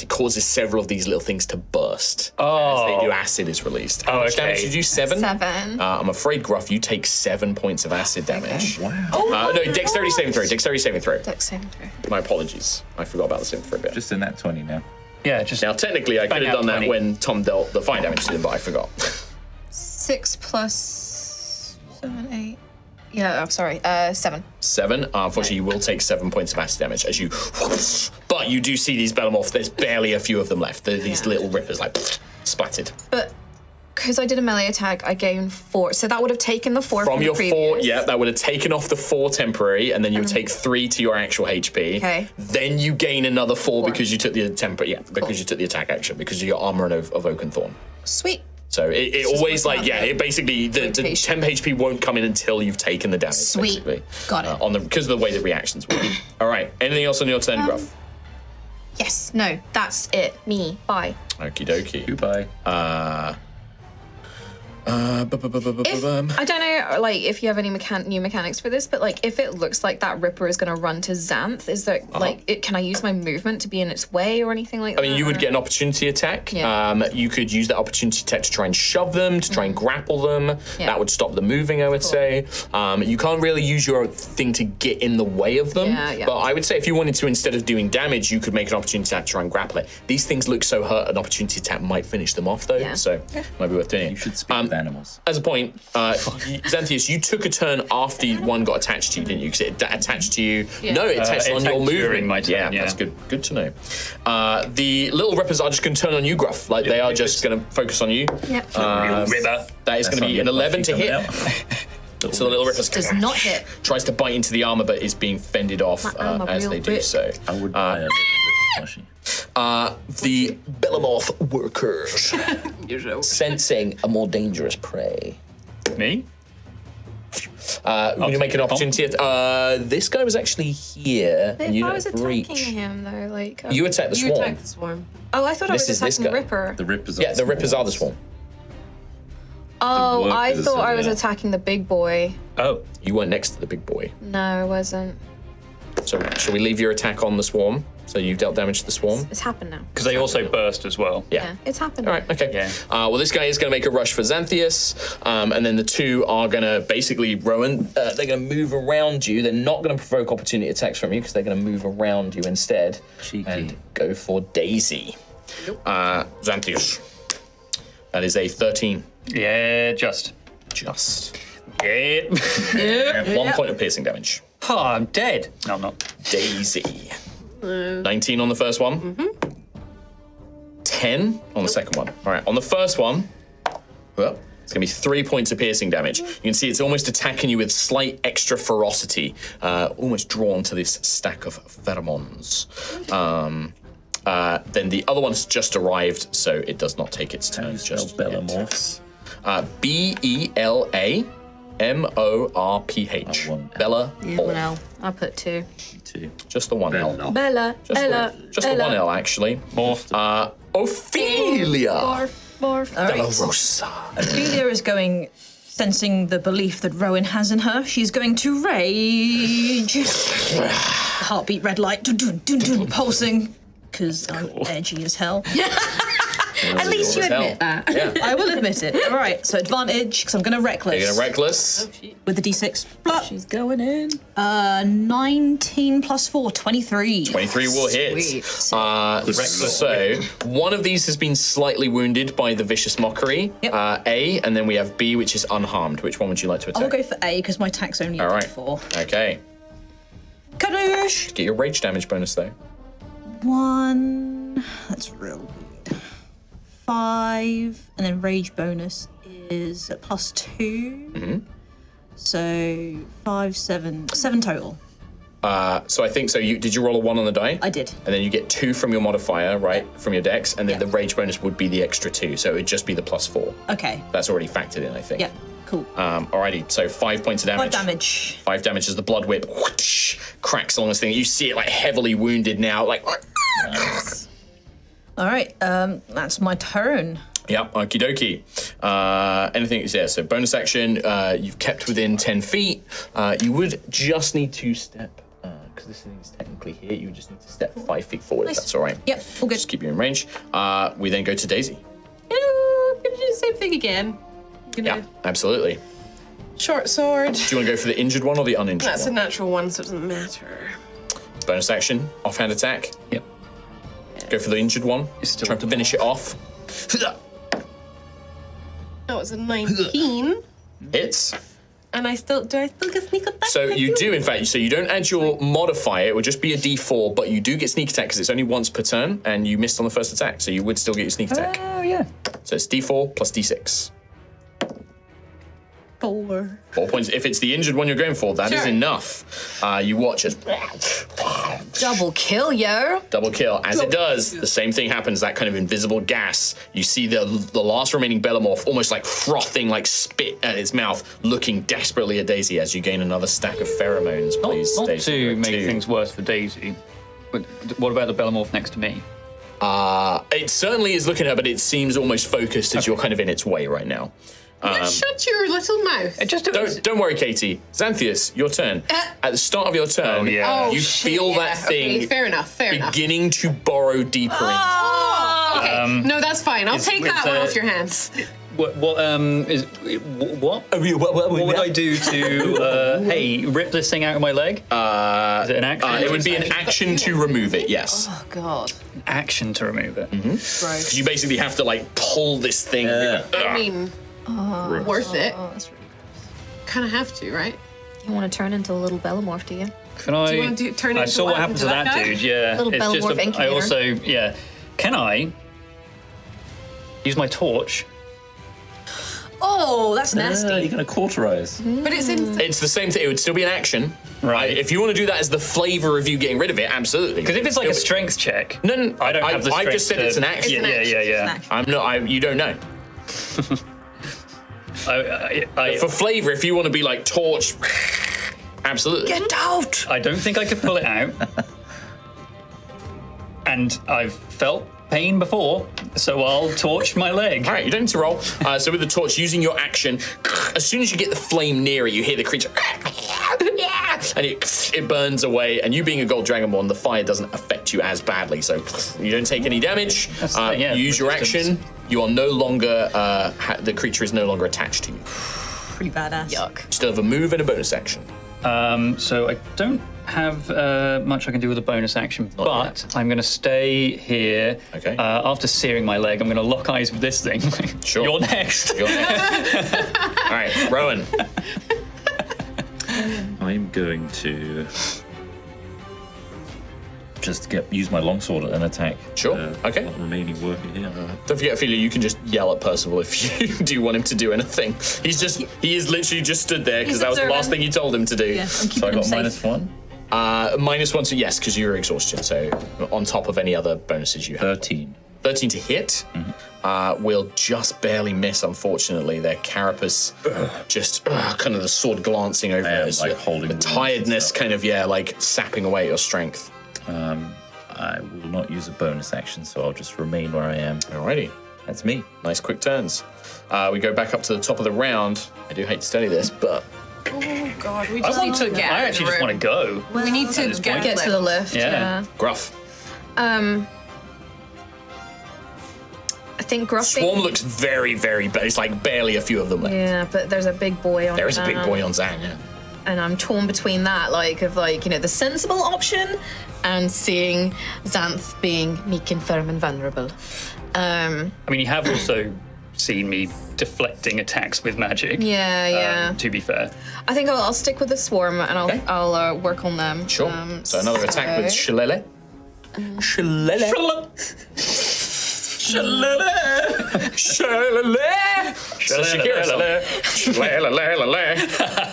it causes several of these little things to burst. As they do, acid is released. How much damage did you? 7? 7. I'm afraid, Gruff, you take 7 points of acid damage. Wow. No, dexterity saving throw. Dexterity saving throw. Dex saving throw. My apologies. I forgot about the saving throw bit. Just in that 20 now. Yeah, just Now, technically, I could have out done that 20. when Tom dealt the fire damage to him, but I forgot. 6 plus 7, 8. Yeah, I'm sorry. 7. 7. Unfortunately, you will take 7 points of acid damage as you. But you do see these Bellamorph. There's barely a few of them left. These little rippers, like splattered. But because I did a melee attack, I gained 4. So that would have taken the 4 From from your the 4, previous. yeah, that would have taken off the 4 temporary, and then you would take 3 to your actual HP. Okay. Then you gain another 4 because you took the because you took the attack action because of your armor of Oaken Thorn. Sweet. So it always working out it basically the rotation. temp HP won't come in until you've taken the damage. Sweet. Basically. Got it. On the because of the way the reactions work. All right. Anything else on your turn, Gruff? Yes. No. That's it. Me. Bye. Okie dokie. Goodbye. I don't know, like, if you have any new mechanics for this, but like, if it looks like that Ripper is going to run to Xanth, is there can I use my movement to be in its way or anything like that? I mean, you would get an opportunity attack. Yeah. You could use that opportunity attack to try and shove them, to try and grapple them. Yeah. That would stop them moving, I would say. You can't really use your thing to get in the way of them. Yeah. But I would say if you wanted to, instead of doing damage, you could make an opportunity attack to try and grapple it. These things look so hurt, an opportunity attack might finish them off, though. Yeah. So might be worth doing it. You should speak with animals. As a point, Xanthius, you took a turn after one got attached to you, didn't you? Because it attached to you. Yeah. No, it attached on your attacked during movement. my turn, yeah. That's good. Good to know. The little rippers are just going to turn on you, Gruff. Like they are just going to focus on you. Yep. Ripper. That is going to be an 11 to hit. So the little rippers Does not hit. tries to bite into the armor, but is being fended off My armor as real they do quick. so. I would buy a little bit The Bellamoth workers sensing a more dangerous prey. Me? Would you make an opportunity? This guy was actually here. But and if you I was don't attacking reach. him, though, like... You attack the You swarm. attack the swarm. oh, I thought I This was is this attacking guy. Ripper. The rippers. Yeah, the rippers are the swarm. Oh, I workers thought I are was there. attacking the big boy. Oh. You weren't next to the big boy. No, I wasn't. So shall we leave your attack on the swarm? So you've dealt damage to the swarm? It's happened now. Because they also burst as well. Yeah. It's happened. All right, okay. Yeah. Well, this guy is going to make a rush for Xanthius, and then the two are going to basically, Rowan, they're going to move around you. They're not going to provoke opportunity attacks from you because they're going to move around you instead. Cheeky. And go for Daisy. Xanthius. That is a 13. Yeah, just. Just. Yeah. 1 point of piercing damage. Oh, I'm dead. No, I'm not. Daisy. 19 on the first one. 10 on the second one. All right, on the first one, well, it's going to be 3 points of piercing damage. You can see it's almost attacking you with slight extra ferocity, almost drawn to this stack of pheromones. Then the other one's just arrived, so it does not take its turn just yet. Bellamorphs. Bellamorph. Bella. Yeah, 1 L. I put 2. Too. Just the 1 L. Bella. Just the 1 L, actually. Morphed. Ophelia. Morph. Bella Rosa. Ophelia is going, sensing the belief that Rowan has in her, she's going to rage. Heartbeat red light, dun, dun, dun, dun, pulsing, because I'm edgy as hell. At least you As hell. admit that. Yeah. I will admit it. All right, so advantage, because I'm going to reckless. You're going to reckless. with the d6. Blah. She's going in. 19 plus 4, 23. 23 will hit. Sweet. So, one of these has been slightly wounded by the vicious mockery. Yep. A, and then we have B, which is unharmed. Which one would you like to attack? I'll go for A, because my attack's only All a right. d4. Okay. Kadoosh! Get your rage damage bonus, though. 1. That's real weird. 5, and then rage bonus is at plus 2. Mm-hmm. So 5, 7 total. So I think so. Did you roll a 1 on the die? I did. And then you get 2 from your modifier, right? From your dex, and then the rage bonus would be the extra 2, so it would just be the plus 4. Okay. That's already factored in, I think. Yeah. Cool. Alrighty. So 5 points of damage. 5 damage. 5 damage as the blood whip whoosh, cracks along this thing. You see it like heavily wounded now, like. All right. That's my turn. Yep, okie dokie. Anything, yeah, so bonus action, you've kept within 10 feet. You would just need to step, because this thing is technically here, you would just need to step 5 feet forward, if that's all right. Yep. All good. Just keep you in range. We then go to Daisy. I'm gonna do the same thing again. Yeah, absolutely. Short sword. Do you want to go for the injured one or the uninjured That's a one? natural one, so it doesn't matter. Bonus action, offhand attack. Yep. Go for the injured one. It's still Try to finish it off. That was a 19. Hits. And do I still get sneak attack? So you do, in fact, so you don't add your modifier, it would just be a d4, but you do get sneak attack because it's only once per turn, and you missed on the first attack, so you would still get your sneak attack. Oh, yeah. So it's d4 plus d6. 4. 4 points. If it's the injured one you're going for, that is Sure. enough. You watch as Double kill, yo. double kill. As it does, the same thing happens, that kind of invisible gas. You see the last remaining Bellamorph almost like frothing, like spit at its mouth, looking desperately at Daisy as you gain another stack of pheromones, please. Not Daisy. to You're at make 2. things worse for Daisy, but what about the Bellamorph next to me? It certainly is looking at her, but it seems almost focused as you're kind of in its way right now. Shut your little mouth. Don't worry, Katie. Xanthius, your turn. At the start of your turn, you feel that thing Okay, fair enough. beginning to burrow deeper in. Okay, no, that's fine. I'll take that one off your hands. What would I do to rip this thing out of my leg? Is it an action? It would be an action to remove it, yes. Oh God. Action to remove it. Because you basically have to like pull this thing. I mean, worth it. That's really Kind of have to, right? You want to turn into a little Bellamorph, do you? Can I? Do you want to turn I into saw what happened to that guy? dude. Yeah, Little it's just. Bellamorph I incubator. also Can I use my torch? Oh, that's nasty. You're going to cauterize. But it's in. It's the same thing. It would still be an action. Right. If you want to do that as the flavor of you getting rid of it, absolutely. Because if it's like a strength check, No, I don't have the strength. I just said it's an action. Yeah. I'm not. You don't know. For flavor, if you want to be like torch, absolutely. Get out! I don't think I could pull it out. And I've felt pain before, so I'll torch my leg. All right, you don't need to roll. So with the torch, using your action, as soon as you get the flame near it, you hear the creature, and it burns away. And you being a gold dragonborn, the fire doesn't affect you as badly, so you don't take any damage. You use your action. You are no longer. The creature is no longer attached to you. Pretty badass. Yuck. You still have a move and a bonus action. So I don't have much I can do with a bonus action, but I'm going to stay here. Okay. After searing my leg, I'm going to lock eyes with this thing. Sure. You're next. You're next. All right, Rowan. I'm going to just use my longsword and attack. Sure, okay. The remaining worker here. Don't forget, Ophelia, you can just yell at Percival if you do want him to do anything. He is literally just stood there because that was the last thing you told him to do. Yeah, I'm So keeping I him got safe. -1. -1 to yes, because you're exhaustion. So on top of any other bonuses you have. 13. 13 to hit will just barely miss, unfortunately. Their carapace just kind of the sword glancing over am, it. like, holding the wounds tiredness and stuff. kind of, like sapping away your strength. I will not use a bonus action, so I'll just remain where I am. Alrighty. That's me. Nice quick turns. We go back up to the top of the round. I do hate to tell you this, but Oh God, we I just need to get. I actually just want to go. We need to Get to the lift. Yeah. Gruff. I think Gruff. Swarm looks very, very bad. It's like barely a few of them left. Yeah, but there's a big boy on. There is a big boy on Zan, yeah. And I'm torn between that, the sensible option, and seeing Xanth being meek and firm and vulnerable. I mean, you have also seen me deflecting attacks with magic. Yeah. To be fair. I think I'll stick with the swarm and I'll work on them. Sure. So another attack with Shillelagh. Shillelagh. Shillelagh. Shillelagh.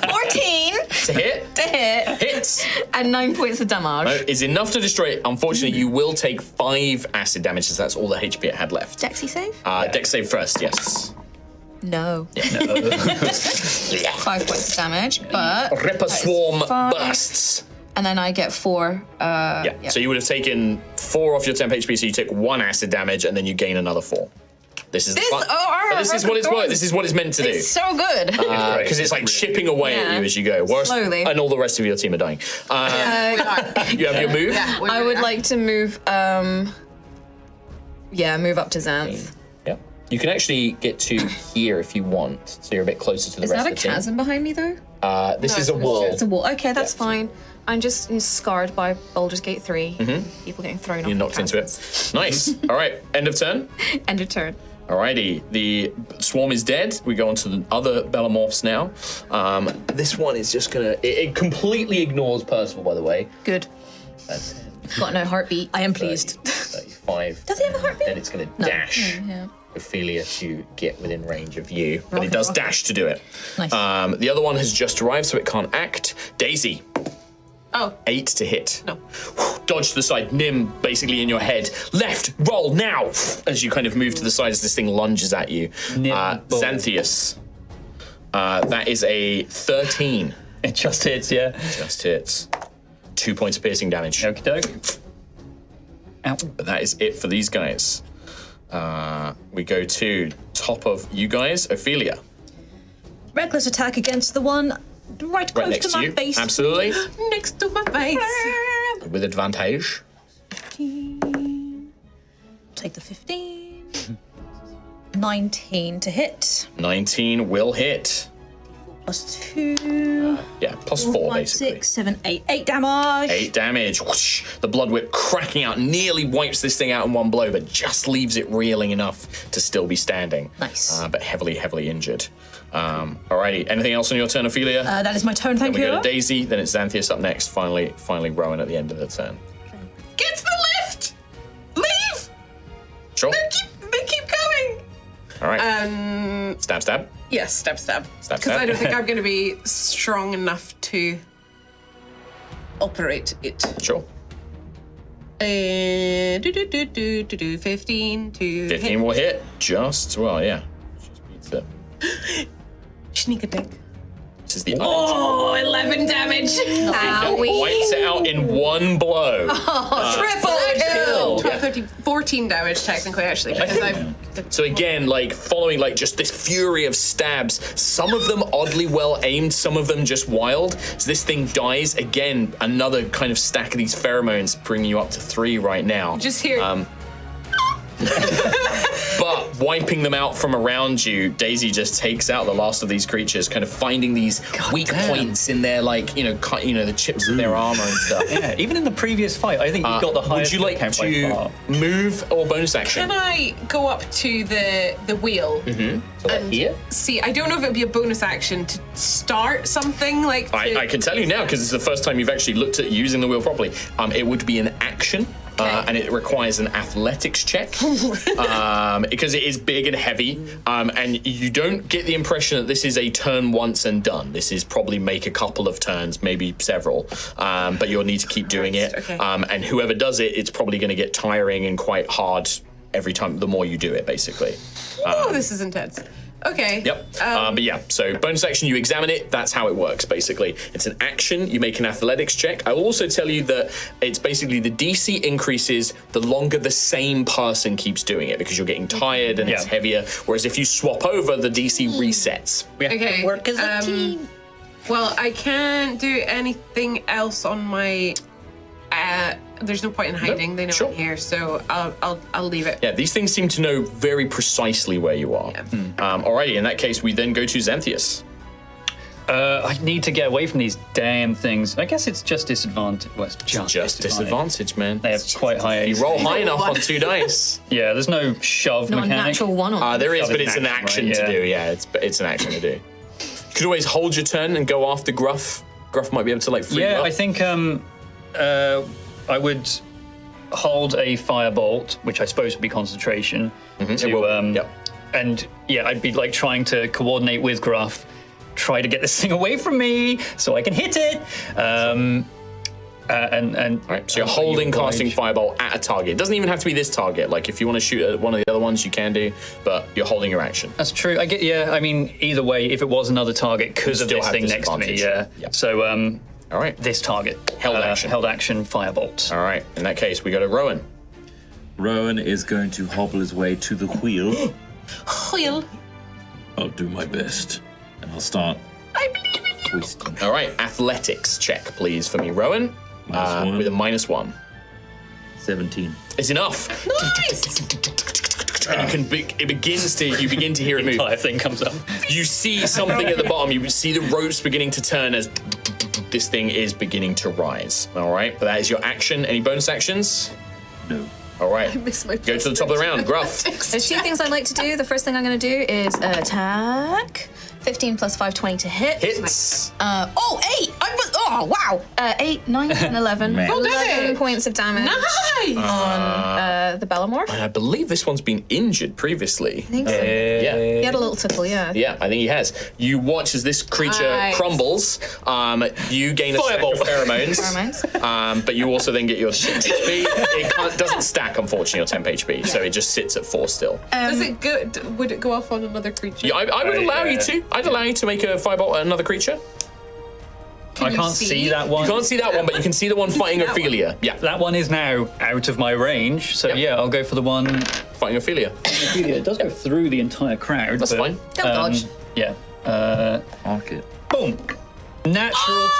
14 To hit. to hit Hits. and 9 points of damage. Is enough to destroy it. Unfortunately, you will take 5 acid damage, as that's all the HP it had left. Dexy save? Dex save first, yes. No. 5 points of damage, but Ripper Swarm fine. bursts. and then I get 4. Yeah. So you would have taken 4 off your temp HP, so you take 1 acid damage, and then you gain another 4. This is all right, this is what it's worth. This is what it's meant to do. It's so good. Because it's like chipping away at you as you go. Whereas, Slowly. And all the rest of your team are dying. You have your move? Yeah, I would like to move. Move up to Xanth. Yeah. You can actually get to here if you want, so you're a bit closer to the Is rest that a of the team. chasm behind me though? This is a wall. It's a wall. Okay, that's fine. I'm just scarred by Baldur's Gate 3. People getting thrown off. You're knocked into it. Nice. All right, end of turn. End of turn. Alrighty, the swarm is dead. We go on to the other Bellamorphs now. This one is just gonna. It completely ignores Percival, by the way. Good. That's Got no heartbeat. I am pleased. 35. Does he have a heartbeat? And it's gonna dash Yeah. Ophelia to get within range of you. But it does rocket. dash to do it. Nice. The other one has just arrived, so it can't act. Daisy. Oh. 8 to hit. No. Dodge to the side, Nim basically in your head. Left, roll now! As you kind of move to the side as this thing lunges at you. Xanthius. That is a 13. It just hits, yeah. Just hits. 2 points of piercing damage. Okie doke. Ow. But that is it for these guys. We go to top of you guys, Ophelia. reckless attack against the one right close next to my you. face. Absolutely. Next to my face. With advantage. 15. Take the 15. 19 to hit. 19 will hit. Plus 2. Yeah, plus 4 5, basically. 6, 7, 8. 8 damage. 8 damage. Whoosh. The blood whip cracking out nearly wipes this thing out in one blow, but just leaves it reeling enough to still be standing. Nice. But heavily injured. Alrighty. Anything else on your turn, Ophelia? That is my turn, thank we you. go to Daisy, then it's Xanthias up next. Finally Rowan at the end of the turn. Get to the lift! Leave! Sure. They keep coming! All right. Stab. Yes, stab. Stab, Because stab. I don't think I'm going to be strong enough to operate it. Sure. 15 to 15 hit. will hit. Just, well, yeah. Just beats it. Sneak attack. This is the Oh, 11 damage. wipes it out in one blow. Triple kill. 12, 13, 14 damage technically, actually. Because I've... So again, like following like just this fury of stabs, some of them oddly well aimed, some of them just wild. So this thing dies. Again, another kind of stack of these pheromones bringing you up to 3 right now. Just here. But wiping them out from around you, Daisy just takes out the last of these creatures, kind of finding these weak points in their, like, the chips of their armor and stuff. Yeah, even in the previous fight, I think you got the Would highest you like count by to far. move or bonus action? Can I go up to the wheel and Here? see? I don't know if it would be a bonus action to start something like. I can tell you now, because it's the first time you've actually looked at using the wheel properly. It would be an action. And it requires an athletics check because it is big and heavy, and you don't get the impression that this is a turn once and done. This is probably make a couple of turns, maybe several, but you'll need to keep doing it. Okay. And whoever does it, it's probably going to get tiring and quite hard every time. The more you do it, basically. Oh, this is intense. Okay. Yep. But yeah, so bonus action, you examine it. That's how it works, basically. It's an action. You make an athletics check. I will also tell you that it's basically the DC increases the longer the same person keeps doing it because you're getting tired and it's heavier. Whereas if you swap over, the DC resets. Okay. Work as a team. Well, I can't do anything else on my. There's no point in hiding. They know sure. I'm here, so I'll leave it. Yeah, these things seem to know very precisely where you are. Alrighty, in that case, we then go to Xanthias. I need to get away from these damn things. I guess it's just disadvantage. Well, it's Just disadvantage, man. They have quite high You AC. roll high enough on 2 dice. Yeah, there's no shove Not a mechanic. natural one on There is, Shove but is it's an action right? to Yeah. do. Yeah, it's an action to do. You could always hold your turn and go after Gruff. Gruff might be able to like free you Yeah, up. I think I would hold a firebolt, which I suppose would be concentration. It will. Yep. And yeah, I'd be like trying to coordinate with Gruff, try to get this thing away from me so I can hit it. And All right, so you're holding casting Fireball at a target. It doesn't even have to be this target. Like if you want to shoot at one of the other ones, you can do, but you're holding your action. That's true. I get. Yeah, I mean, either way, if it was another target because of still this have thing next to me, disadvantage. yeah. Yep. So All right. this target Held action. held action, firebolt. All right. In that case, we go to Rowan. Rowan is going to hobble his way to the wheel. Wheel. I'll do my best, and I'll start I believe in you. twisting. All right. Athletics check, please, for me, Rowan. -1. With a -1. 17. It's enough. Nice. And you begin to hear it move. Entire thing comes up. You see something at the bottom. You see the ropes beginning to turn as this thing is beginning to rise. All right, but that is your action. Any bonus actions? No. All right. Miss my Go to the top of the round. Gruff. There's 2 things I'd like to do. The first thing I'm going to do is attack. 15 plus 5, 20 to hit. Hits. 8! Wow! 8, 9, 10, 11. Man. 11 points of damage Nice. on the Bellamorph. I believe this one's been injured previously. I think so. Yeah. He had a little tickle, yeah. Yeah, I think he has. You watch as this creature Nice. crumbles. You gain a Fireball. stack of pheromones. Pheromones. But you also then get your 10 HP. It doesn't stack, unfortunately, your 10 HP, so it just sits at 4 still. Does it go? Would it go off on another creature? Yeah, I would allow you to. I'd allow you to make a fireball at another creature. I you can't see? see that one. You can't see that one, but you can see the one fighting that one. Ophelia. Yeah, That one is now out of my range, so Yep. yeah, I'll go for the one. fighting Ophelia. It does go through the entire crowd. That's but, fine. Don't dodge. Yeah. Mark it. Boom. Natural 20.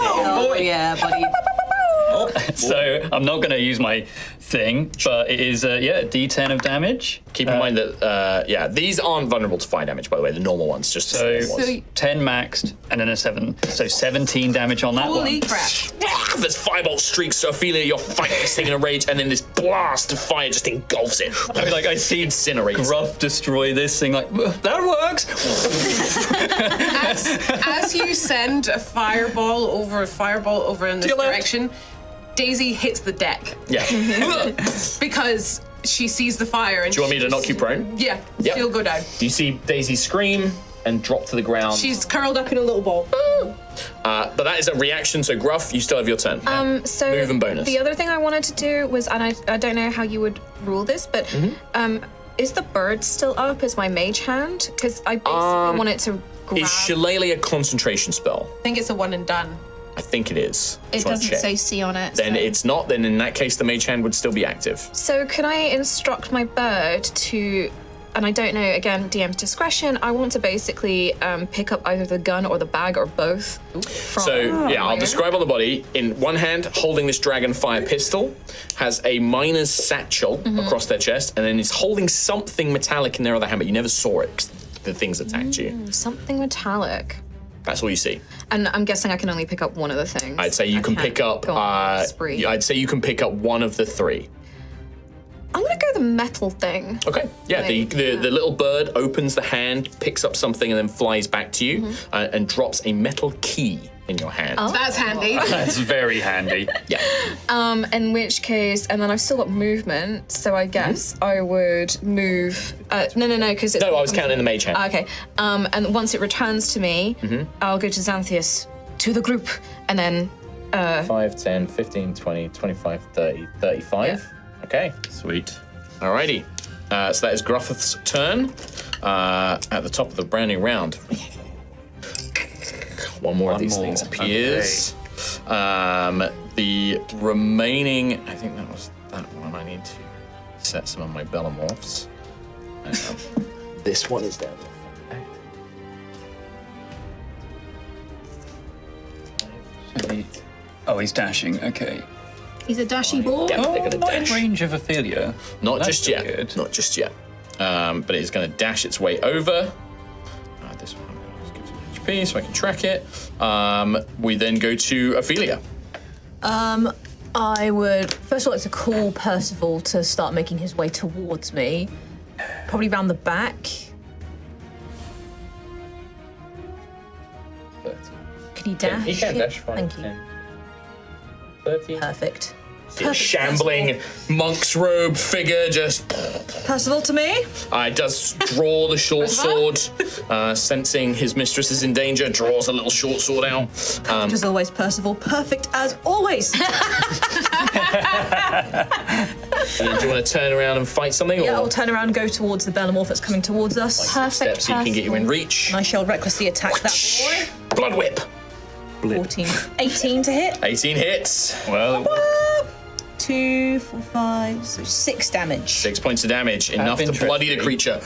Oh, yeah, buddy. So I'm not going to use my thing, but it is, D10 of damage. Keep in mind that, these aren't vulnerable to fire damage, by the way, the normal ones, just So, the normal ones. 10 maxed, and then a 7. So 17 damage on that Holy one. crap. There's firebolt streaks, so Ophelia, you're fighting this thing in a rage, and then this blast of fire just engulfs it. I see Incinerates. Gruff destroy this thing, like, that works! As you send a fireball over in this your left. direction, Daisy hits the deck Yeah. because she sees the fire. And Do you want me to knock you prone? Yeah, Yep. she'll go down. You see Daisy scream and drop to the ground. She's curled up in a little ball. But that is a reaction, so Gruff, you still have your turn. So Move and bonus. the other thing I wanted to do was, and I don't know how you would rule this, but is the bird still up as my mage hand? Because I basically want it to grab. Is Shillelagh a concentration spell? I think it's a one and done. I think it is. It Just wanna doesn't check. say C on it. Then so. it's not. Then in that case, the mage hand would still be active. So can I instruct my bird to, and I don't know, again, DM's discretion, I want to basically pick up either the gun or the bag or both. From I'll where? describe on the body. In one hand, holding this dragonfire pistol, has a miner's satchel across their chest, and then is holding something metallic in their other hand, but you never saw it 'cause the things attacked you. Something metallic. That's all you see. And I'm guessing I can only pick up one of the things. I'd say you I can can't pick up. go on a spree. I'd say you can pick up one of the 3. I'm gonna go the metal thing. Okay. Yeah. The little bird opens the hand, picks up something, and then flies back to you and drops a metal key in your hand. That's handy. That's very handy. Yeah. In which case, and then I've still got movement, so I guess I would move. No, because No, I was counting the mage hand. Okay. And once it returns to me, I'll go to Xanthias, to the group, and then 5, 10, 15, 20, 25, 30, 35. Okay. Sweet. Alrighty. So that is Gruffith's turn at the top of the brand new round. One more of these more. things appears. The remaining, I think that was that one. I need to set some of my Bellamorphs. This one is down. Oh, he's dashing. Okay. He's a dashy boy. Yeah, they're gonna Not in dash. range of Ophelia. Not That's just yet. good. Not just yet. But it's going to dash its way over. This one, just give some HP so I can track it. We then go to Ophelia. I would first of all like to call Percival to start making his way towards me, probably round the back. 13. Can he dash? He can dash. 5, Thank you. 10, 13. Perfect. A shambling monk's robe figure just Percival to me. does draw the short sword, sensing his mistress is in danger, draws a little short sword out. As always, Percival. Perfect as always. Do you want to turn around and fight something? Yeah, or I'll turn around and go towards the Bellamorph that's coming towards us. Perfect. steps so you can get you in reach? And I shall recklessly attack that boy. Blood whip. 14. 18 to hit. 18 hits. Well, 2, 4, 5, so 6 damage. 6 points of damage, enough to interesting. bloody the creature.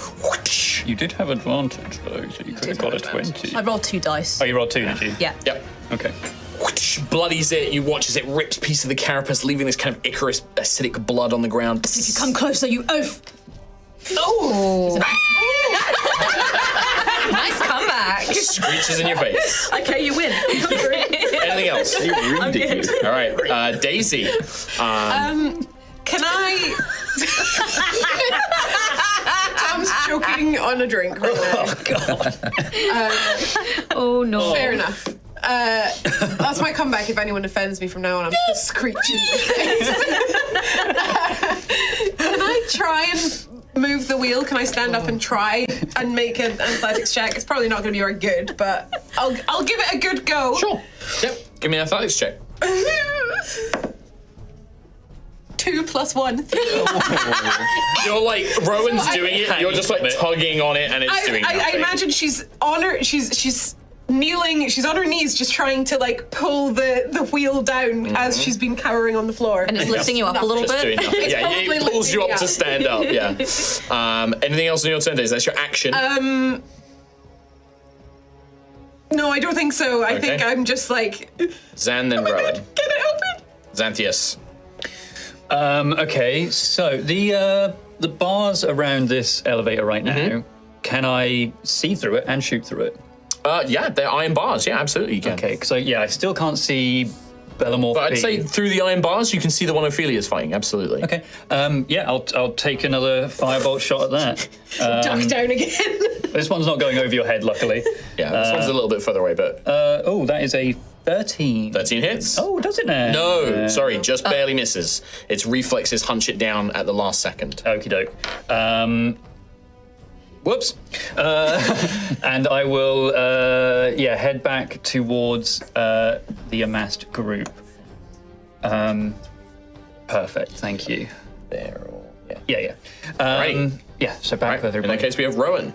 you did have advantage, though, so you could have got a 20. I rolled 2 dice. Oh, you rolled 2, did you? Yeah. Yep. Okay. Bloodies it. You watch as it rips a piece of the carapace, leaving this kind of Icarus acidic blood on the ground. If you come closer, you oaf. Nice comeback. Screeches in your face. Okay, you win. Come through. Anything else? I'm good. All right, Daisy. Can I? Tom's choking on a drink right now. Oh God. Oh no. Fair enough. That's my comeback. If anyone offends me from now on, I'm just screeching. Can I try and move the wheel? Can I stand up and try and make an athletics check? It's probably not going to be very good, but I'll give it a good go. Sure. Yep. Give me an athletics check. 2 + 1. You're like Rowan's doing it. You're just like tugging on it, and it's doing nothing. I imagine she's on her. She's kneeling. She's on her knees, just trying to like pull the wheel down as she's been cowering on the floor. And it's lifting you up a little Just doing bit. nothing. It's Yeah, probably it pulls you up lifting to me stand up. Yeah. Anything else on your turn, Daisy? That's your action. No, I don't think so. I think I'm just like... Zan, then Rowan. Get it open! Xanthias. Okay, so the bars around this elevator right now, can I see through it and shoot through it? Yeah, they're iron bars. Yeah, absolutely you can. Okay, so I still can't see Bellamorph But I'd B. say through the iron bars, you can see the one Ophelia's fighting. Absolutely. Okay, I'll take another firebolt shot at that. Duck down again. This one's not going over your head, luckily. Yeah, this one's a little bit further away, but That is a 13. 13 hits. Oh, does it now? No, sorry, just barely misses. Its reflexes hunch it down at the last second. Okie doke. Whoops. And I will, head back towards the amassed group. Perfect, thank you. There, Yeah. Right. Yeah, so back with In everybody. that case, we have Rowan.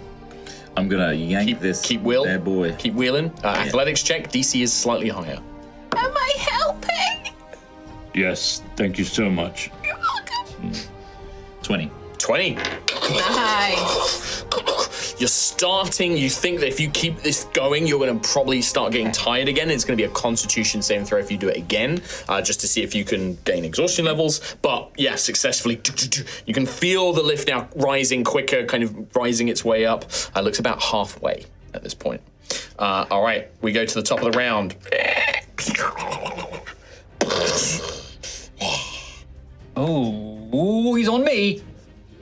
I'm gonna yank this Keep wheel. bad boy. Keep wheeling. Athletics check. DC is slightly higher. Am I helping? Yes, thank you so much. You're welcome. 20. 20. Nice. You're starting. You think that if you keep this going, you're going to probably start getting tired again. It's going to be a Constitution saving throw if you do it again, just to see if you can gain exhaustion levels. But yeah, successfully. You can feel the lift now rising quicker, kind of rising its way up. Looks about halfway at this point. All right, we go to the top of the round. Oh, he's on me.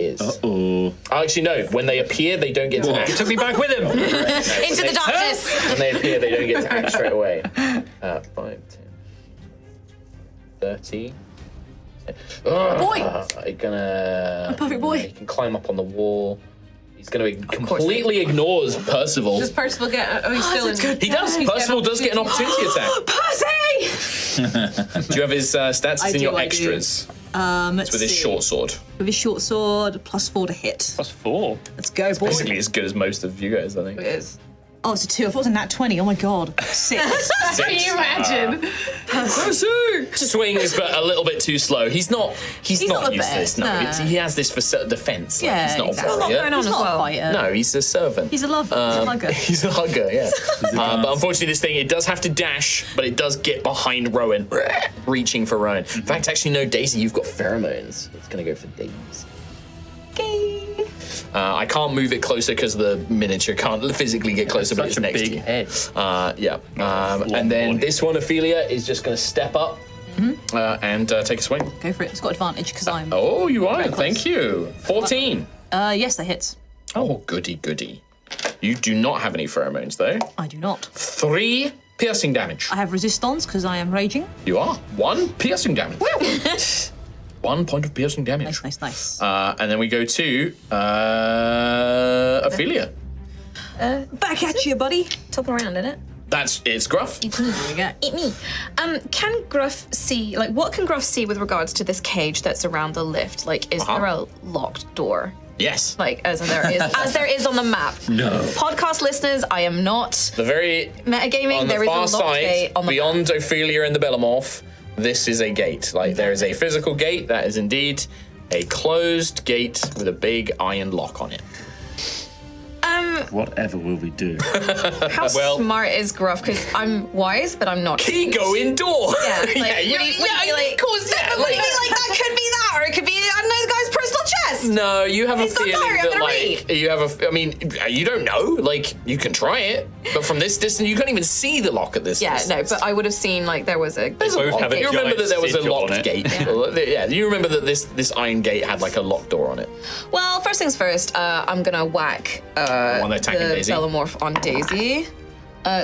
Uh-oh. Actually, no. When they appear, they don't get to act. He took me back with him. Into the darkness. When they appear, they don't get to act straight away. 5, 10, 30. Boy! He's gonna. Perfect boy. He can climb up on the wall. He's gonna completely ignores Percival. Does Percival get... Oh, he's still in... He does. Percival does get an opportunity attack. Percy! Do you have his stats? It's in your I do. extras. Let's With his see. short sword. With his short sword, +4 to hit. +4. Let's go, boy. Basically as good as most of you guys, I think. It is. Oh, it's a 2. I thought it was a nat 20. Oh my god. 6. Can you imagine? Swings, but a little bit too slow. He's not not the used to this. best, No, no. he has this for defense. Yeah, he's not exactly. a There's a lot warrior. going on He's as not a well. fighter. No, he's a servant. He's a lover. He's a hugger. He's a hugger, yeah. But unfortunately, this thing, it does have to dash, but it does get behind Rowan, reaching for Rowan. In fact, actually, no, Daisy, you've got pheromones. It's going to go for Daisy. I can't move it closer because the miniature can't physically get closer, but Such it's a next big to you. head. And then body. this one, Ophelia, is just going to step up and take a swing. Go for it. It's got advantage because I'm... Oh, you are. Very close. Thank you. 14. Yes, that hits. Oh, goody, goody. You do not have any pheromones, though. I do not. 3 piercing damage. I have resistance because I am raging. You are. 1 piercing damage. 1 point of piercing damage. Nice. And then we go to Ophelia. Back at you, buddy. Top around, isn't it? It's Gruff. There we go. Eat me. Can Gruff see, what can Gruff see with regards to this cage that's around the lift? Is there a locked door? Yes. As there is on the map. No. Podcast listeners, I am not The very metagaming. on the There is a far locked side, gate on the beyond Ophelia and the Bellamorph, this is a gate. There is a physical gate that is indeed a closed gate with a big iron lock on it. Whatever will we do? How smart is Gruff? Because I'm wise, but I'm not. Key go indoor. Yeah, would he be like, that could be that, or it could be, I don't know, the guy's personal chest. No, you have He's a got feeling diary, I'm that gonna you don't know. You can try it, but from this distance, you can't even see the lock at this Yeah, distance. no, but I would have seen there was a. There's a Both lock. have a You remember giant that there was a sigil on locked it. gate. Yeah, you remember that this iron gate had a locked door on it. Well, first things first, I'm gonna whack One attacking the Daisy. Bellamorph on Daisy.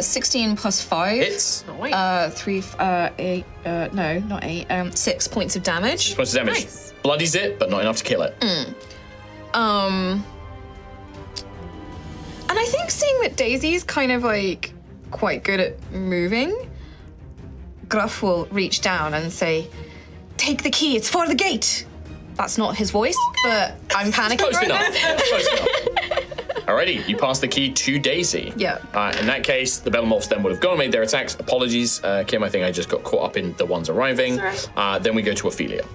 16 plus 5. Hits. 8, no, not 8, 6 points of damage. Points of damage. Nice. Bloodies it, but not enough to kill it. And I think seeing that Daisy's kind of quite good at moving, Gruff will reach down and say, "Take the key, it's for the gate." That's not his voice, but I'm panicking Close right enough. now. Close enough. Alrighty, you pass the key to Daisy. Yeah. In that case, the Bellamorphs then would have gone and made their attacks. Apologies, Kim, I think I just got caught up in the ones arriving. That's Then we go to Ophelia.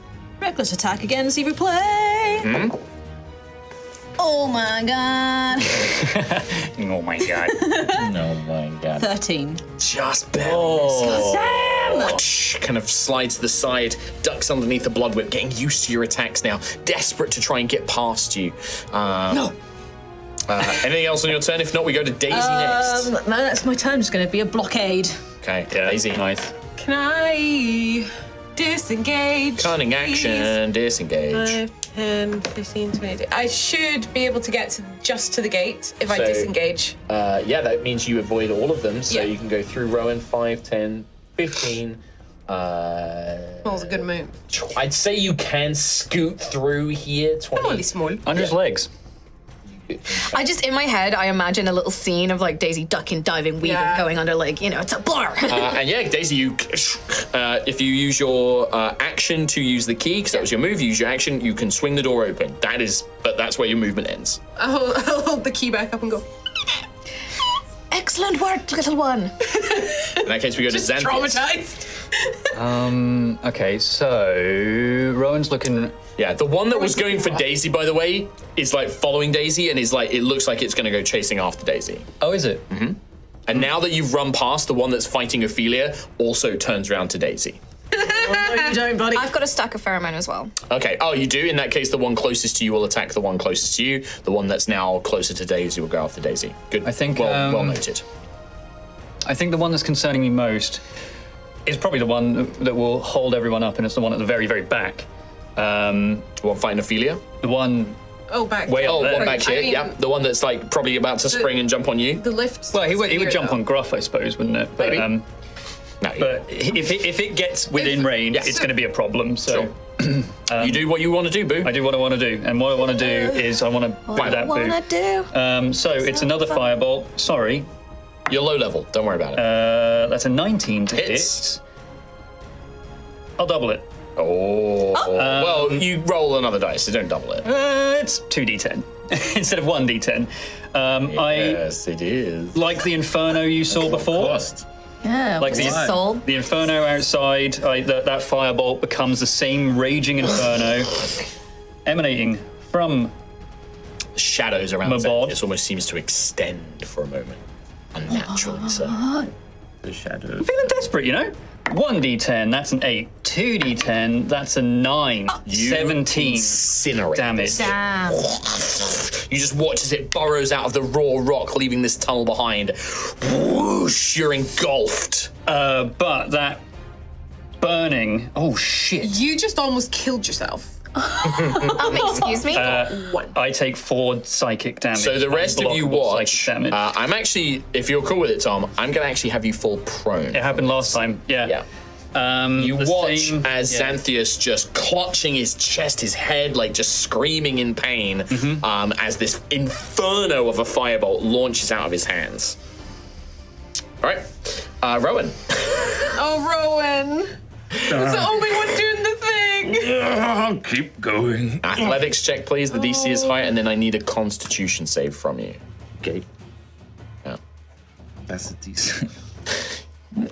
Reckless attack again. See replay. Oh my god. Oh my god. Oh my god. 13. Just barely. Kind of slides to the side, ducks underneath the blood whip, getting used to your attacks now, desperate to try and get past you. No. Anything else on your turn? If not, we go to Daisy next. No, that's my turn. It's going to be a blockade. Okay, Daisy. Nice. Can I disengage? Cunning action, disengage. 5, 10, 15, 20. I should be able to get just to the gate if I So- disengage. Yeah, that means you avoid all of them, so Yeah. you can go through Rowan, 5, 10, 15. That was a good move. I'd say you can scoot through here, 20. Only small. Under his legs. I just, in my head, I imagine a little scene of like Daisy ducking, diving, weaving, Yeah. going under like, it's a blur. And yeah, Daisy, you, if you use your action to use the key, because that was your move, you use your action, you can swing the door open. But that's where your movement ends. I'll hold the key back up and go. Excellent work, little one. In that case, we go to Xanthias. Traumatized. Okay, so Rowan's looking. Yeah, the one that was going for Daisy, by the way, is like following Daisy and is like, it looks like it's going to go chasing after Daisy. Oh, is it? And now that you've run past, the one that's fighting Ophelia also turns around to Daisy. No, you don't, buddy. I've got a stack of pheromone as well. Okay, oh, you do? In that case, the one closest to you will attack the one closest to you. The one that's now closer to Daisy will go after Daisy. Good. I think, Well noted. I think the one that's concerning me most is probably the one that will hold everyone up, and it's the one at the very, very back. The one fighting Ophelia? The one Oh, back. way up Oh, there. one back here, I mean- yeah. The one that's like probably about to spring and jump on you. The lift. Well, he would here, jump though. on Gruff, I suppose, wouldn't it? But, Maybe. No, but if it gets within range, Yes. it's going to be a problem. So you do what you want to do, Boo. I do what I want to do, and what I want to do is I want to bite that Wanna boot. do? So it's another firebolt. Sorry, You're low level. Don't worry about it. that's a 19 to Hits. hit. I'll double it. Oh. Well, you roll another dice, so don't double it. It's 2d10 instead of 1d10. Yes, it is. Like the Inferno you saw before. Cost. Yeah, Like the, Soul. the Inferno outside, that firebolt becomes the same raging Inferno emanating from Shadows around My the bod. This almost seems to extend for a moment. Unnaturally so. The shadow. feeling desperate, 1d10, that's an 8. 2d10, that's a 9. 17 Incinerate damage. Damn. You just watch as it burrows out of the raw rock, leaving this tunnel behind. Whoosh, you're engulfed. But that burning, oh shit. You just almost killed yourself. Excuse me? I take 4 psychic damage. So the rest of you Unblockable watch. psychic damage. I'm actually, if you're cool with it, Tom, I'm going to actually have you fall prone. It happened last time, yeah. Yeah. You the watch same- as yeah. Xanthias just clutching his chest, his head, like just screaming in pain, as this inferno of a firebolt launches out of his hands. All right, Rowan. Oh, Rowan. It's the only one doing the thing. Keep going. Athletics check, please. The DC is high, and then I need a Constitution save from you. Okay. Yeah. That's a decent.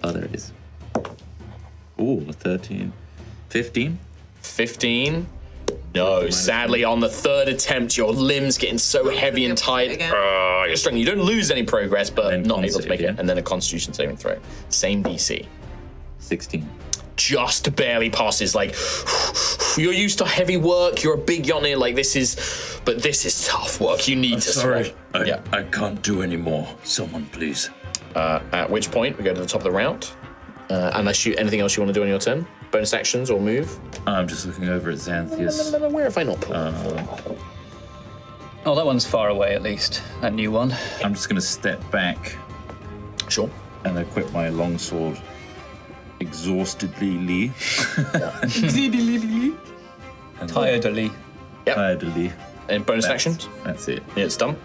Oh, there it is. Ooh, a 13. 15? 15. No, sadly, on the third attempt, your limbs getting so heavy and tight. Again. You're struggling. You don't lose any progress, but Then not con able to save, make yeah. it. And then a Constitution saving throw. Same DC. 16. Just barely passes. Like, you're used to heavy work. You're a big yawner. Like, this is tough work. You need to Sorry, swallow. I can't do any more. Someone, please. At which point, we go to the top of the round. Unless anything else you want to do on your turn? Bonus actions or move? I'm just looking over at Xanthias. Where have I not put Oh, that one's far away at least, that new one. I'm just going to step back Sure. and equip my longsword exhaustedly. Tiredly. Tiredly. And bonus actions? That's it. Yeah, it's done.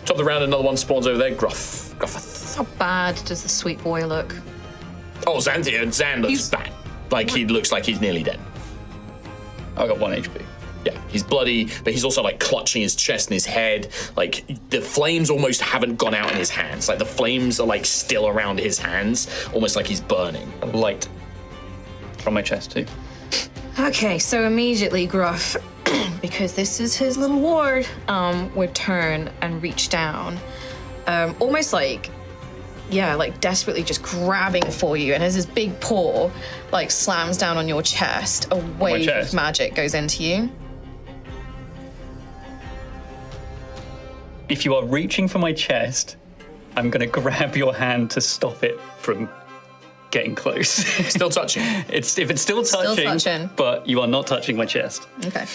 Top of the round, another one spawns over there. Gruff. How bad does the sweet boy look? Oh, Zan looks bad. Like, he looks like he's nearly dead. I got 1 HP. Yeah, he's bloody, but he's also like clutching his chest and his head. Like, the flames almost haven't gone out in his hands. Like, the flames are like still around his hands, almost like he's burning. Light from my chest too. Okay, so immediately Gruff, because this is his little ward, would turn and reach down, almost like desperately just grabbing for you, and as his big paw like slams down on your chest, a wave of magic goes into you. If you are reaching for my chest, I'm going to grab your hand to stop it from getting close. Still touching. If it's still touching, but you are not touching my chest. Okay.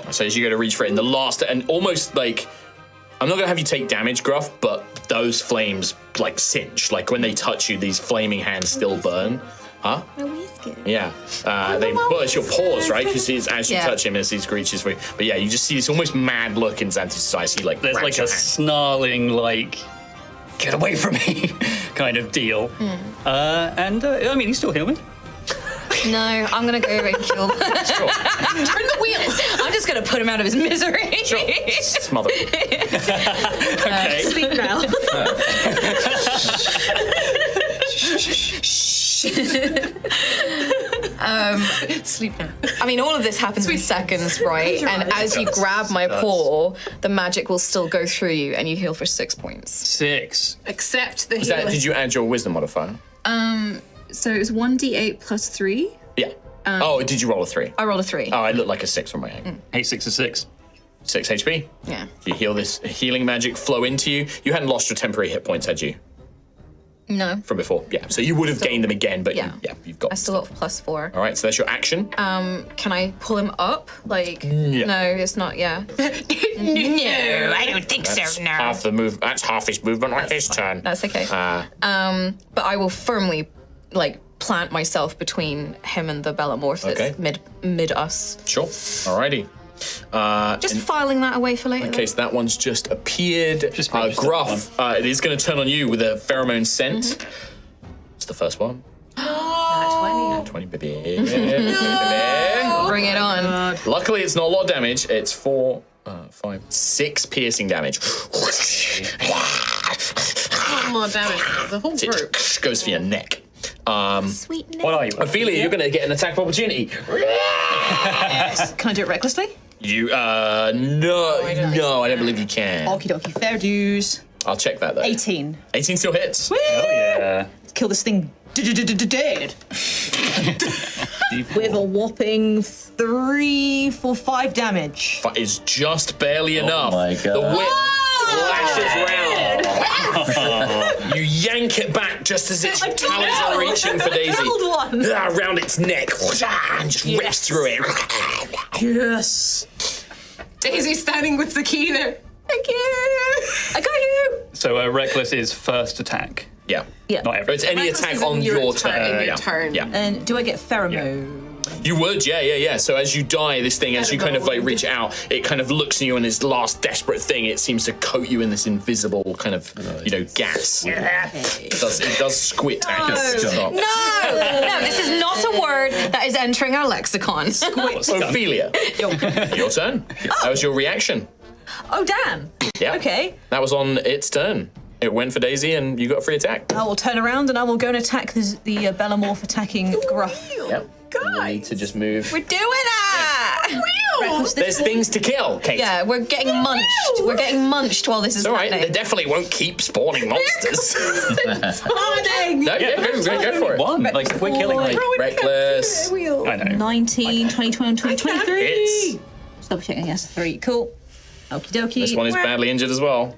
So as you go to reach for it in the last, and almost like, I'm not going to have you take damage, Gruff, but those flames like singe. Like when they touch you, these flaming hands still burn. Huh? My whiskers. Yeah. It's your paws, right? Because as you touch him, as he screeches for you. But yeah, you just see this almost mad look in Xanthus' eyes. He like There's like a snarling, like, get away from me kind of deal. I mean, he's still human. No, I'm gonna go and kill him. Sure. Turn the wheel. I'm just gonna put him out of his misery. Sure. Smother him. Okay. Sleep now. Sleep now. I mean, all of this happens in seconds, right? And as you grab my paw, the magic will still go through you, and you heal for 6 points. 6. Accept the Did healing. you add your wisdom modifier? So it was 1d8 plus 3. Yeah. Did you roll a 3? I rolled a 3. Oh, it looked like a 6 from my angle. Hey, 6 is 6. 6 HP. Yeah. You heal this healing magic flow into you. You hadn't lost your temporary hit points, had you? No. From before. Yeah. So you would have gained them again, but Yeah. you've got I still got +4. All right, so that's your action. Can I pull him up? Like, Yeah. no, it's not, yeah. No, I don't think That's half the move. That's half his movement on his turn. That's okay. But I will firmly, like, plant myself between him and the Bellamorph that's Okay. mid us. Sure. Alrighty. Just filing that away for later. Okay, so that one's just appeared. Just registered Gruff, it is going to turn on you with a pheromone scent. It's the first one. 20, baby. Bring it on. Luckily, it's not a lot of damage. It's 4, 5, 6 piercing damage. more damage. The whole group. It goes for your neck. Sweet name. What are you? Ophelia, you're going to get an attack of opportunity. Can I do it recklessly? You, no, I don't believe you can. Okie dokie, fair dues. I'll check that though. 18. 18 still hits. Hell yeah. Kill this thing dead. With a whopping 3 for 5 damage. Is just barely enough. my God. The whip lashes round. You yank it back just as its talons are reaching for Daisy. Killed one. Around its neck, and just rips through it. Yes. Daisy's standing with the key there. Thank you. I got you. So reckless is first attack. Yeah. Yeah. Not every. It's any Reckless attack is in on your your turn, turn. in your turn. Yeah. And do I get pheromone? You would, yeah. So as you die, this thing, as you kind of like reach out, it kind of looks at you, and this last desperate thing, it seems to coat you in this invisible kind of, gas. It does squit at you. Stop. No, this is not a word that is entering our lexicon. Ophelia, your turn. That was your reaction. Oh, damn. Yeah. Okay. That was on its turn. It went for Daisy, and you got a free attack. I will turn around and I will go and attack the Bellamorph attacking Gruff. Yep. You need to just move. We're doing it. There's things to kill, Kate. Yeah, we're getting munched. We're getting munched while this is It's all right. They happening. definitely won't keep spawning monsters. No, yeah, go for it. One. Like, if we're killing, like, Reckless. I know. 19, 20, 20, 23. Hits. Just double checking, yes, 3. Cool. Okie dokie. This one is badly injured as well.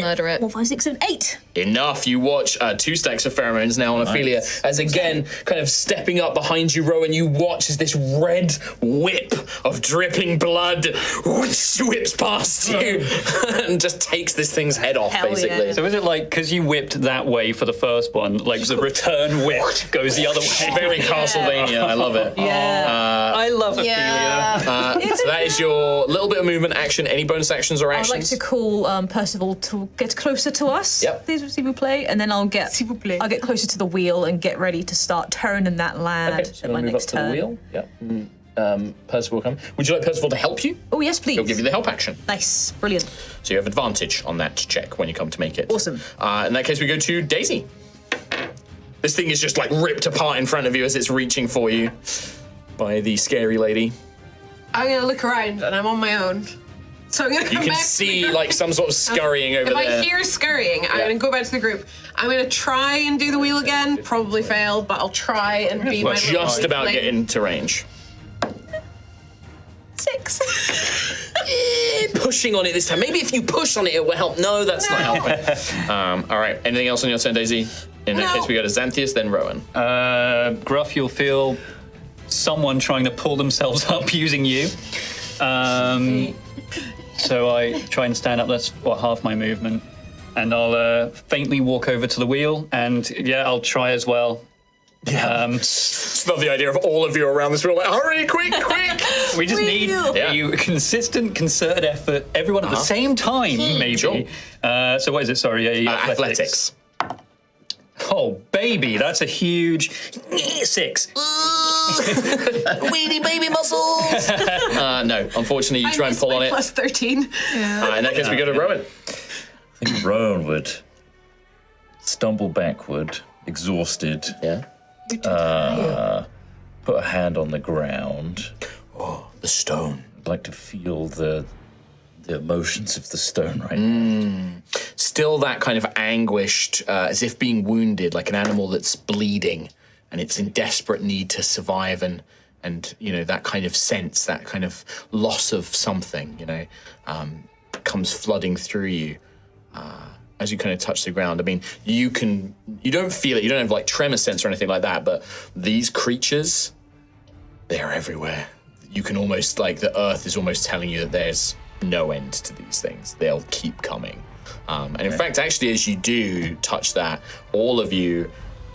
Murder it. 4, 5, 6, 7, 8. Enough. You watch 2 stacks of pheromones now on Ophelia as again, kind of stepping up behind you, Rowan, you watch as this red whip of dripping blood whips past you and just takes this thing's head off, Hell basically. yeah. So is it like, because you whipped that way for the first one, like the return whip goes the other way? Very Castlevania. I love it. Yeah. I love Ophelia. So that is your little bit of movement action. Any bonus actions or I'd actions? like to call Percival to get closer to us. Yep. Please, s'il vous plaît. And then I'll get closer to the wheel and get ready to start turning that lad Okay, so at my move up next to the turn. wheel. Yep. Percival will come. Would you like Percival to help you? Oh, yes, please. He'll give you the help action. Nice. Brilliant. So you have advantage on that check when you come to make it. Awesome. In that case, we go to Daisy. This thing is just like ripped apart in front of you as it's reaching for you. by the scary lady. I'm gonna look around, and I'm on my own. So I'm gonna You come can back. see like some sort of scurrying over If there. I hear scurrying, I'm gonna go back to the group. I'm gonna try and do the wheel again. Probably fail, but I'll try and be my little Just about fling. get into range. 6. Pushing on it this time. Maybe if you push on it, it will help. No, that's not helping. All right. Anything else on your turn, Daisy? In that No. case, we go to Xanthias, then Rowan. Gruff, you'll feel someone trying to pull themselves up using you. So I try and stand up. That's half my movement, and I'll faintly walk over to the wheel, and I'll try as well. Just love the idea of all of you around this room. Like, hurry, quick! We just need a consistent, concerted effort, everyone at the same time, maybe. Sure. So what is it? Sorry, Athletics. Oh, baby, that's a huge 6. Weedy baby muscles. No, unfortunately, you try and pull on it. Plus 13. In that case, we go to Rowan. I think Rowan would stumble backward, exhausted. Yeah. Put a hand on the ground. Oh, the stone. I'd like to feel the emotions of the stone right now. Still that kind of anguished, as if being wounded, like an animal that's bleeding, and it's in desperate need to survive, and that kind of sense, that kind of loss of something, comes flooding through you. As you kind of touch the ground. I mean, you don't feel it, you don't have like tremor sense or anything like that, but these creatures, they're everywhere. You can almost, like, the earth is almost telling you that there's no end to these things. They'll keep coming. And in fact, actually, as you do touch that, all of you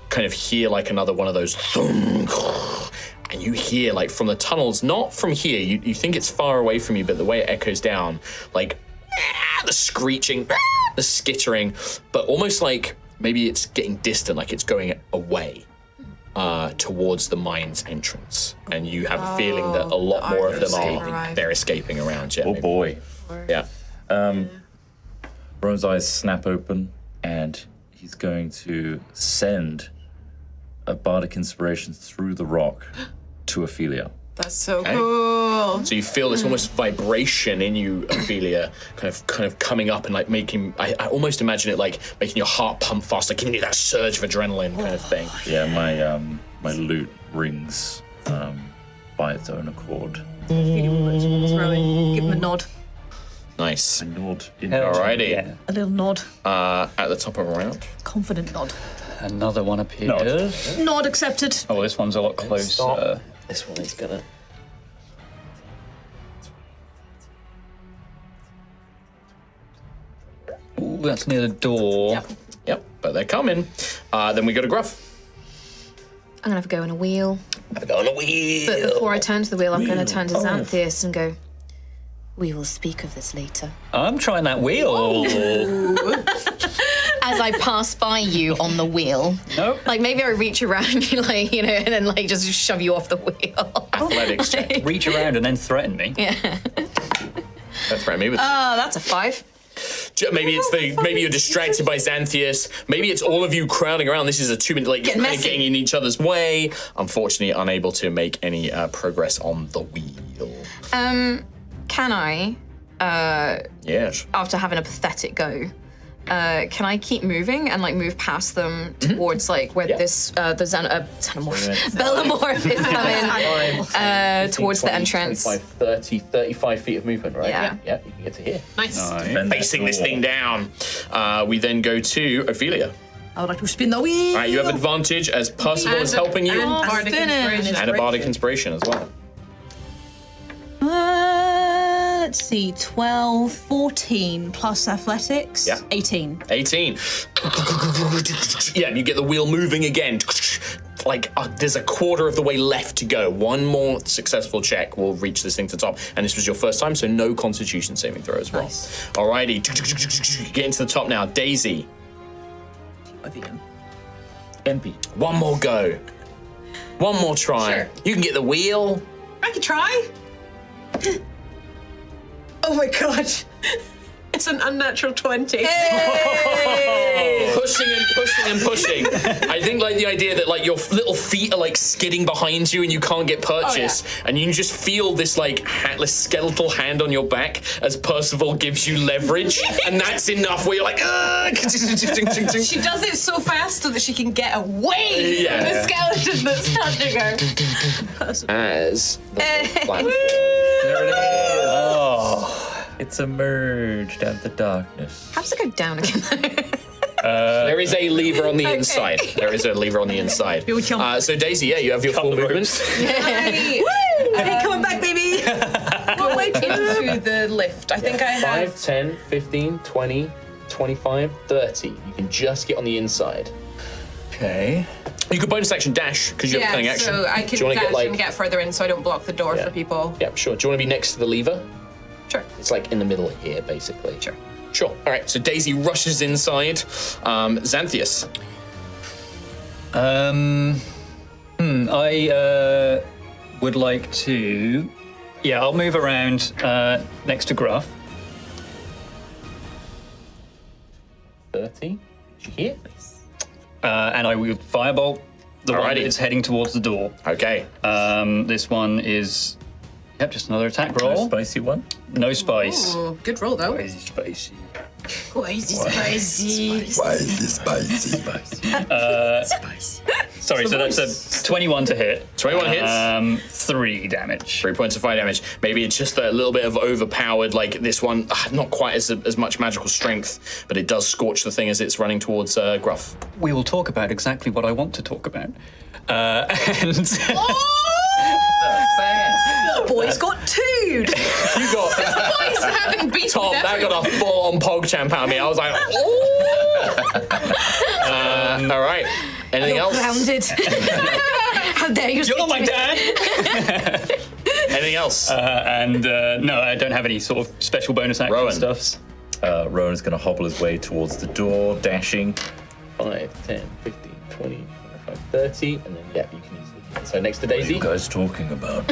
kind of hear like another one of those thunk, and you hear like from the tunnels, not from here, you think it's far away from you, but the way it echoes down, like the screeching, the skittering, but almost like maybe it's getting distant, like it's going away towards the mine's entrance. And you have a feeling that a lot more of them they're escaping around you. Oh boy. Yeah. Rowan's eyes snap open, and he's going to send a bardic inspiration through the rock to Altheya. That's so cool. So you feel this almost vibration in you, Ophelia, kind of coming up and like making. I almost imagine it like making your heart pump fast, like giving you that surge of adrenaline kind of thing. Yeah, my lute rings by its own accord. Throwing. Give him a nod. Nice. I nod. Alrighty. Yeah. A little nod. At the top of a round. Confident nod. Another one appears. Nod accepted. Oh, this one's a lot closer. This one is gonna. Ooh, that's near the door. Yep, but they're coming. Then we go to Gruff. I'm gonna have a go in a wheel. Have a go on a wheel. But before I turn to the wheel, I'm gonna turn to Xanthias and go, "We will speak of this later." I'm trying that wheel. As I pass by you on the wheel. Nope. Like maybe I reach around you, like, and then like just shove you off the wheel. Athletics check. Reach around and then threaten me. Yeah. Don't threaten me with. That's a 5. Maybe maybe you're distracted by Xanthias.Maybe it's all of you crowding around. This is a 2-minute, like, you're kind of getting in each other's way. Unfortunately, unable to make any progress on the wheel. Can I, Yes. after having a pathetic go, can I keep moving and like move past them towards like where this the Bellamorph is coming towards the entrance? 35 feet of movement, right? Yeah. Yeah, you can get to here. Nice. Facing this thing down. We then go to Ophelia. I would like to spin the wheel. All right, you have advantage as Percival is helping you. And bardic inspiration. And a bardic inspiration as well. Let's see, 12, 14 plus athletics. Yeah. 18. 18. Yeah, and you get the wheel moving again. Like, there's a quarter of the way left to go. One more successful check will reach this thing to the top. And this was your first time, so no constitution saving throw as well. Nice. Alrighty. Get into the top now. Daisy. MP. One more go. One more try. Sure. You can get the wheel. I could try. Oh my god. It's an unnatural 20. Pushing and pushing and pushing. I think like the idea that like your little feet are like skidding behind you and you can't get purchase, and you just feel this like hatless skeletal hand on your back as Percival gives you leverage, and that's enough where you're like, She does it so fast so that she can get away from the skeleton that's touching her. as the platform. There it is. Oh. It's emerged out of the darkness. How does it go down again? There is a lever on the inside. There is a lever on the inside. So Daisy, you have your full movement. Hey, coming back, baby. go into the lift. I think I have. 5, 10, 15, 20, 25, 30. You can just get on the inside. Okay. You could bonus action dash because you have cunning action. so I Do can you want to dash get like? and get further in so I don't block the door for people. Yeah, sure. Do you want to be next to the lever? Sure. It's like in the middle here, basically. Sure. Sure. All right. So Daisy rushes inside. Xanthius. I would like to. Yeah, I'll move around next to Gruff. 30. Did you hear? And I will firebolt the one that Alrighty. is heading towards the door. Okay. This one is. Yep, just another attack No roll. spicy one. No spice. Ooh, good roll though. Is spicy. Sorry, so that's a 21 to hit. 21 hits. 3 damage. 3 points of fire damage. Maybe it's just a little bit of overpowered, like this one, not quite as much magical strength, but it does scorch the thing as it's running towards Gruff. We will talk about exactly what I want to talk about. And Boy's got 2. You got Boys haven't beaten Tom. That got a full-on PogChamp out of me. I was like, oh. All right. Anything else? Grounded. How dare you? you're not my dad. Anything else? No, I don't have any sort of special bonus action Rowan. stuffs. Rowan's going to hobble his way towards the door, dashing. 5, 10, 15, 20, 25, 30, and then you can easily get it. So next to Daisy. guys talking about?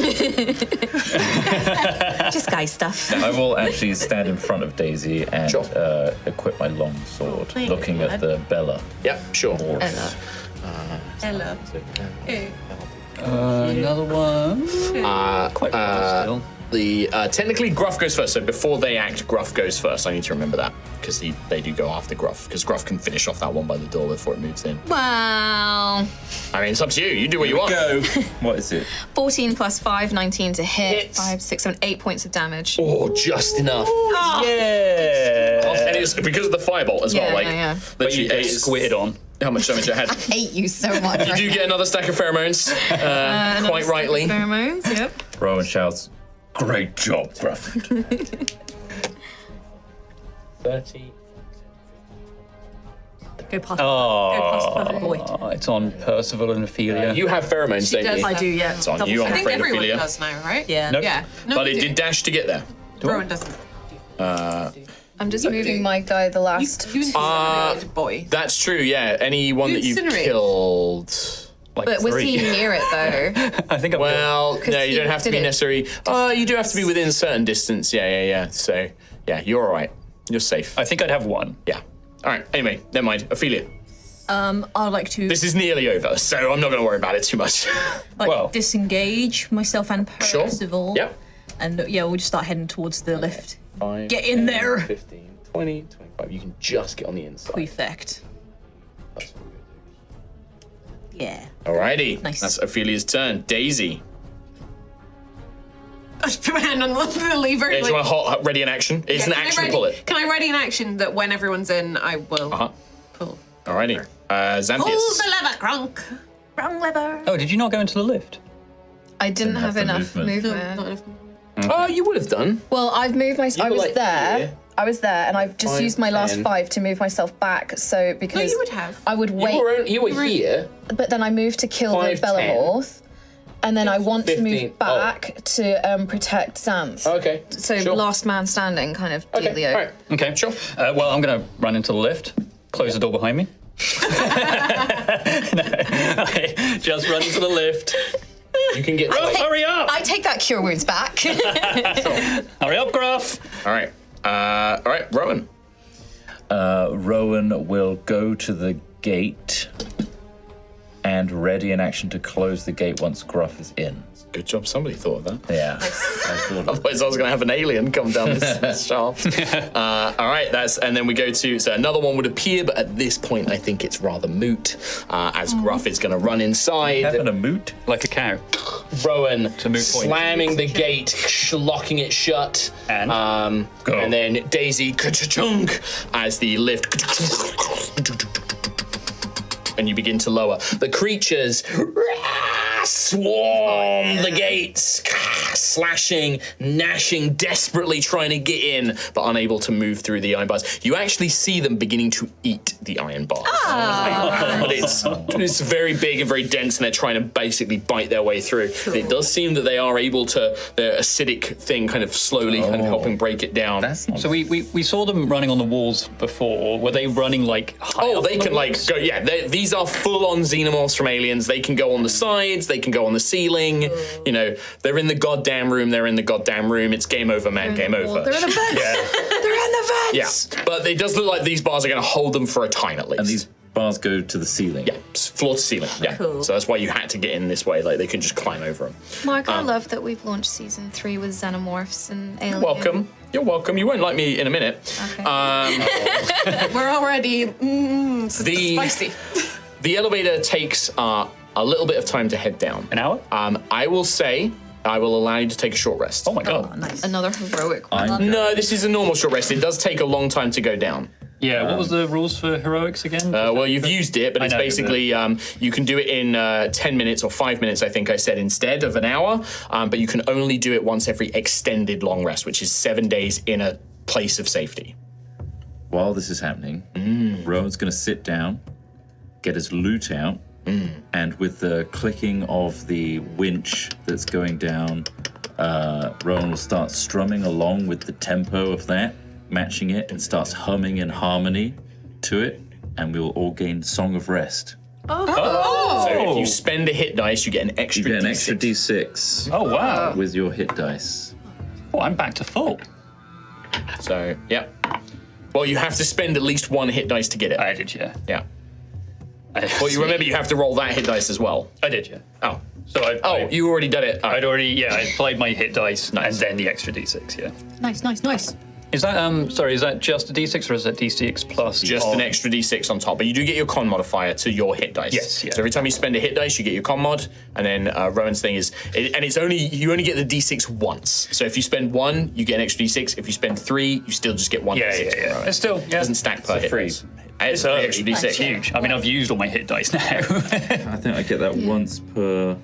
Just guy stuff. I will actually stand in front of Daisy and Sure. equip my long sword, looking at the Bella. Yep, sure. Horse. Hello. Another one. Quite far still. Technically, Gruff goes first. So before they act, Gruff goes first. I need to remember that because they do go after Gruff because Gruff can finish off that one by the door before it moves in. Wow. I mean, it's up to you. You do what you want. Go. What is it? 14 plus 5, 19 to hit. Hits. 5, 6, 7, 8 points of damage. Oh, just enough. Yeah. And it's because of the firebolt as well. Yeah, Like, yeah. But you get squitted on. How much damage I had. Hate you so much. You do get another stack of pheromones, quite rightly. Pheromones, yep. Rowan shouts, "Great job, Gruff." 30. Go past. Oh, Boy. it's on Percival and Ophelia. You have pheromones, don't does. you? I do, yeah. It's on Double you, I'm I think afraid, everyone Ophelia. does now, right? Yeah. Nope. Yeah. No, But you it do. did dash to get there. Rowan doesn't. I'm just moving my guy the last. You incinerated boy. That's true, yeah. Anyone You that you've incinerate. killed. Like But was 3. he near it though? I think I've Well, no, you he don't have to be did it necessarily. You do have to be within a certain distance. Yeah. So, yeah, you're all right. You're safe. I think I'd have 1. Yeah. All right. Anyway, never mind. Ophelia, I'd like to this is nearly over, so I'm not going to worry about it too much. well- disengage myself and Sure. Percival. Yep. And we'll just start heading towards the lift. 5, Get in 10, there. 15, 20, 25. You can just get on the inside. Prefect. Yeah. Alrighty. Nice. That's Ophelia's turn. Daisy. I just put my hand on the lever. Yeah, do you want to ready an action? It's an can I action ready- pull it. Can I ready an action that when everyone's in, I will pull? Alrighty. Pull Xanthius. the lever, Gronk. Wrong lever. Oh, did you not go into the lift? I didn't have the enough movement. movement. Not enough. Oh, you would have done. Well, I've moved myself. I were, was like, there. here. I was there, and I've just 5, used my last 10. 5 to move myself back. So because you would have. I would wait, You were here. but then I moved to kill 5, the Bellamorph, and then I want to 15. move back to protect Xanth. Okay. So sure. last man standing kind of Okay. dealio. All right. Okay. Sure. Well, I'm going to run into the lift, close the door behind me. No, I just run into the lift. You can get. Oh, hurry up! I take that cure wounds back. Hurry up, Gruff! All right. All right, Rowan. Rowan will go to the gate and ready an action to close the gate once Gruff is in. Good job, somebody thought of that. Yeah. I thought of Otherwise, I was going to have an alien come down this shaft. All right, and then we go to, so another one would appear, but at this point, I think it's rather moot, as Gruff is going to run inside. having a moot. Like a cow. Rowan moot point. slamming the gate, locking it shut. And? And then Daisy, ka-cha-chunk, as the lift, and you begin to lower. The creatures swarm the gates, slashing, gnashing, desperately trying to get in, but unable to move through the iron bars. You actually see them beginning to eat the iron bars. But it's very big and very dense, and they're trying to basically bite their way through. But it does seem that they are able to, the acidic thing kind of slowly kind of helping break it down. That's not So we saw them running on the walls before. Were they running like high up They on the can walls? go, yeah, these are full-on xenomorphs from Aliens. They can go on the sides, they can go on the ceiling, you know, they're in the goddamn room, it's game over, man, game over. They're in the vents. They're in the vents. Yeah, but it does look like these bars are going to hold them for a time at least. And these bars go to the ceiling. Yeah, floor to ceiling, yeah. Cool. So that's why you had to get in this way, like they can just climb over them. Mark, I love that we've launched season 3 with xenomorphs and aliens. Welcome. You're welcome. You won't like me in a minute. Okay. We're already spicy. The elevator takes a little bit of time to head down. An hour? I will say I will allow you to take a short rest. Oh my god. Nice. Another heroic one. No, this is a normal short rest. It does take a long time to go down. Yeah, what was the rules for heroics again? Well, you've used it, but I it's know, basically you can do it in 10 minutes or 5 minutes, I think I said, instead of an hour. But you can only do it once every extended long rest, which is 7 days in a place of safety. While this is happening, Rowan's going to sit down, get his loot out, and with the clicking of the winch that's going down, Rowan will start strumming along with the tempo of that, matching it, and starts humming in harmony to it, and we will all gain Song of Rest. So if you spend a hit dice, you get an extra You get an D6. extra D6 Oh wow. with your hit dice. Oh, I'm back to full. So, yep. Well, you have to spend at least one hit dice to get it. I did, yeah. Yeah. Well, you remember you have to roll that hit dice as well. I did, yeah. Oh. So You already did it. I'd already, yeah, I played my hit dice Nice. and then the extra d6, yeah. Nice. Is that, sorry, is that just a d6 or is that d6 plus? Just an extra D6 on top, but you do get your con modifier to your hit dice. Yes, yeah. So every time you spend a hit dice, you get your con mod, and then Rowan's thing is, and it's only, you only get the D6 once. So if you spend 1, you get an extra D6. If you spend 3, you still just get 1 Yeah, D6. yeah, from yeah. Rowan. It's still, yeah. Doesn't stack per hit free. dice. It's an extra D6. It's huge. I mean, I've used all my hit dice now. I think I get that once per...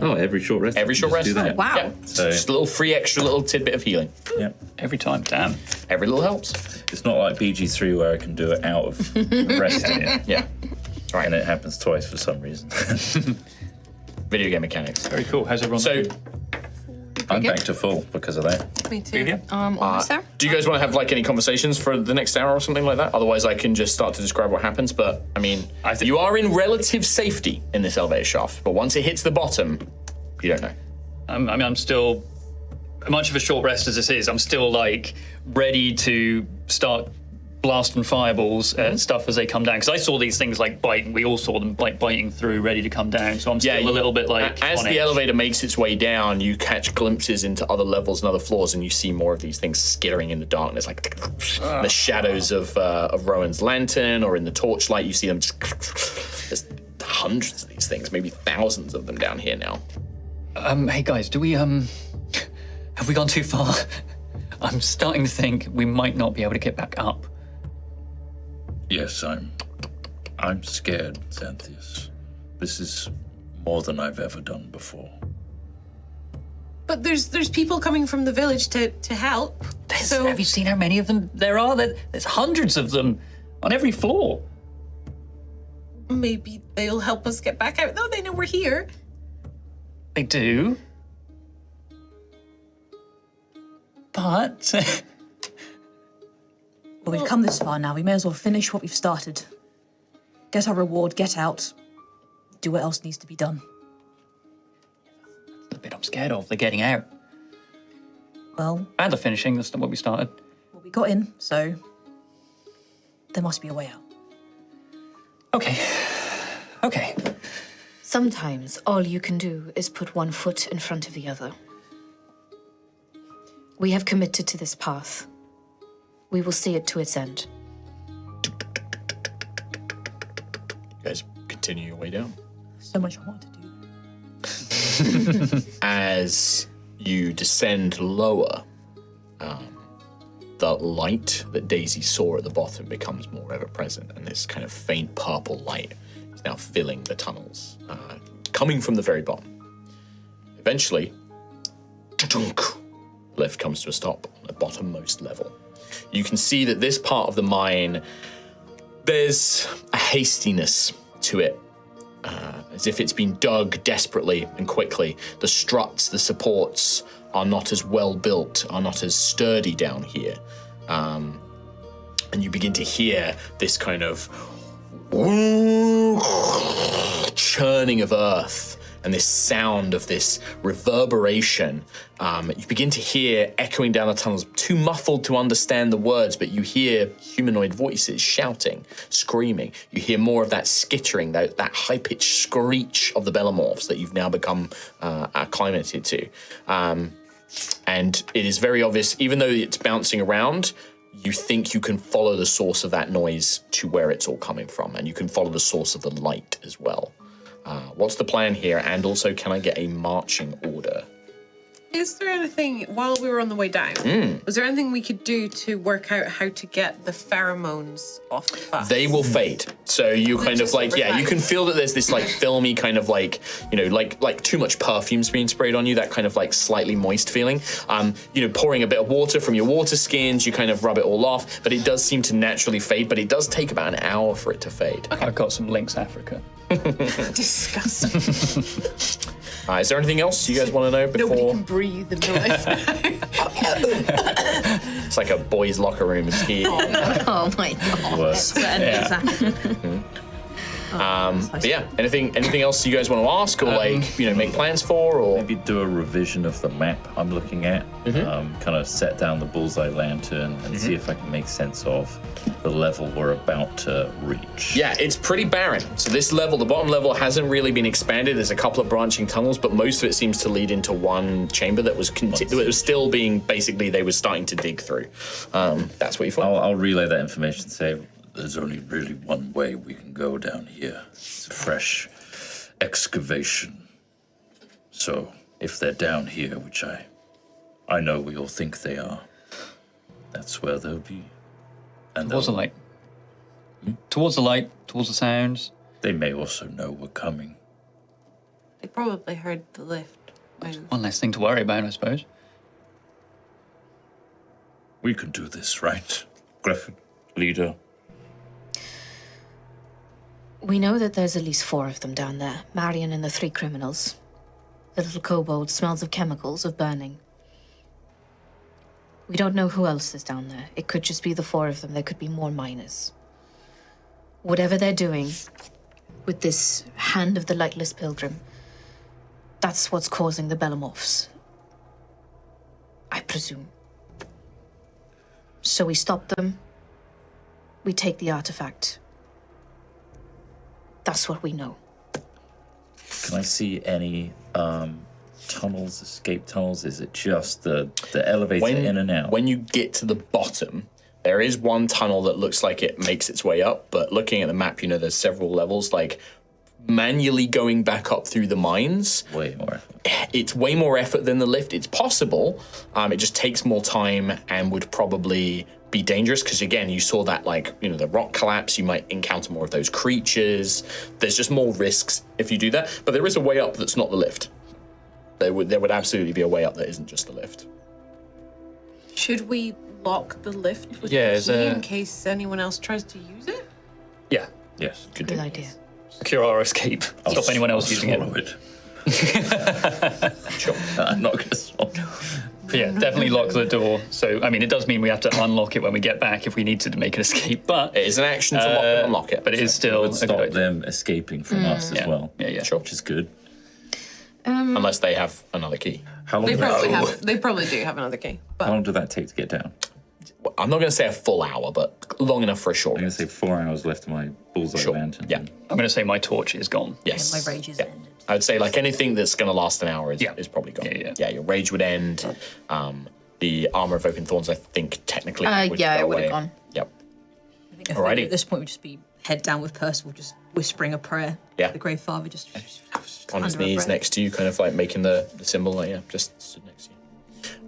Oh, every short rest. Every I can short just rest. do that. Wow. Yeah. So- Just a little free extra little tidbit of healing. Yeah. Every time, damn. Every little helps. It's not like BG3 where I can do it out of resting it. Yeah. And it happens twice for some reason. Video game mechanics. Very cool. How's everyone? So, I'm back to full because of that. Me too. Almost there. do you guys want to have like any conversations for the next hour or something like that? Otherwise, I can just start to describe what happens. But I mean, I think- you are in relative safety in this elevator shaft. But once it hits the bottom, you don't know. I mean, I'm still, much of a short rest as this is, I'm still like ready to start blasting fireballs at stuff as they come down. Because I saw these things like biting, we all saw them like biting through, ready to come down. So I'm still a little bit like. As on the edge. elevator makes its way down, you catch glimpses into other levels and other floors, and you see more of these things skittering in the darkness, like the shadows of Rowan's lantern, or in the torchlight, you see them just. There's hundreds of these things, maybe thousands of them down here now. Hey guys, do we, have we gone too far? I'm starting to think we might not be able to get back up. Yes, I'm scared, Xanthius. This is more than I've ever done before. But there's people coming from the village to help. So Have you seen how many of them there are? There's hundreds of them on every floor. maybe they'll help us get back out. No, they know we're here. They do. But Well, we've come this far now. We may as well finish what we've started. Get our reward, get out, do what else needs to be done. the bit I'm scared of, they're getting out. Well, And the finishing, that's what we started. we got in, so there must be a way out. Okay. Sometimes all you can do is put one foot in front of the other. We have committed to this path. We will see it to its end. You guys continue your way down. So much I want to do. As you descend lower, the light that Daisy saw at the bottom becomes more ever present, and this kind of faint purple light is now filling the tunnels, coming from the very bottom. Eventually, the lift comes to a stop on the bottommost level. You can see that this part of the mine, there's a hastiness to it. As if it's been dug desperately and quickly. The struts, the supports are not as well built, are not as sturdy down here. And you begin to hear this kind of churning of earth and this sound of this reverberation. You begin to hear echoing down the tunnels, too muffled to understand the words, but you hear humanoid voices shouting, screaming. You hear more of that skittering, that high-pitched screech of the Bellamorphs that you've now become acclimated to. And it is very obvious, even though it's bouncing around, you think you can follow the source of that noise to where it's all coming from, and you can follow the source of the light as well. What's the plan here? And also, can I get a marching order? Is there anything, while we were on the way down, was there anything we could do to work out how to get the pheromones off the fast? They will fade. So you kind of like, yeah, you can feel that there's this like filmy kind of like, you know, like too much perfume's being sprayed on you, that kind of like slightly moist feeling. Pouring a bit of water from your water skins, you kind of rub it all off, but it does seem to naturally fade, but it does take about an hour for it to fade. I've got some Lynx Africa. Disgusting. Is there anything else you guys want to know before? Nobody can breathe in noise. It's like a boys' locker room in here. Oh my god. Worse. But yeah, anything else you guys want to ask or make plans for, or Maybe do a revision of the map I'm looking at. Kind of set down the bullseye lantern and see if I can make sense of the level we're about to reach. yeah, it's pretty barren. So this level, the bottom level, hasn't really been expanded. There's a couple of branching tunnels, but most of it seems to lead into one chamber that was it was still being basically they were starting to dig through. That's what you thought. I'll relay that information and say there's only really one way we can go down here. It's a fresh excavation. So if they're down here, which I know we all think they are, that's where they'll be. And Towards the light. Towards the light, towards the sounds. they may also know we're coming. They probably heard the lift move. One less thing to worry about, I suppose. We can do this, right? Griffin, leader. We know that there's at least 4 of them down there. Marion and the 3 criminals. The little kobold smells of chemicals, of burning. We don't know who else is down there. It could just be the 4 of them. There could be more miners. Whatever they're doing with this hand of the lightless pilgrim, that's what's causing the Bellamorphs. I presume. So we stop them. We take the artifact. That's what we know. Can I see any tunnels, escape tunnels? Is it just the elevator in and out? When you get to the bottom, there is one tunnel that looks like it makes its way up, but looking at the map, there's several levels. Like, manually going back up through the mines, Way more effort. it's way more effort than the lift. It's possible. It just takes more time and would probably be dangerous because, again, you saw that, the rock collapse. You might encounter more of those creatures. There's just more risks if you do that. But there is a way up that's not the lift. There would absolutely be a way up that isn't just the lift. Should we lock the lift with Yeah, the is key there- in case anyone else tries to use it? Yeah. Yes. Could Good do. idea. Secure our escape. Stop anyone else using it. Swallow it. Sure. I'm not going to swallow. But yeah, definitely lock the door. So, it does mean we have to unlock it when we get back if we need to make an escape. But It is an action to lock and unlock it. But it is still Would a stop good idea. them escaping from us as Yeah. well. Yeah, yeah. Sure. Which is good. Unless they have another key. How long? They probably do have another key. How long did that take to get down? I'm not going to say a full hour, but long enough for a short I'm going to say 4 hours left of my bullseye lantern. Yeah. I'm going to say my torch is gone. Yes. My rage is ended. I would say like anything that's going to last an hour is probably gone. Yeah. Your rage would end. The armor of oaken thorns, I think, technically. Would yeah, go it would have away. gone. Yep. I think Alrighty. at this point we'd just be head down with Percival, just whispering a prayer. Yeah. The Grave Father just On his under a knees breath. next to you, kind of like making the symbol. Like, just stood next to you.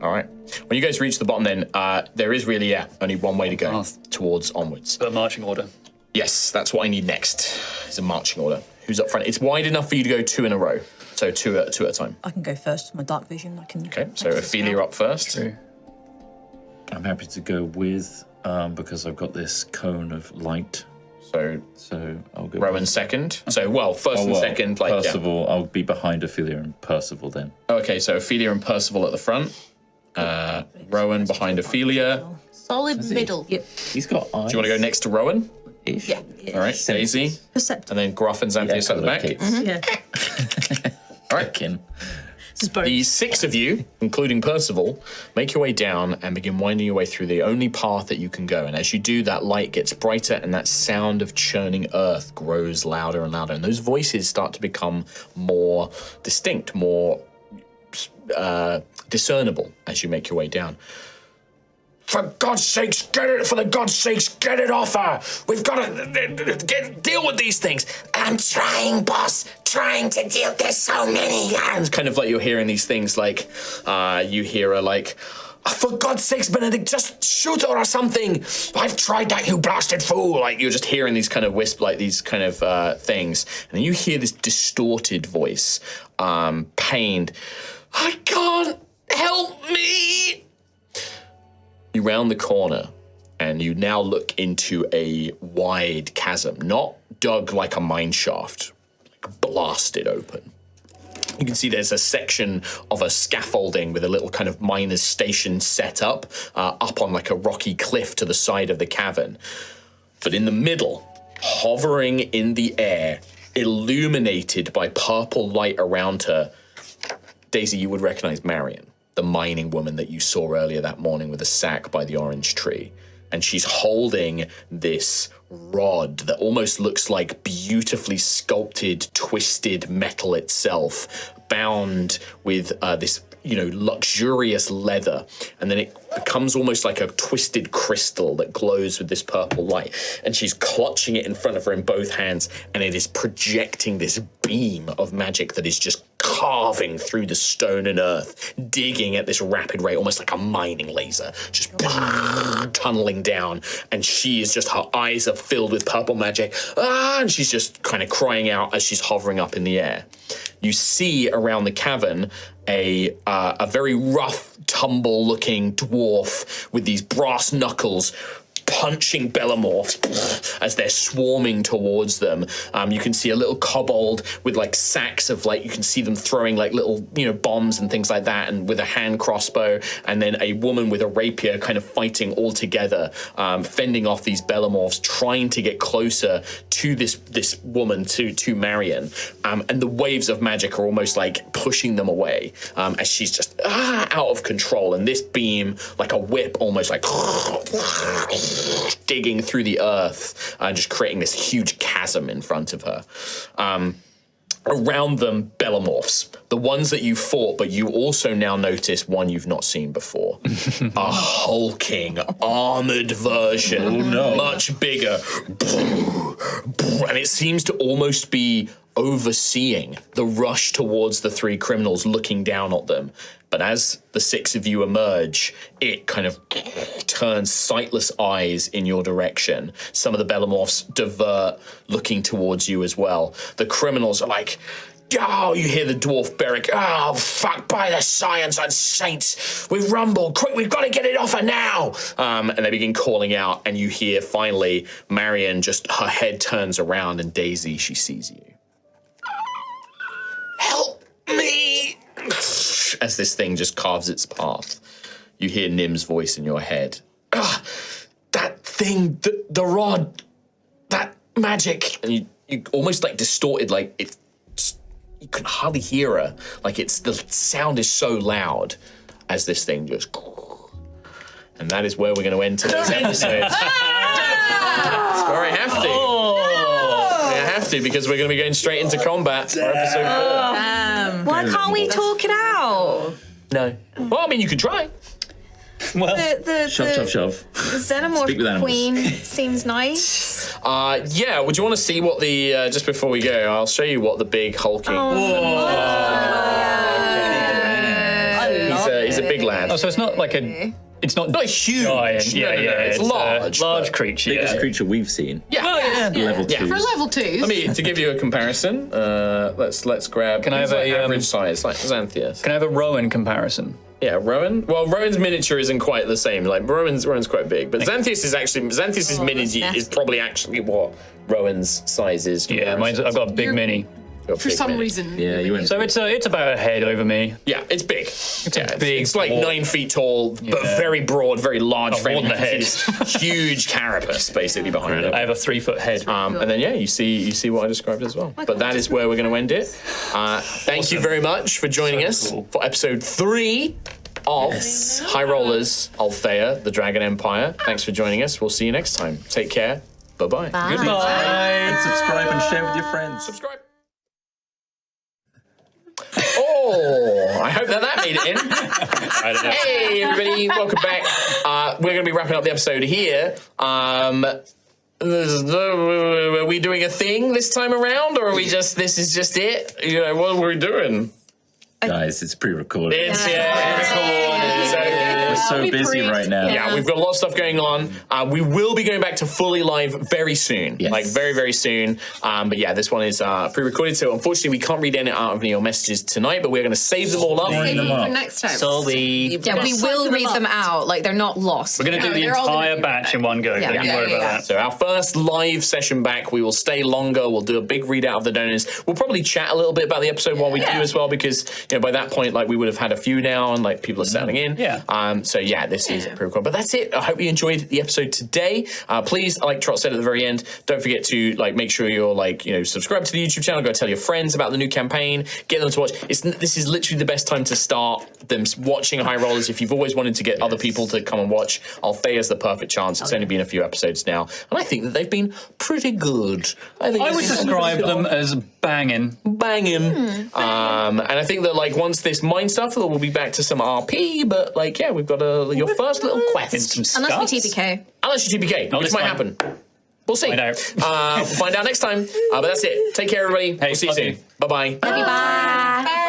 All right. When you guys reach the bottom, then there is really only one way to go towards onwards. The marching order. Yes, that's what I need next. Is a marching order. Who's up front? It's wide enough for you to go 2 in a row. So two at a time. I can go first with my dark vision. I can. Okay. So Ophelia up first. True. I'm happy to go with, because I've got this cone of light. So I'll go Rowan second. So first and second, like Percival, I'll be behind Ophelia and Percival then. Okay, so Ophelia and Percival at the front. Rowan behind Ophelia. Solid middle. Yep. He's got eyes. Do you want to go next to Rowan? Yeah. All right, Daisy. Perceptive. And then Gruff and Xanthias at the back. Yeah. All right. This is both. The 6 of you, including Percival, make your way down and begin winding your way through the only path that you can go. And as you do, that light gets brighter and that sound of churning earth grows louder and louder. And those voices start to become more distinct, more discernible as you make your way down. For God's sakes, get it! For the God's sakes, get it off her! We've got to deal with these things. I'm trying, boss. Trying to deal. There's so many. And kind of like you're hearing these things, like you hear her like, for God's sakes, Benedict, just shoot her or something. I've tried that, you blasted fool. Like you're just hearing these kind of like these kind of things, and then you hear this distorted voice, pained. I can't help me. You round the corner and you now look into a wide chasm, not dug like a mine shaft, like blasted open. You can see there's a section of a scaffolding with a little kind of miner's station set up on like a rocky cliff to the side of the cavern. But in the middle, hovering in the air, illuminated by purple light around her, Daisy, you would recognize Marion, the mining woman that you saw earlier that morning with a sack by the orange tree. And she's holding this rod that almost looks like beautifully sculpted, twisted metal itself, bound with this, luxurious leather. And then it becomes almost like a twisted crystal that glows with this purple light. And she's clutching it in front of her in both hands, and it is projecting this beam of magic that is just carving through the stone and earth, digging at this rapid rate, almost like a mining laser, just tunneling down. And she is just, her eyes are filled with purple magic, and she's just kind of crying out as she's hovering up in the air. You see around the cavern a very rough, tumble-looking dwarf with these brass knuckles punching bellamorphs as they're swarming towards them. You can see a little kobold with like sacks of you can see them throwing like little, bombs and things like that, and with a hand crossbow, and then a woman with a rapier kind of fighting all together, fending off these bellamorphs, trying to get closer to this woman, to Marion. And the waves of magic are almost like pushing them away as she's just out of control. And this beam, like a whip, almost like digging through the earth and just creating this huge chasm in front of her. Around them, bellamorphs, the ones that you fought, but you also now notice one you've not seen before. A hulking, armored version, much bigger. And it seems to almost be overseeing the rush towards the 3 criminals, looking down at them. But as the 6 of you emerge, it kind of turns sightless eyes in your direction. Some of the bellamorphs divert, looking towards you as well. The criminals are like, oh, you hear the dwarf Beric, oh, fuck, by the science and saints, we've rumbled, quick, we've got to get it off her now. And they begin calling out, and you hear finally Marion, just her head turns around, and Daisy, she sees you. Help me! As this thing just carves its path, you hear Nim's voice in your head. That thing, the rod, that magic. And you almost like distorted, like it's you can hardly hear her. Like the sound is so loud as this thing just. And that is where we're going to end today's episode. That's where I have to. I have to because we're going to be going straight into combat for episode 4. Why can't we talk it out? No. Well, I mean, you could try. Well, Shove. The Speak with Xenomorph animals. queen seems nice. Yeah, would you want to see what the, just before we go, I'll show you what the big hulking. He's a big lad. oh, so it's not like a. It's not Not huge. giant. No, no, It's large. a large but- creature. Biggest Yeah. creature we've seen. Yeah. Level 2. For level 2s. Let me to give you a comparison. Let's grab. Can I have like a, average size like Xanthia? Can I have a Rowan comparison? Yeah, Rowan. Well, Rowan's miniature isn't quite the same. Like Rowan's quite big, but Xanthia's mini is probably actually what Rowan's size is. Yeah, I've got a big mini. for some reason. Yeah, you went. So it's about a head over me. Yeah, it's big. It's like broad- 9 feet tall, but very broad, very large frame. more than a head. Huge carapace basically behind it. I have a 3-foot head. And then you see what I described as well. But that is where we're going to end it. Thank you very much for joining us cool. for episode 3 of High Rollers Altheya, the Dragon Empire. Thanks for joining us. We'll see you next time. Take care. Bye-bye. Goodbye. And subscribe and share with your friends. Subscribe. Oh, I hope that made it in. I don't know. Hey, everybody, welcome back. We're going to be wrapping up the episode here. Are we doing a thing this time around, or are we just, this is just it? You know, what are we doing? Guys, it's pre-recorded. It's recorded. We're so busy right now. Yeah, we've got a lot of stuff going on. We will be going back to fully live very soon. Yes. Like, very, very soon. But yeah, this one is pre-recorded, so unfortunately we can't read any out of any of your messages tonight, but we're going to save them all up. Save them them up. for next time. Yeah, we will read them out. Like, they're not lost. We're going to do the they're all gonna entire be batch in one go. Yeah. Don't you worry about that. So our first live session back, we will stay longer. We'll do a big readout of the donors. We'll probably chat a little bit about the episode while we do as well, because by that point, like, we would have had a few now, and like people are settling in. Yeah. So yeah, this is pre-recorded. But that's it. I hope you enjoyed the episode today. Please, like Trot said at the very end, don't forget to make sure you're subscribe to the YouTube channel. Go tell your friends about the new campaign. Get them to watch. This is literally the best time to start them watching High Rollers. If you've always wanted to get other people to come and watch, Althea's the perfect chance. It's only been a few episodes now, and I think that they've been pretty good. I would describe them as banging. And I think that once this mine stuff, we'll be back to some RP. But we've got your first little quest. Unless we TPK. Unless you TPK, Not which this might time. happen. We'll see. Find out. We'll find out next time. But that's it. Take care, everybody. We'll see you love soon. you. Bye-bye. Bye.